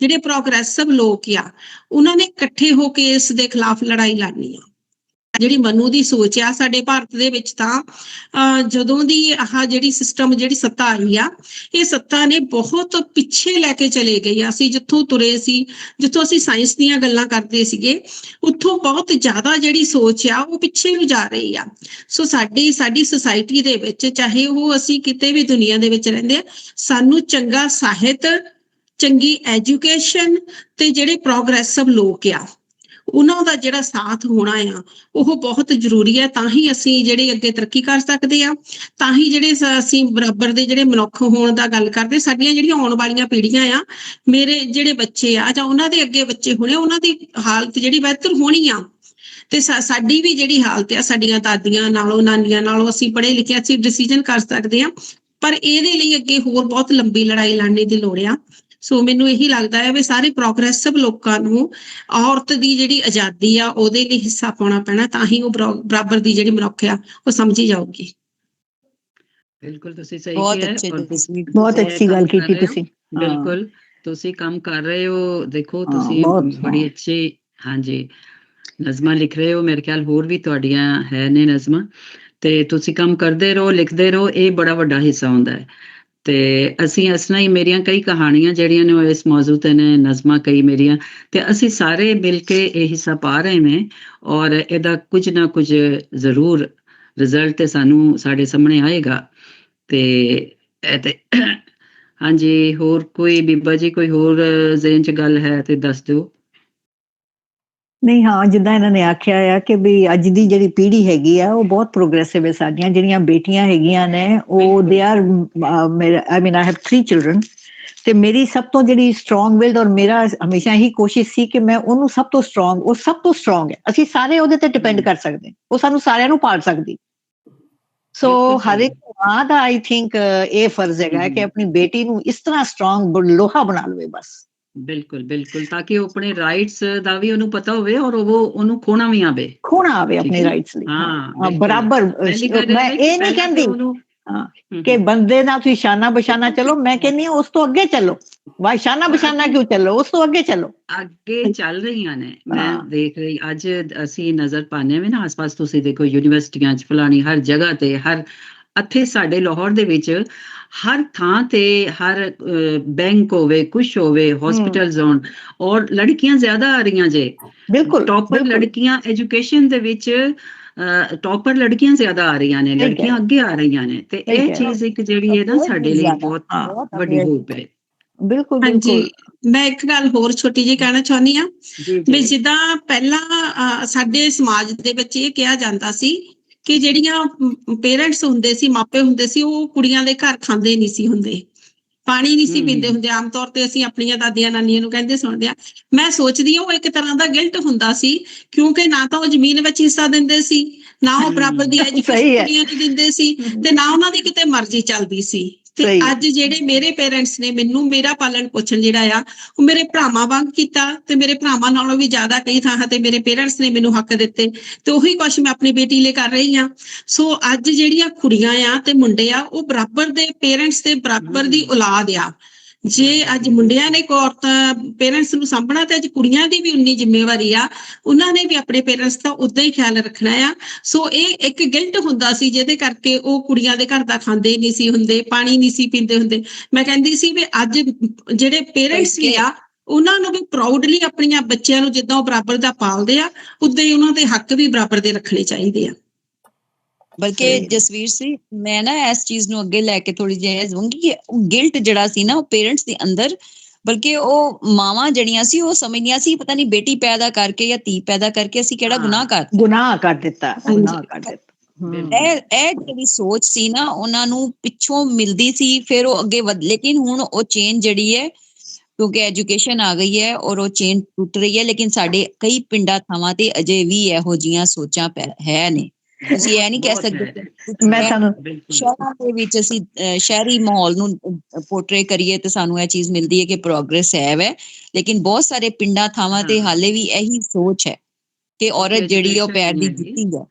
ਜਿਹੜੇ ਪ੍ਰੋਗਰੈਸਿਵ ਲੋਕ ਆ, ਉਹਨਾਂ ਨੇ ਇਕੱਠੇ ਹੋ ਕੇ ਇਸ ਦੇ ਖਿਲਾਫ ਲੜਾਈ ਲੜਨੀ ਆ। ਜਿਹੜੀ ਮਨੂ ਦੀ ਸੋਚ ਆ ਸਾਡੇ ਭਾਰਤ ਦੇ ਵਿੱਚ, ਤਾਂ ਜਦੋਂ ਦੀ ਆਹ ਜਿਹੜੀ ਸਿਸਟਮ, ਜਿਹੜੀ ਸੱਤਾ ਆਈ ਆ, ਇਹ ਸੱਤਾ ਨੇ ਬਹੁਤ ਪਿੱਛੇ ਲੈ ਕੇ ਚਲੇ ਗਈ ਆ। ਅਸੀਂ ਜਿੱਥੋਂ ਤੁਰੇ ਸੀ, ਜਿੱਥੋਂ ਅਸੀਂ ਸਾਇੰਸ ਦੀਆਂ ਗੱਲਾਂ ਕਰਦੇ ਸੀਗੇ, ਉੱਥੋਂ ਬਹੁਤ ਜ਼ਿਆਦਾ ਜਿਹੜੀ ਸੋਚ ਆ ਉਹ ਪਿੱਛੇ ਨੂੰ ਜਾ ਰਹੀ ਆ। ਸੋ ਸਾਡੀ ਸੁਸਾਇਟੀ ਦੇ ਵਿੱਚ, ਚਾਹੇ ਉਹ ਅਸੀਂ ਕਿਤੇ ਵੀ ਦੁਨੀਆ ਦੇ ਵਿੱਚ ਰਹਿੰਦੇ ਆ, ਸਾਨੂੰ ਚੰਗਾ ਸਾਹਿਤ, ਚੰਗੀ ਐਜੂਕੇਸ਼ਨ ਤੇ ਜਿਹੜੇ ਪ੍ਰੋਗਰੈਸਿਵ ਲੋਕ ਆ ਉਹਨਾਂ ਦਾ ਜਿਹੜਾ ਸਾਥ ਹੋਣਾ ਆ ਉਹ ਬਹੁਤ ਜ਼ਰੂਰੀ ਹੈ। ਤਾਂ ਹੀ ਅਸੀਂ ਜਿਹੜੇ ਅੱਗੇ ਤਰੱਕੀ ਕਰ ਸਕਦੇ ਆ, ਤਾਂ ਹੀ ਜਿਹੜੇ ਅਸੀਂ ਬਰਾਬਰ ਦੇ ਜਿਹੜੇ ਮਨੁੱਖ ਹੋਣ ਦਾ ਗੱਲ ਕਰਦੇ। ਸਾਡੀਆਂ ਜਿਹੜੀਆਂ ਆਉਣ ਵਾਲੀਆਂ ਪੀੜ੍ਹੀਆਂ ਆ, ਮੇਰੇ ਜਿਹੜੇ ਬੱਚੇ ਆ ਜਾਂ ਉਹਨਾਂ ਦੇ ਅੱਗੇ ਬੱਚੇ ਹੋਣੇ, ਉਹਨਾਂ ਦੀ ਹਾਲਤ ਜਿਹੜੀ ਬਿਹਤਰ ਹੋਣੀ ਆ। ਤੇ ਸਾਡੀ ਵੀ ਜਿਹੜੀ ਹਾਲਤ ਆ, ਸਾਡੀਆਂ ਦਾਦੀਆਂ ਨਾਲੋਂ, ਨਾਨੀਆਂ ਨਾਲੋਂ ਅਸੀਂ ਪੜ੍ਹੇ ਲਿਖੇ, ਅਸੀਂ ਡਿਸੀਜਨ ਕਰ ਸਕਦੇ ਆ, ਪਰ ਇਹਦੇ ਲਈ ਅੱਗੇ ਹੋਰ ਬਹੁਤ ਲੰਬੀ ਲੜਾਈ ਲੜਨ ਦੀ ਲੋੜ ਆ। ਸੋ ਮੈਨੂੰ ਇਹੀ ਲੱਗਦਾ ਹੈ ਵੀ ਸਾਰੇ ਪ੍ਰੋਗਰੈਸਿਵ ਲੋਕਾਂ ਨੂੰ ਔਰਤ ਦੀ ਜਿਹੜੀ ਆਜ਼ਾਦੀ ਆ ਉਹਦੇ ਲਈ ਹਿੱਸਾ ਪਾਉਣਾ ਪੈਣਾ, ਤਾਂ ਹੀ ਉਹ ਬਰਾਬਰ ਦੀ ਜਿਹੜੀ ਮਨੁੱਖ ਆ ਉਹ ਸਮਝੀ ਜਾਊਗੀ। ਬਿਲਕੁਲ ਤੁਸੀਂ ਸਹੀ ਬਹੁਤ ਕਿਹਾ, ਅੱਛੀ ਔਰ ਗੱਲ ਤੁਸੀਂ ਬਹੁਤ ਇਹ ਅੱਛੀ ਕੰਮ ਗੱਲ ਕਰ ਕੀਤੀ ਰਹੇ ਹੋ। ਤੁਸੀਂ। ਬਿਲਕੁਲ ਤੁਸੀਂ ਕੰਮ ਕਰ ਰਹੇ ਹੋ, ਦੇਖੋ ਹਾਂ, ਤੁਸੀਂ ਬਹੁਤ, ਬੜੀ ਹਾਂ। ਅੱਛੀ, ਹਾਂਜੀ, ਨਜ਼ਮਾਂ ਲਿਖ ਰਹੇ ਹੋ। ਮੇਰੇ ਖਿਆਲ ਹੋਰ ਵੀ ਤੁਹਾਡੀਆਂ ਹੈ ਨੇ ਨਜ਼ਮਾਂ, ਤੇ ਤੁਸੀਂ ਕੰਮ ਕਰਦੇ ਰਹੋ, ਲਿਖਦੇ ਰਹੋ, ਇਹ ਬੜਾ ਵੱਡਾ ਹਿੱਸਾ ਹੁੰਦਾ ਹੈ। ਤੇ ਅਸੀਂ ਇਸ ਤਰ੍ਹਾਂ ਹੀ, ਮੇਰੀਆਂ ਕਈ ਕਹਾਣੀਆਂ ਜਿਹੜੀਆਂ ਨੇ ਉਹ ਇਸ ਮੌਜੂ ਤੇ ਨੇ, ਨਜ਼ਮਾਂ ਕਈ ਮੇਰੀਆਂ, ਤੇ ਅਸੀਂ ਸਾਰੇ ਮਿਲ ਕੇ ਇਹ ਹਿੱਸਾ ਪਾ ਰਹੇ ਨੇ, ਔਰ ਇਹਦਾ ਕੁਝ ਨਾ ਕੁਝ ਜ਼ਰੂਰ ਰਿਜ਼ਲਟ ਤੇ ਸਾਨੂੰ ਸਾਡੇ ਸਾਹਮਣੇ ਆਏਗਾ। ਤੇ ਇਹ ਤੇ ਹਾਂਜੀ, ਹੋਰ ਕੋਈ ਬੀਬਾ ਜੀ ਕੋਈ ਹੋਰ ਜ਼ਿਹਨ 'ਚ ਗੱਲ ਹੈ ਤੇ ਦੱਸ ਦਿਓ। ਨਹੀਂ, ਹਾਂ, ਜਿੱਦਾਂ ਇਹਨਾਂ ਨੇ ਆਖਿਆ ਆ ਕਿ ਵੀ ਅੱਜ ਦੀ ਜਿਹੜੀ ਪੀੜ੍ਹੀ ਹੈਗੀ ਆ ਉਹ ਬਹੁਤ ਪ੍ਰੋਗਰੈਸਿਵ ਹੈ। ਸਾਡੀਆਂ ਜਿਹੜੀਆਂ ਬੇਟੀਆਂ ਹੈਗੀਆਂ ਨੇ ਉਹ they are, I mean I have 3 children, ਤੇ ਮੇਰੀ ਸਭ ਤੋਂ ਜਿਹੜੀ ਸਟਰੋਂਗ ਵਿਲਡ, ਔਰ ਮੇਰਾ ਹਮੇਸ਼ਾ ਇਹੀ ਕੋਸ਼ਿਸ਼ ਸੀ ਕਿ ਮੈਂ ਉਹਨੂੰ ਸਭ ਤੋਂ ਸਟਰੋਂਗ ਹੈ। ਅਸੀਂ ਸਾਰੇ ਉਹਦੇ ਤੇ ਡਿਪੈਂਡ ਕਰ ਸਕਦੇ, ਉਹ ਸਾਨੂੰ ਸਾਰਿਆਂ ਨੂੰ ਪਾਲ ਸਕਦੀ। ਸੋ ਹਰ ਇੱਕ ਮਾਂ ਦਾ ਆਈ ਥਿੰਕ ਇਹ ਫਰਜ਼ ਹੈਗਾ ਕਿ ਆਪਣੀ ਬੇਟੀ ਨੂੰ ਇਸ ਤਰ੍ਹਾਂ ਸਟਰੋਂਗ ਲੋਹਾ ਬਣਾ ਲਵੇ ਬਸ। ਬਿਲਕੁਲ ਬਿਲਕੁਲ, ਤਾਂ ਕਿ ਉਹ ਆਪਣੇ ਰਾਈਟਸ ਦਾ ਵੀ ਉਹਨੂੰ ਪਤਾ ਹੋਵੇ, ਔਰ ਉਹ ਉਹਨੂੰ ਖੋਣਾ ਵੀ ਆਵੇ ਆਪਣੇ ਰਾਈਟਸ ਲਈ। ਹਾਂ, ਬਰਾਬਰ। ਮੈਂ ਇਹ ਨਹੀਂ ਕਹਿੰਦੀ ਕਿ ਬੰਦੇ ਨਾਲ ਤੁਸੀਂ ਸ਼ਾਨਾ ਬਸ਼ਾਨਾ ਚਲੋ, ਮੈਂ ਕਹਿੰਦੀ ਉਸ ਤੋਂ ਅੱਗੇ ਚੱਲੋ। ਵਾਹ, ਸ਼ਾਨਾ ਬਸ਼ਾਨਾ ਕਿਉਂ ਚੱਲੋ, ਉਸ ਤੋਂ ਅੱਗੇ ਚੱਲੋ। ਅੱਗੇ ਚੱਲ ਰਹੀਆਂ ਨੇ, ਮੈਂ ਦੇਖ ਰਹੀ ਅੱਜ ਅਸੀਂ ਨਜ਼ਰ ਪਾਉਂਦੇ ਹਾਂ ਨਾ ਆਸ-ਪਾਸ, ਤੁਸੀਂ ਦੇਖੋ ਯੂਨੀਵਰਸਿਟੀਆਂ 'ਚ ਫਲਾਣੀ ਹਰ ਜਗ੍ਹਾ ਤੇ, ਹਰ ਇੱਥੇ ਸਾਡੇ ਲਾਹੌਰ ਦੇ ਵਿੱਚ ਹਰ ਥਾਂ ਤੇ, ਹਰ ਬੈਂਕ ਹੋਵੇ, ਕੁਛ ਹੋਵੇ, ਹਸਪੀਟਲਸ ਹੋਣ, ਔਰ ਲੜਕੀਆਂ ਜ਼ਿਆਦਾ ਆ ਰਹੀਆਂ ਜੇ। ਬਿਲਕੁਲ, ਟੌਪਰ ਲੜਕੀਆਂ ਐਜੂਕੇਸ਼ਨ ਦੇ ਵਿੱਚ, ਟੌਪਰ ਲੜਕੀਆਂ ਜ਼ਿਆਦਾ ਆ ਰਹੀਆਂ ਨੇ, ਲੜਕੀਆਂ ਅੱਗੇ ਆ ਰਹੀਆਂ ਨੇ। ਤੇ ਇਹ ਚੀਜ਼ ਇੱਕ ਜਿਹੜੀ ਹੈ ਨਾ ਸਾਡੇ ਲਈ ਬਹੁਤ ਵੱਡੀ ਹੋਪ ਹੈ। ਬਿਲਕੁਲ। ਹਾਂਜੀ, ਮੈਂ ਇੱਕ ਗੱਲ ਹੋਰ ਛੋਟੀ ਜਿਹੀ ਕਹਿਣਾ ਚਾਹੁੰਦੀ ਹਾਂ ਵੀ ਜਿੱਦਾਂ ਪਹਿਲਾਂ ਸਾਡੇ ਸਮਾਜ ਦੇ ਵਿੱਚ ਇਹ ਕਿਹਾ ਜਾਂਦਾ ਸੀ ਕਿ ਜਿਹੜੀਆਂ ਪੇਰੈਂਟਸ ਹੁੰਦੇ ਸੀ, ਮਾਪੇ ਹੁੰਦੇ ਸੀ, ਉਹ ਕੁੜੀਆਂ ਦੇ ਘਰ ਖਾਂਦੇ ਨਹੀਂ ਸੀ ਹੁੰਦੇ, ਪਾਣੀ ਨਹੀਂ ਸੀ ਪੀਂਦੇ ਹੁੰਦੇ। ਆਮ ਤੌਰ ਤੇ ਅਸੀਂ ਆਪਣੀਆਂ ਦਾਦੀਆਂ ਨਾਨੀਆਂ ਨੂੰ ਕਹਿੰਦੇ ਸੁਣਦੇ ਆ। ਮੈਂ ਸੋਚਦੀ ਹਾਂ ਉਹ ਇੱਕ ਤਰ੍ਹਾਂ ਦਾ ਗਿਲਟ ਹੁੰਦਾ ਸੀ, ਕਿਉਂਕਿ ਨਾ ਤਾਂ ਉਹ ਜ਼ਮੀਨ ਵਿੱਚ ਹਿੱਸਾ ਦਿੰਦੇ ਸੀ, ਨਾ ਉਹ ਬਰਾਬਰ ਦੀ ਐਜੂਕੇਸ਼ਨ ਸਹੀ ਹੈ। ਕੁੜੀਆਂ ਨੂੰ ਦਿੰਦੇ ਸੀ ਤੇ ਨਾ ਉਹਨਾਂ ਦੀ ਕਿਤੇ ਮਰਜ਼ੀ ਚੱਲਦੀ ਸੀ। ਤੇ ਸਹੀ। ਅੱਜ ਜਿਹੜੇ ਮੇਰੇ ਪੇਰੈਂਟਸ ਨੇ ਮੈਨੂੰ ਮੇਰਾ ਪਾਲਣ ਪੋਸ਼ਣ ਜਿਹੜਾ ਆ ਉਹ ਮੇਰੇ ਭਰਾਵਾਂ ਵਾਂਗ ਕੀਤਾ ਤੇ ਮੇਰੇ ਭਰਾਵਾਂ ਨਾਲੋਂ ਵੀ ਜ਼ਿਆਦਾ ਕਈ ਥਾਵਾਂ ਤੇ ਮੇਰੇ ਪੇਰੈਂਟਸ ਨੇ ਮੈਨੂੰ ਹੱਕ ਦਿੱਤੇ ਤੇ ਉਹੀ ਕੁਛ ਮੈਂ ਆਪਣੀ ਬੇਟੀ ਲਈ ਕਰ ਰਹੀ ਹਾਂ। ਸੋ ਅੱਜ ਜਿਹੜੀਆਂ ਕੁੜੀਆਂ ਆ ਤੇ ਮੁੰਡੇ ਆ ਉਹ ਬਰਾਬਰ ਦੇ ਪੇਰੈਂਟਸ ਦੇ ਬਰਾਬਰ ਦੀ ਔਲਾਦ ਆ। ਜੇ ਅੱਜ ਮੁੰਡਿਆਂ ਨੇ ਔਰਤਾਂ ਪੇਰੈਂਟਸ ਨੂੰ ਸਾਂਭਣਾ ਤੇ ਅੱਜ ਕੁੜੀਆਂ ਦੀ ਵੀ ਉਨੀ ਜ਼ਿੰਮੇਵਾਰੀ ਆ। ਉਹਨਾਂ ਨੇ ਵੀ ਆਪਣੇ ਪੇਰੈਂਟਸ ਦਾ ਉਦਾਂ ਹੀ ਖਿਆਲ ਰੱਖਣਾ ਆ। ਸੋ ਇਹ ਇੱਕ ਗਿਲਟ ਹੁੰਦਾ ਸੀ ਜਿਹਦੇ ਕਰਕੇ ਉਹ ਕੁੜੀਆਂ ਦੇ ਘਰ ਦਾ ਖਾਂਦੇ ਨਹੀਂ ਸੀ ਹੁੰਦੇ, ਪਾਣੀ ਨਹੀਂ ਸੀ ਪੀਂਦੇ ਹੁੰਦੇ। ਮੈਂ ਕਹਿੰਦੀ ਸੀ ਵੀ ਅੱਜ ਜਿਹੜੇ ਪੇਰੈਂਟਸ ਵੀ ਆ ਉਹਨਾਂ ਨੂੰ ਵੀ ਪ੍ਰਾਊਡਲੀ ਆਪਣੀਆਂ ਬੱਚਿਆਂ ਨੂੰ ਜਿੱਦਾਂ ਉਹ ਬਰਾਬਰ ਦਾ ਪਾਲਦੇ ਆ ਉਦਾਂ ਹੀ ਉਹਨਾਂ ਦੇ ਹੱਕ ਵੀ ਬਰਾਬਰ ਦੇ ਰੱਖਣੇ ਚਾਹੀਦੇ ਆ। ਬਲਕਿ ਜਸਵੀਰ ਸੀ ਮੈਂ ਨਾ ਇਸ ਚੀਜ਼ ਨੂੰ ਅੱਗੇ ਲੈ ਕੇ ਥੋੜੀ ਜਿਹੀ ਜਾਊਂਗੀ ਕਿ ਗਿਲਟ ਜਿਹੜਾ ਸੀ ਨਾ ਉਹ ਪੇਰੈਂਟਸ ਦੇ ਅੰਦਰ, ਬਲਕਿ ਉਹ ਮਾਵਾਂ ਜਿਹੜੀਆਂ ਸੀ ਉਹ ਸਮਝਦੀਆਂ ਸੀ ਪਤਾ ਨਹੀਂ ਬੇਟੀ ਪੈਦਾ ਕਰਕੇ ਜਾਂ ਧੀ ਪੈਦਾ ਕਰਕੇ ਅਸੀਂ ਕਿਹੜਾ ਗੁਨਾਹ ਕਰ ਗੁਨਾਹ ਕਰ ਦਿੱਤਾ, ਗੁਨਾਹ ਕਰ ਦਿੱਤਾ। ਇਹ ਜਿਹੜੀ ਸੋਚ ਸੀ ਨਾ ਉਹਨਾਂ ਨੂੰ ਪਿੱਛੋਂ ਮਿਲਦੀ ਸੀ, ਫਿਰ ਉਹ ਅੱਗੇ ਲੇਕਿਨ ਹੁਣ ਉਹ ਚੇਨ ਜਿਹੜੀ ਹੈ ਕਿਉਂਕਿ ਐਜੂਕੇਸ਼ਨ ਆ ਗਈ ਹੈ ਔਰ ਉਹ ਚੇਨ ਟੁੱਟ ਰਹੀ ਹੈ। ਲੇਕਿਨ ਸਾਡੇ ਕਈ ਪਿੰਡਾਂ ਥਾਵਾਂ ਤੇ ਅਜੇ ਵੀ ਇਹੋ ਜਿਹੀਆਂ ਸੋਚਾਂ ਹੈ ਨੇ। ਤੁਸੀਂ ਇਹ ਨਹੀਂ ਕਹਿ ਸਕਦੇ ਮੈਂ ਤੁਹਾਨੂੰ ਸ਼ਹਿਰਾਂ ਦੇ ਵਿੱਚ ਅਸੀਂ ਸ਼ਹਿਰੀ ਮਾਹੌਲ ਨੂੰ ਪੋਰਟਰੇ ਕਰੀਏ ਤੇ ਸਾਨੂੰ ਇਹ ਚੀਜ਼ ਮਿਲਦੀ ਹੈ ਕਿ ਪ੍ਰੋਗਰੈਸ ਹੈ ਵੈ, ਲੇਕਿਨ ਬਹੁਤ ਸਾਰੇ ਪਿੰਡਾਂ ਥਾਵਾਂ ਤੇ ਹਾਲੇ ਵੀ ਇਹੀ ਸੋਚ ਹੈ ਕਿ ਔਰਤ ਜਿਹੜੀ ਉਹ ਪੈਰ ਦੀ ਜੁੱਤੀ ਹੈ।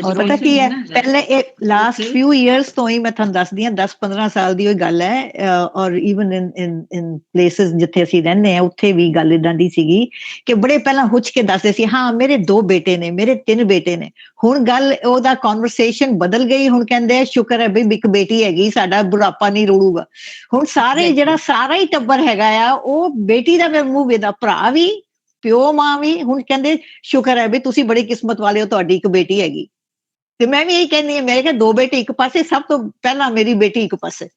ਔਰ ਪਤਾ ਕੀ ਹੈ, ਪਹਿਲੇ ਇਹ ਲਾਸਟ ਫਿਊ ਇਅਰਸ ਤੋਂ ਹੀ ਮੈਂ ਤੁਹਾਨੂੰ ਦੱਸਦੀ ਹਾਂ 10-15 ਸਾਲ ਦੀ ਉਹ ਗੱਲ ਹੈ। ਔਰ ਈਵਨ ਇਨ ਪਲੇਸਿਸ ਜਿੱਥੇ ਅਸੀਂ ਰਹਿੰਦੇ ਹਾਂ ਉੱਥੇ ਵੀ ਗੱਲ ਏਦਾਂ ਦੀ ਸੀਗੀ ਕਿ ਬੜੇ ਪਹਿਲਾਂ ਹੁੱਚ ਕੇ ਦੱਸਦੇ ਸੀ ਹਾਂ ਮੇਰੇ 2 ਬੇਟੇ ਨੇ, ਮੇਰੇ 3 ਬੇਟੇ ਨੇ। ਹੁਣ ਗੱਲ ਉਹਦਾ ਕਨਵਰਸੇਸ਼ਨ ਬਦਲ ਗਈ। ਹੁਣ ਕਹਿੰਦੇ ਸ਼ੁਕਰ ਹੈ ਬਈ ਇੱਕ ਬੇਟੀ ਹੈਗੀ, ਸਾਡਾ ਬੁਢਾਪਾ ਨਹੀਂ ਰੋੜੂਗਾ। ਹੁਣ ਸਾਰੇ ਜਿਹੜਾ ਸਾਰਾ ਹੀ ਟੱਬਰ ਹੈਗਾ ਆ ਉਹ ਬੇਟੀ ਦਾ ਮੂੰਹ ਵੇਖਦਾ, ਭਰਾ ਵੀ ਪਿਓ ਮਾਂ ਵੀ। ਹੁਣ ਕਹਿੰਦੇ ਸ਼ੁਕਰ ਹੈ ਵੀ ਤੁਸੀਂ ਬੜੀ ਕਿਸਮਤ ਵਾਲੇ ਹੋ, ਤੁਹਾਡੀ ਇੱਕ ਬੇਟੀ ਹੈਗੀ। ਤੇ ਮੈਂ ਵੀ ਇਹੀ ਕਹਿੰਦੀ ਹਾਂ, ਮੈਂ ਕਿਹਾ 2 ਬੇਟੇ ਇੱਕ ਪਾਸੇ, ਸਭ ਤੋਂ ਪਹਿਲਾਂ ਮੇਰੀ ਬੇਟੀ ਇੱਕ ਪਾਸੇ।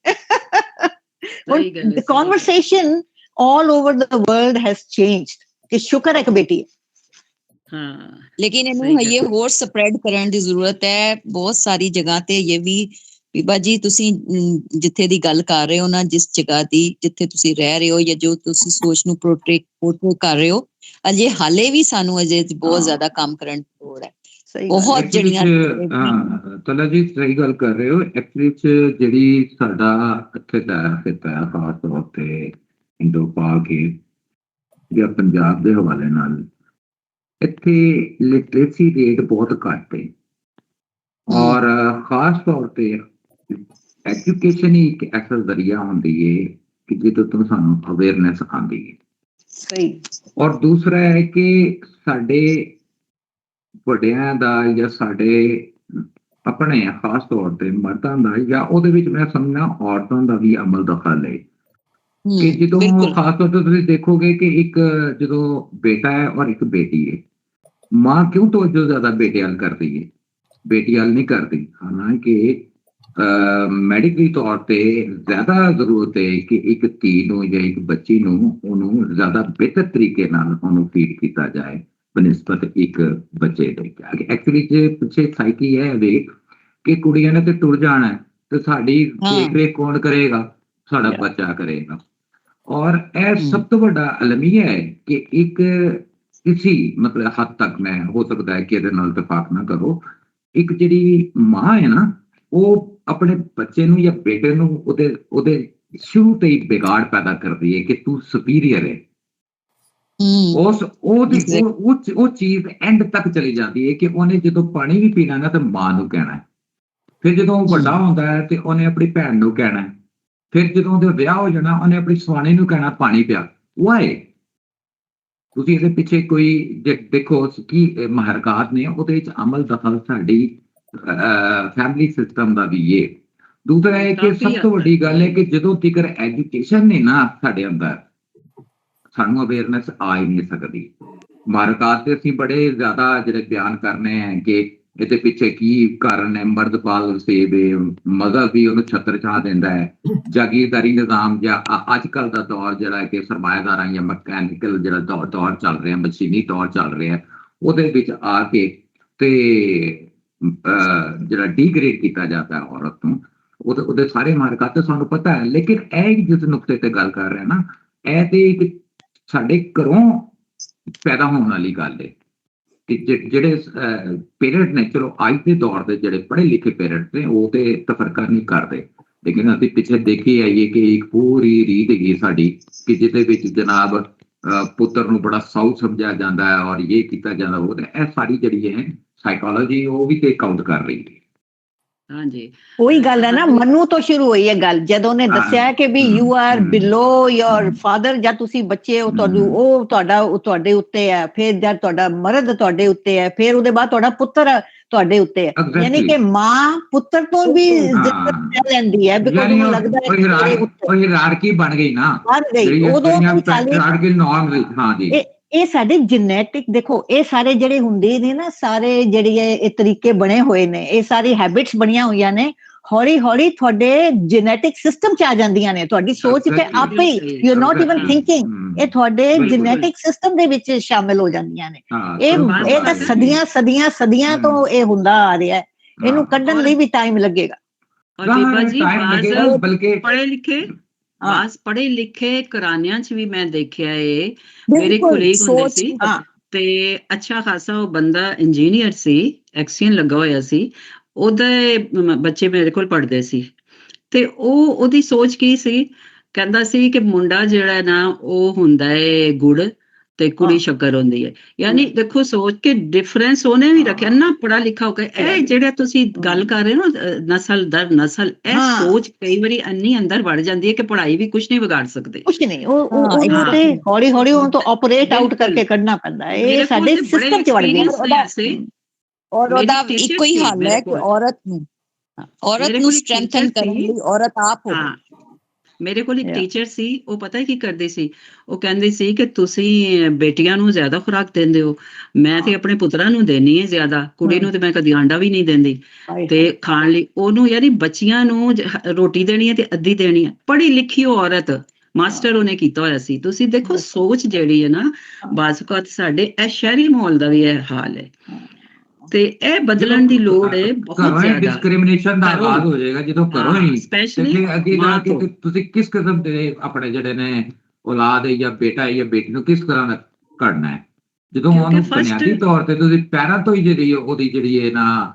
Conversation all over the world has changed ਕਿ ਸ਼ੁਕਰ ਹੈ ਇੱਕ ਬੇਟੀ ਹੈ। ਲੇਕਿਨ ਇਹਨੂੰ ਹਜੇ ਹੋਰ ਸਪਰੈਡ ਕਰਨ ਦੀ ਜ਼ਰੂਰਤ ਹੈ ਬਹੁਤ ਸਾਰੀ ਜਗ੍ਹਾ ਤੇ। ਇਹ ਵੀ ਬੀਬਾ ਜੀ ਤੁਸੀਂ ਜਿੱਥੇ ਦੀ ਗੱਲ ਕਰ ਰਹੇ ਹੋ ਨਾ, ਜਿਸ ਜਗ੍ਹਾ ਦੀ ਜਿੱਥੇ ਤੁਸੀਂ ਰਹਿ ਰਹੇ ਹੋ ਜਾਂ ਜੋ ਤੁਸੀਂ ਸੋਚ ਨੂੰ ਪੋਰਟਰੇ ਕਰ ਰਹੇ ਹੋ, ਅਜੇ ਹਾਲੇ ਵੀ ਸਾਨੂੰ ਅਜੇ ਬਹੁਤ ਜ਼ਿਆਦਾ ਕੰਮ ਕਰਨ ਦੀ ਲੋੜ ਹੈ। ਬਹੁਤ ਜਿਹੜੀਆਂ ਤਲਾ ਜੀ ਸਹੀ ਗੱਲ ਕਰ ਰਹੇ ਹੋ। ਐਕਚੁਅਲੀ ਚ ਜਿਹੜੀ ਸਾਡਾ ਇੱਥੇ ਦਾ ਖਿੱਤਾ ਹੈ ਖਾਸ ਤੌਰ ਤੇ ਇੰਡੋ ਪਾਕ ਜਾਂ ਪੰਜਾਬ ਦੇ ਹਵਾਲੇ ਨਾਲ, ਇੱਥੇ ਲਿਟਰੇਸੀ ਰੇਟ ਬਹੁਤ ਘੱਟ ਹੈ। ਔਰ ਖਾਸ ਤੌਰ ਤੇ ਐਜੂਕੇਸ਼ਨ ਹੀ ਇੱਕ ਐਸਾ ਜ਼ਰੀਆ ਹੁੰਦੀ ਹੈ ਕਿ ਜਿਹਦੇ ਤੋਂ ਸਾਨੂੰ ਅਵੇਅਰਨੈਸ ਆਉਂਦੀ ਹੈ। ਸਹੀ। ਔਰ ਦੂਸਰਾ ਹੈ ਕਿ ਸਾਡੇ ਵੱਡਿਆਂ ਦਾ ਜਾਂ ਸਾਡੇ ਆਪਣੇ ਖਾਸ ਤੌਰ ਤੇ ਮਰਦਾਂ ਦਾ ਜਾਂ ਉਹਦੇ ਵਿੱਚ ਮੈਂ ਸਮਝਣਾ ਔਰਤਾਂ ਦਾ ਵੀ ਅਮਲ ਦਖਲ ਹੈ ਕਿ ਜਦੋਂ ਖਾਸ ਤੌਰ ਤੇ ਤੁਸੀਂ ਦੇਖੋਗੇ ਕਿ ਇੱਕ ਜਦੋਂ ਬੇਟਾ ਹੈ ਔਰ ਇੱਕ ਬੇਟੀ ਹੈ, ਮਾਂ ਕਿਉਂ ਤਵੱਜੋ ਜ਼ਿਆਦਾ ਬੇਟੇ ਵੱਲ ਕਰਦੀ ਹੈ, ਬੇਟੀ ਵੱਲ ਨਹੀਂ ਕਰਦੀ। ਹਾਲਾਂਕਿ ਮੈਡੀਕਲੀ ਤੌਰ ਤੇ ਜ਼ਿਆਦਾ ਜ਼ਰੂਰਤ ਹੈ ਕਿ ਇੱਕ ਧੀ ਨੂੰ ਜਾਂ ਇੱਕ ਬੱਚੀ ਨੂੰ ਉਹਨੂੰ ਜ਼ਿਆਦਾ ਬਿਹਤਰ ਤਰੀਕੇ ਨਾਲ ਉਹਨੂੰ ਫੀਡ ਕੀਤਾ ਜਾਏ ਬਨਿਸਬਤ ਇੱਕ ਬੱਚੇ ਦੇ। ਐਕਚੁਅਲੀ ਜੇ ਪਿੱਛੇ ਸਾਈਕੀ ਇਹ ਵੇਖ ਕਿ ਕੁੜੀਆਂ ਨੇ ਤੇ ਟੁਰ ਜਾਣਾ ਤੇ ਸਾਡੀ ਦੇਖ ਰੇਖ ਕੌਣ ਕਰੇਗਾ, ਸਾਡਾ ਬੱਚਾ ਕਰੇਗਾ। ਔਰ ਇਹ ਸਭ ਤੋਂ ਵੱਡਾ ਅਲਮੀਆ ਹੈ ਕਿ ਇੱਕ ਕਿਸੇ ਮਤਲਬ ਹੱਦ ਤੱਕ ਮੈਂ ਹੋ ਸਕਦਾ ਹੈ ਕਿ ਇਹਦੇ ਨਾਲ ਇਤਫਾਕ ਨਾ ਕਰੋ, ਇੱਕ ਜਿਹੜੀ ਮਾਂ ਹੈ ਨਾ ਉਹ ਆਪਣੇ ਬੱਚੇ ਨੂੰ ਜਾਂ ਬੇਟੇ ਨੂੰ ਉਹਦੇ ਸ਼ੁਰੂ ਤੋਂ ਹੀ ਵਿਗਾੜ ਪੈਦਾ ਕਰਦੀ ਹੈ ਕਿ ਤੂੰ ਸੁਪੀਰੀਅਰ ਹੈ। ਉਹ ਚੀਜ਼ ਐਂਡ ਤੱਕ ਚਲੀ ਜਾਂਦੀ ਹੈ ਕਿ ਉਹਨੇ ਜਦੋਂ ਪਾਣੀ ਵੀ ਪੀਣਾ ਨਾ ਤਾਂ ਮਾਂ ਨੂੰ ਕਹਿਣਾ, ਫਿਰ ਜਦੋਂ ਉਹ ਵੱਡਾ ਹੁੰਦਾ ਹੈ ਤੇ ਉਹਨੇ ਆਪਣੀ ਭੈਣ ਨੂੰ ਕਹਿਣਾ, ਫਿਰ ਜਦੋਂ ਉਹਦਾ ਵਿਆਹ ਹੋ ਜਾਣਾ ਉਹਨੇ ਆਪਣੀ ਸਵਾਣੀ ਨੂੰ ਕਹਿਣਾ ਪਾਣੀ ਪਿਆ। ਵਾਏ ਤੁਸੀਂ ਇਹਦੇ ਪਿੱਛੇ ਕੋਈ ਦੇਖੋ ਕੀ ਮਹਰਕਾਤ ਨੇ ਉਹਦੇ ਵਿੱਚ ਅਮਲ ਦਖਲ ਸਾਡੀ ਫੈਮਿਲੀ ਸਿਸਟਮ ਦਾ ਵੀ ਹੈ। ਦੂਸਰਾ ਹੈ ਕਿ ਸਭ ਤੋਂ ਵੱਡੀ ਗੱਲ ਹੈ ਕਿ ਜਦੋਂ ਤੀਕਰ ਐਜੂਕੇਸ਼ਨ ਨੇ ਨਾ ਸਾਡੇ ਅੰਦਰ, ਸਾਨੂੰ ਅਵੇਅਰਨੈਸ ਆ ਹੀ ਨਹੀਂ ਸਕਦੀ। ਮਹਰਕਾਤ ਤੇ ਅਸੀਂ ਬੜੇ ਜ਼ਿਆਦਾ ਜਿਹੜੇ ਬਿਆਨ ਕਰਨੇ ਹੈ ਕਿ ਇਹਦੇ ਪਿੱਛੇ ਕੀ ਕਾਰਨ ਹੈ, ਮਰਦਪਾਲ ਸੇਬ ਮਜ਼ਹਬ ਵੀ ਉਹਨੂੰ ਛੱਤਰ ਛਾਂ ਦਿੰਦਾ ਹੈ, ਜਾਗੀਰਦਾਰੀ ਨਿਜ਼ਾਮ ਜਾਂ ਅੱਜ ਕੱਲ੍ਹ ਦਾ ਦੌਰ ਜਿਹੜਾ ਕਿ ਸਰਮਾਏਦਾਰਾਂ ਜਾਂ ਮਕੈਨੀਕਲ ਜਿਹੜਾ ਦੌਰ ਚੱਲ ਰਿਹਾ, ਮਸ਼ੀਨੀ ਦੌਰ ਚੱਲ ਰਿਹਾ, ਉਹਦੇ ਵਿੱਚ ਆ ਕੇ ਤੇ ਜਿਹੜਾ ਡੀਗ੍ਰੇਡ ਕੀਤਾ ਜਾਂਦਾ ਹੈ ਔਰਤ ਨੂੰ, ਉਹਦੇ ਸਾਰੇ ਮਾਰਕਾਤ ਸਾਨੂੰ ਪਤਾ ਹੈ। ਲੇਕਿਨ ਇਹ ਜਿਸ ਨੁਕਤੇ ਤੇ ਗੱਲ ਕਰ ਰਹੇ ਨਾ, ਇਹ ਤੇ ਇੱਕ ਸਾਡੇ ਘਰੋਂ ਪੈਦਾ ਹੋਣ ਵਾਲੀ ਗੱਲ ਹੈ ਕਿ ਜਿਹੜੇ ਪੇਰੈਂਟ ਨੇ, ਚਲੋ ਅੱਜ ਦੇ ਦੌਰ ਦੇ ਜਿਹੜੇ ਪੜ੍ਹੇ ਲਿਖੇ ਪੇਰੈਂਟ ਨੇ ਉਹ ਤੇ ਤਫਰਕਾ ਨਹੀਂ ਕਰਦੇ, ਲੇਕਿਨ ਅਸੀਂ ਪਿੱਛੇ ਦੇਖੀ ਆਈਏ ਕਿ ਇੱਕ ਪੂਰੀ ਰੀਤ ਹੈਗੀ ਸਾਡੀ ਕਿ ਜਿਹਦੇ ਵਿੱਚ ਜਨਾਬ ਪੁੱਤਰ ਨੂੰ ਬੜਾ ਸਾਊ ਸਮਝਿਆ ਜਾਂਦਾ ਹੈ ਔਰ ਇਹ ਕੀਤਾ ਜਾਂਦਾ ਉਹ, ਇਹ ਸਾਰੀ ਜਿਹੜੀ ਹੈ ਸਾਈਕੋਲੋਜੀ ਉਹ ਵੀ ਤੇ ਕਾਊਂਟ ਕਰ ਰਹੀ ਹੈ। ਹਾਂਜੀ, ਉਹੀ ਗੱਲ ਹੈ ਨਾ, ਮਨੂ ਤੋਂ ਸ਼ੁਰੂ ਹੋਈ ਹੈ ਗੱਲ, ਜਦੋਂ ਉਹਨੇ ਦੱਸਿਆ ਕਿ ਵੀ you are below your father, ਜਦ ਤੁਸੀਂ ਬੱਚੇ ਹੋ ਤੁਹਾਨੂੰ ਉਹ ਤੁਹਾਡੇ ਉੱਤੇ ਹੈ, ਫਿਰ ਜਦ ਤੁਹਾਡਾ ਮਰਦ ਤੁਹਾਡੇ ਉੱਤੇ ਹੈ, ਫਿਰ ਉਹਦੇ ਬਾਅਦ ਤੁਹਾਡਾ ਪੁੱਤਰ ਤੁਹਾਡੇ ਉੱਤੇ ਹੈ। ਯਾਨੀ ਕਿ ਮਾਂ ਪੁੱਤਰ ਤੋਂ ਵੀ ਜ਼ਿਆਦਾ ਲੈਂਦੀ ਹੈ, ਬਿਕੋਜ਼ ਉਹਨੂੰ ਲੱਗਦਾ ਹੈ ਉਹ ਹਿਰਾਰਕੀ ਬਣ ਗਈ ਨਾ, ਬਣ ਗਈ ਉਦੋਂ। ਇਹ ਸਾਡੇ ਜੈਨੇਟਿਕ, ਦੇਖੋ ਇਹ ਸਾਰੇ ਜਿਹੜੇ ਹੁੰਦੇ ਨੇ ਨਾ, ਸਾਰੇ ਜਿਹੜੇ ਇਹ ਤਰੀਕੇ ਬਣੇ ਹੋਏ ਨੇ, ਇਹ ਸਾਰੀ ਹੈਬਿਟਸ ਬਣੀਆਂ ਹੋਈਆਂ ਨੇ, ਹੌਲੀ ਹੌਲੀ ਤੁਹਾਡੇ ਜੈਨੇਟਿਕ ਸਿਸਟਮ ਚ ਆ ਜਾਂਦੀਆਂ ਨੇ। ਤੁਹਾਡੀ ਸੋਚ ਤੇ ਆਪੇ ਹੀ, you are not even thinking, ਇਹ ਤੁਹਾਡੇ ਜੈਨੇਟਿਕ ਸਿਸਟਮ ਦੇ ਵਿੱਚ ਸ਼ਾਮਿਲ ਹੋ ਜਾਂਦੀਆਂ ਨੇ। ਇਹ ਤਾਂ ਸਦੀਆਂ ਤੋਂ ਇਹ ਹੁੰਦਾ ਆ ਰਿਹਾ ਹੈ, ਇਹਨੂੰ ਕੱਢਣ ਲਈ ਵੀ ਟਾਈਮ ਲੱਗੇਗਾ। ਔਰ ਬੀਬਾ ਜੀ ਬਲਕਿ ਪੜ੍ਹੇ ਲਿਖੇ ਘਰਾਣਿਆਂ ਚ ਵੀ ਮੈਂ ਦੇਖਿਆ ਇਹ, ਮੇਰੇ ਕੋਲੀਗ ਹੁੰਦੇ ਸੀ ਤੇ ਅੱਛਾ ਖਾਸਾ ਉਹ ਬੰਦਾ ਇੰਜੀਨੀਅਰ ਸੀ, ਐਕਸੀਅਨ ਲੱਗਾ ਹੋਇਆ ਸੀ, ਉਹਦੇ ਬੱਚੇ ਮੇਰੇ ਕੋਲ ਪੜ੍ਹਦੇ ਸੀ ਤੇ ਉਹਦੀ ਸੋਚ ਕੀ ਸੀ, ਕਹਿੰਦਾ ਸੀ ਕਿ ਮੁੰਡਾ ਜਿਹੜਾ ਨਾ ਉਹ ਹੁੰਦਾ ਹੈ ਗੁੜ ਤੇ ਕੁੜੀ ਸ਼ੱਕਰ ਹੁੰਦੀ ਹੈ। ਯਾਨੀ ਦੇਖੋ ਸੋਚ ਕੇ ਡਿਫਰੈਂਸ ਉਹਨੇ ਵੀ ਰੱਖਿਆ ਨਾ, ਪੜ੍ਹਾ ਲਿਖਾ ਹੋ ਕੇ। ਇਹ ਜਿਹੜਾ ਤੁਸੀਂ ਗੱਲ ਕਰ ਰਹੇ ਹੋ ਨਾ ਨਸਲ ਦਰ ਨਸਲ, ਇਹ ਸੋਚ ਕਈ ਵਾਰੀ ਇੰਨੀ ਅੰਦਰ ਵੜ ਜਾਂਦੀ ਹੈ ਕਿ ਪੜ੍ਹਾਈ ਵੀ ਕੁਝ ਨਹੀਂ ਵਿਗਾੜ ਸਕਦੇ, ਕੁਝ ਨਹੀਂ। ਉਹ ਤੇ ਹੌਲੀ ਹੌਲੀ ਉਹਨੂੰ ਤੋਂ ਆਪਰੇਟ ਆਊਟ ਕਰਕੇ ਕੱਢਣਾ ਪੈਂਦਾ ਹੈ, ਇਹ ਸਾਡੇ ਸਿਸਟਮ ਚ ਵੜ ਗਿਆ। ਔਰ ਉਹਦਾ ਇੱਕੋ ਹੀ ਹੱਲ ਹੈ ਕਿ ਔਰਤ ਨੂੰ ਸਟਰੈਂਥਨ ਕਰਨ ਲਈ ਔਰਤ ਆਪ ਹੋਵੇ। ਮੇਰੇ ਕੋਲ ਇੱਕ ਟੀਚਰ ਸੀ, ਉਹ ਪਤਾ ਕੀ ਕਰਦੀ ਸੀ, ਉਹ ਕਹਿੰਦੀ ਸੀ ਕਿ ਤੁਸੀਂ ਬੇਟੀਆਂ ਨੂੰ ਜ਼ਿਆਦਾ ਖੁਰਾਕ ਦਿੰਦੇ ਹੋ, ਮੈਂ ਤੇ ਆਪਣੇ ਪੁੱਤਰਾਂ ਨੂੰ ਦੇਣੀ ਹੈ ਜ਼ਿਆਦਾ, ਕੁੜੀ ਨੂੰ ਤੇ ਮੈਂ ਕਦੀ ਆਂਡਾ ਵੀ ਨਹੀਂ ਦਿੰਦੀ ਤੇ ਖਾਣ ਲਈ ਉਹਨੂੰ, ਯਾਨੀ ਬੱਚੀਆਂ ਨੂੰ ਰੋਟੀ ਦੇਣੀ ਹੈ ਤੇ ਅੱਧੀ ਦੇਣੀ ਹੈ। ਪੜ੍ਹੀ ਲਿਖੀ ਔਰਤ, ਮਾਸਟਰ ਉਹਨੇ ਕੀਤਾ ਹੋਇਆ ਸੀ। ਤੁਸੀਂ ਦੇਖੋ ਸੋਚ ਜਿਹੜੀ ਹੈ ਨਾ, ਬਾਜ਼ੂਕਾਤ ਸਾਡੇ ਇਹ ਸ਼ਹਿਰੀ ਮਾਹੌਲ ਦਾ ਵੀ ਇਹ ਹਾਲ ਹੈ ਤੇ ਇਹ ਬਦਲਣ ਦੀ ਲੋੜ ਹੈ ਬਹੁਤ ਜ਼ਿਆਦਾ। ਡਿਸਕ੍ਰਿਮੀਨੇਸ਼ਨ ਦਾ ਆਗਾਜ਼ ਹੋ ਜਾਏਗਾ ਜਦੋਂ ਘਰੋਂ ਹੀ, ਸਪੈਸ਼ਲੀ ਅੱਗੇ ਜਾ ਕੇ ਤੁਸੀਂ ਕਿਸ ਕਿਸਮ ਦੇ ਆਪਣੇ ਜਿਹੜੇ ਨੇ ਔਲਾਦ ਹੈ ਜਾਂ ਬੇਟਾ ਹੈ ਜਾਂ ਬੇਟੀ ਨੂੰ ਕਿਸ ਤਰ੍ਹਾਂ ਦਾ ਕਰਨਾ ਹੈ, ਜਦੋਂ ਉਹਨੂੰ ਬੁਨਿਆਦੀ ਤੌਰ ਤੇ ਤੁਸੀਂ ਪੈਰਾਂ ਤੋਂ ਹੀ ਜਿਹੜੀ ਉਹਦੀ ਜਿਹੜੀ ਹੈ ਨਾ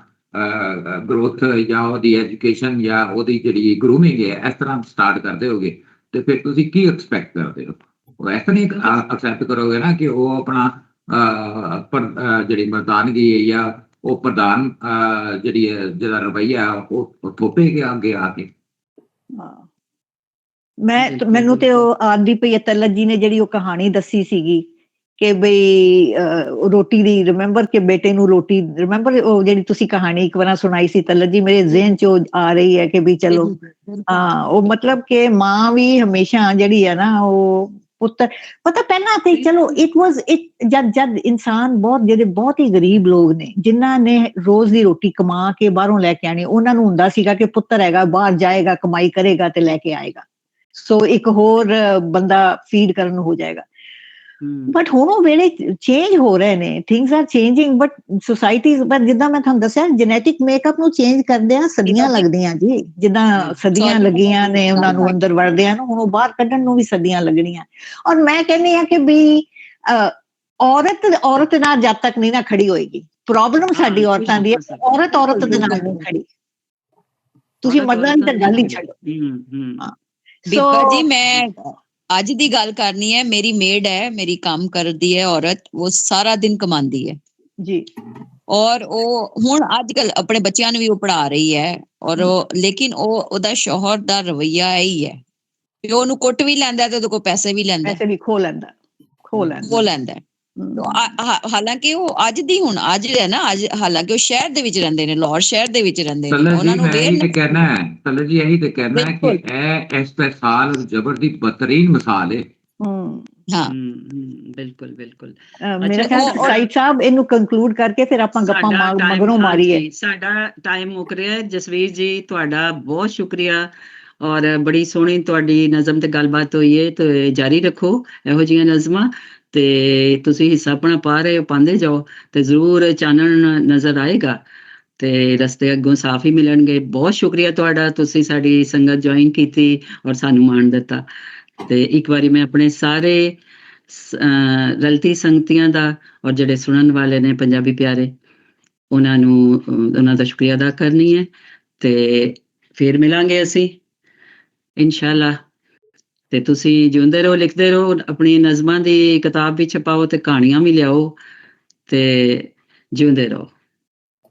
ਗਰੋਥ ਜਾਂ ਉਹਦੀ ਐਜੂਕੇਸ਼ਨ ਜਾਂ ਉਹਦੀ ਜਿਹੜੀ ਗਰੂਮਿੰਗ ਹੈ ਇਸ ਤਰ੍ਹਾਂ ਸਟਾਰਟ ਕਰਦੇ ਹੋਗੇ ਤੇ ਫਿਰ ਤੁਸੀਂ ਕੀ ਐਕਸਪੈਕਟ ਕਰਦੇ ਹੋ? ਉਹ ਇਸ ਤਰ੍ਹਾਂ ਨਹੀਂ ਐਕਸੈਪਟ ਕਰੋਗੇ ਨਾ ਕਿ ਉਹ ਆਪਣਾ ਜਿਹੜੀ ਮਰਦਾਨਗੀ ਹੈ ਜਾਂ ਉਹ ਪ੍ਰਧਾਨ ਜਿਹੜੀ ਹੈ ਜਿਹਦਾ ਰਵੱਈਆ ਉਹ ਥੋਪੇਗੇ ਅੱਗੇ ਆ ਕੇ। ਮੈਨੂੰ ਤੇ ਉਹ ਆਂਦੀ ਪਈ ਤਲਤ ਜੀ ਨੇ ਜਿਹੜੀ ਉਹ ਕਹਾਣੀ ਦੱਸੀ ਸੀਗੀ ਕਿ ਬਈ ਰੋਟੀ ਦੀ, ਰਿਮੈਂਬਰ ਕਿ ਬੇਟੇ ਨੂੰ ਰੋਟੀ, ਰਿਮੈਂਬਰ ਉਹ ਜਿਹੜੀ ਤੁਸੀਂ ਕਹਾਣੀ ਇੱਕ ਵਾਰ ਸੁਣਾਈ ਸੀ ਤਲਤ ਜੀ, ਮੇਰੇ ਜ਼ਿਹਨ ਚ ਆ ਰਹੀ ਹੈ ਕਿ ਵੀ ਚਲੋ ਉਹ ਮਤਲਬ ਕਿ ਮਾਂ ਵੀ ਹਮੇਸ਼ਾ ਜਿਹੜੀ ਹੈ ਨਾ ਉਹ ਪੁੱਤਰ, ਪਤਾ ਪਹਿਲਾਂ ਤੇ ਚਲੋ ਜਦ ਇਨਸਾਨ ਬਹੁਤ ਹੀ ਗਰੀਬ ਲੋਕ ਨੇ ਜਿਨ੍ਹਾਂ ਨੇ ਰੋਜ਼ ਦੀ ਰੋਟੀ ਕਮਾ ਕੇ ਬਾਹਰੋਂ ਲੈ ਕੇ ਆਣੀ, ਉਹਨਾਂ ਨੂੰ ਹੁੰਦਾ ਸੀਗਾ ਕਿ ਪੁੱਤਰ ਹੈਗਾ ਬਾਹਰ ਜਾਏਗਾ ਕਮਾਈ ਕਰੇਗਾ ਤੇ ਲੈ ਕੇ ਆਏਗਾ, ਸੋ ਇੱਕ ਹੋਰ ਬੰਦਾ ਫੀਡ ਕਰਨ ਨੂੰ ਹੋ ਜਾਏਗਾ। ਬਟ ਹੁਣ ਉਹ ਵੇਲੇ ਚੇਂਜ ਹੋ ਰਹੇ ਨੇ, things are changing, but society, ਪਰ ਜਿੱਦਾਂ ਮੈਂ ਤੁਹਾਨੂੰ ਦੱਸਿਆ ਜੈਨੇਟਿਕ ਮੇਕਅਪ ਨੂੰ ਚੇਂਜ ਕਰਦਿਆਂ ਸਦੀਆਂ ਲੱਗਦੀਆਂ ਜੀ, ਜਿੱਦਾਂ ਸਦੀਆਂ ਲੱਗੀਆਂ ਨੇ ਉਹਨਾਂ ਨੂੰ ਅੰਦਰ ਵੜਦਿਆਂ ਨੂੰ, ਹੁਣ ਉਹ ਬਾਹਰ ਕੱਢਣ ਨੂੰ ਵੀ ਸਦੀਆਂ ਲੱਗਣੀਆਂ। ਔਰ ਮੈਂ ਕਹਿੰਦੀ ਹਾਂ ਕਿ ਵੀ ਔਰਤ ਨਾਲ ਜਦ ਤੱਕ ਨਹੀਂ ਨਾ ਖੜੀ ਹੋਏਗੀ, ਪ੍ਰੋਬਲਮ ਸਾਡੀ ਔਰਤਾਂ ਦੀ ਹੈ, ਔਰਤ ਦੇ ਨਾਲ ਨਹੀਂ ਖੜੀ, ਤੁਸੀਂ ਮਰਦਾਂ ਦੀ ਤਾਂ ਗੱਲ ਹੀ ਛੱਡੋ। ਬੀਬਾ ਜੀ ਮੈਂ ਅੱਜ ਦੀ ਗੱਲ ਕਰਨੀ ਹੈ, ਮੇਰੀ ਮੇਡ ਹੈ, ਮੇਰੀ ਕੰਮ ਕਰਦੀ ਹੈ ਔਰਤ, ਉਹ ਸਾਰਾ ਦਿਨ ਕਮਾਉਂਦੀ ਹੈ ਜੀ, ਔਰ ਉਹ ਹੁਣ ਅੱਜ ਕੱਲ ਆਪਣੇ ਬੱਚਿਆਂ ਨੂੰ ਵੀ ਉਹ ਪੜ੍ਹਾ ਰਹੀ ਹੈ, ਔਰ ਲੇਕਿਨ ਉਹਦਾ ਸ਼ੌਹਰ ਦਾ ਰਵੱਈਆ ਇਹੀ ਹੈ ਕਿ ਉਹਨੂੰ ਕੁੱਟ ਵੀ ਲੈਂਦਾ ਤੇ ਉਹਦੇ ਕੋਲ ਪੈਸੇ ਵੀ ਲੈਂਦਾ, ਖੋ ਲੈਂਦਾ। ਹਾਲਾਂਕਿ ਉਹ ਅੱਜ ਹੈ ਨਾ, ਅੱਜ ਹਾਲਾਂਕਿ ਉਹ ਸ਼ਹਿਰ ਦੇ ਵਿੱਚ ਰਹਿੰਦੇ ਨੇ, ਲਾਹੌਰ ਸ਼ਹਿਰ ਦੇ ਵਿੱਚ ਰਹਿੰਦੇ ਨੇ, ਉਹਨਾਂ ਨੂੰ ਇਹੀ ਤੇ ਕਹਿਣਾ ਹੈ ਕਿ ਇਹ ਇਸ ਸਾਲ ਜ਼ਬਰ ਦੀ ਬਦਤਰੀਨ ਮਿਸਾਲ ਹੈ। ਬਿਲਕੁਲ ਬਿਲਕੁਲ। ਮੇਰਾ ਖਿਆਲ ਸਾਈਦ ਸਾਹਿਬ ਇਹਨੂੰ ਕੰਕਲੂਡ ਕਰਕੇ ਫਿਰ ਆਪਾਂ ਗੱਪਾਂ ਮਗਰੋਂ ਮਾਰੀਏ। ਸਾਡਾ ਟਾਈਮ ਮੁੱਕ ਰਿਹਾ ਹੈ। ਜਸਵੀਰ ਜੀ ਤੁਹਾਡਾ ਬਹੁਤ ਸ਼ੁਕਰੀਆ, ਔਰ ਬੜੀ ਸੋਹਣੀ ਤੁਹਾਡੀ ਨਜ਼ਮ ਤੇ ਗੱਲਬਾਤ ਹੋਈ ਹੈ, ਤੇ ਜਾਰੀ ਰੱਖੋ ਇਹੋ ਜਿਹੀਆਂ ਨਜ਼ਮਾਂ, ਤੇ ਤੁਸੀਂ ਹਿੱਸਾ ਆਪਣਾ ਪਾ ਰਹੇ ਹੋ, ਪਾਉਂਦੇ ਜਾਓ ਤੇ ਜ਼ਰੂਰ ਚਾਨਣ ਨਜ਼ਰ ਆਏਗਾ ਤੇ ਰਸਤੇ ਅੱਗੋਂ ਸਾਫ਼ ਹੀ ਮਿਲਣਗੇ। ਬਹੁਤ ਸ਼ੁਕਰੀਆ ਤੁਹਾਡਾ, ਤੁਸੀਂ ਸਾਡੀ ਸੰਗਤ ਜੁਆਇਨ ਕੀਤੀ ਔਰ ਸਾਨੂੰ ਮਾਣ ਦਿੱਤਾ। ਤੇ ਇੱਕ ਵਾਰੀ ਮੈਂ ਆਪਣੇ ਸਾਰੇ ਰਲਤੀ ਸੰਗਤੀਆਂ ਦਾ ਔਰ ਜਿਹੜੇ ਸੁਣਨ ਵਾਲੇ ਨੇ ਪੰਜਾਬੀ ਪਿਆਰੇ, ਉਹਨਾਂ ਨੂੰ ਉਹਨਾਂ ਦਾ ਸ਼ੁਕਰੀਆ ਅਦਾ ਕਰਨੀ ਹੈ। ਤੇ ਫਿਰ ਮਿਲਾਂਗੇ ਅਸੀਂ ਇਨਸ਼ਾਅੱਲਾ। ਤੇ ਤੁਸੀਂ ਜਿਉਂਦੇ ਰਹੋ, ਲਿਖਦੇ ਰਹੋ, ਆਪਣੀ ਨਜ਼ਮਾਂ ਦੀ ਕਿਤਾਬ ਵੀ ਛਪਾਓ ਤੇ ਕਹਾਣੀਆਂ ਵੀ ਲਿਆਓ ਤੇ ਜਿਉਂਦੇ ਰਹੋ।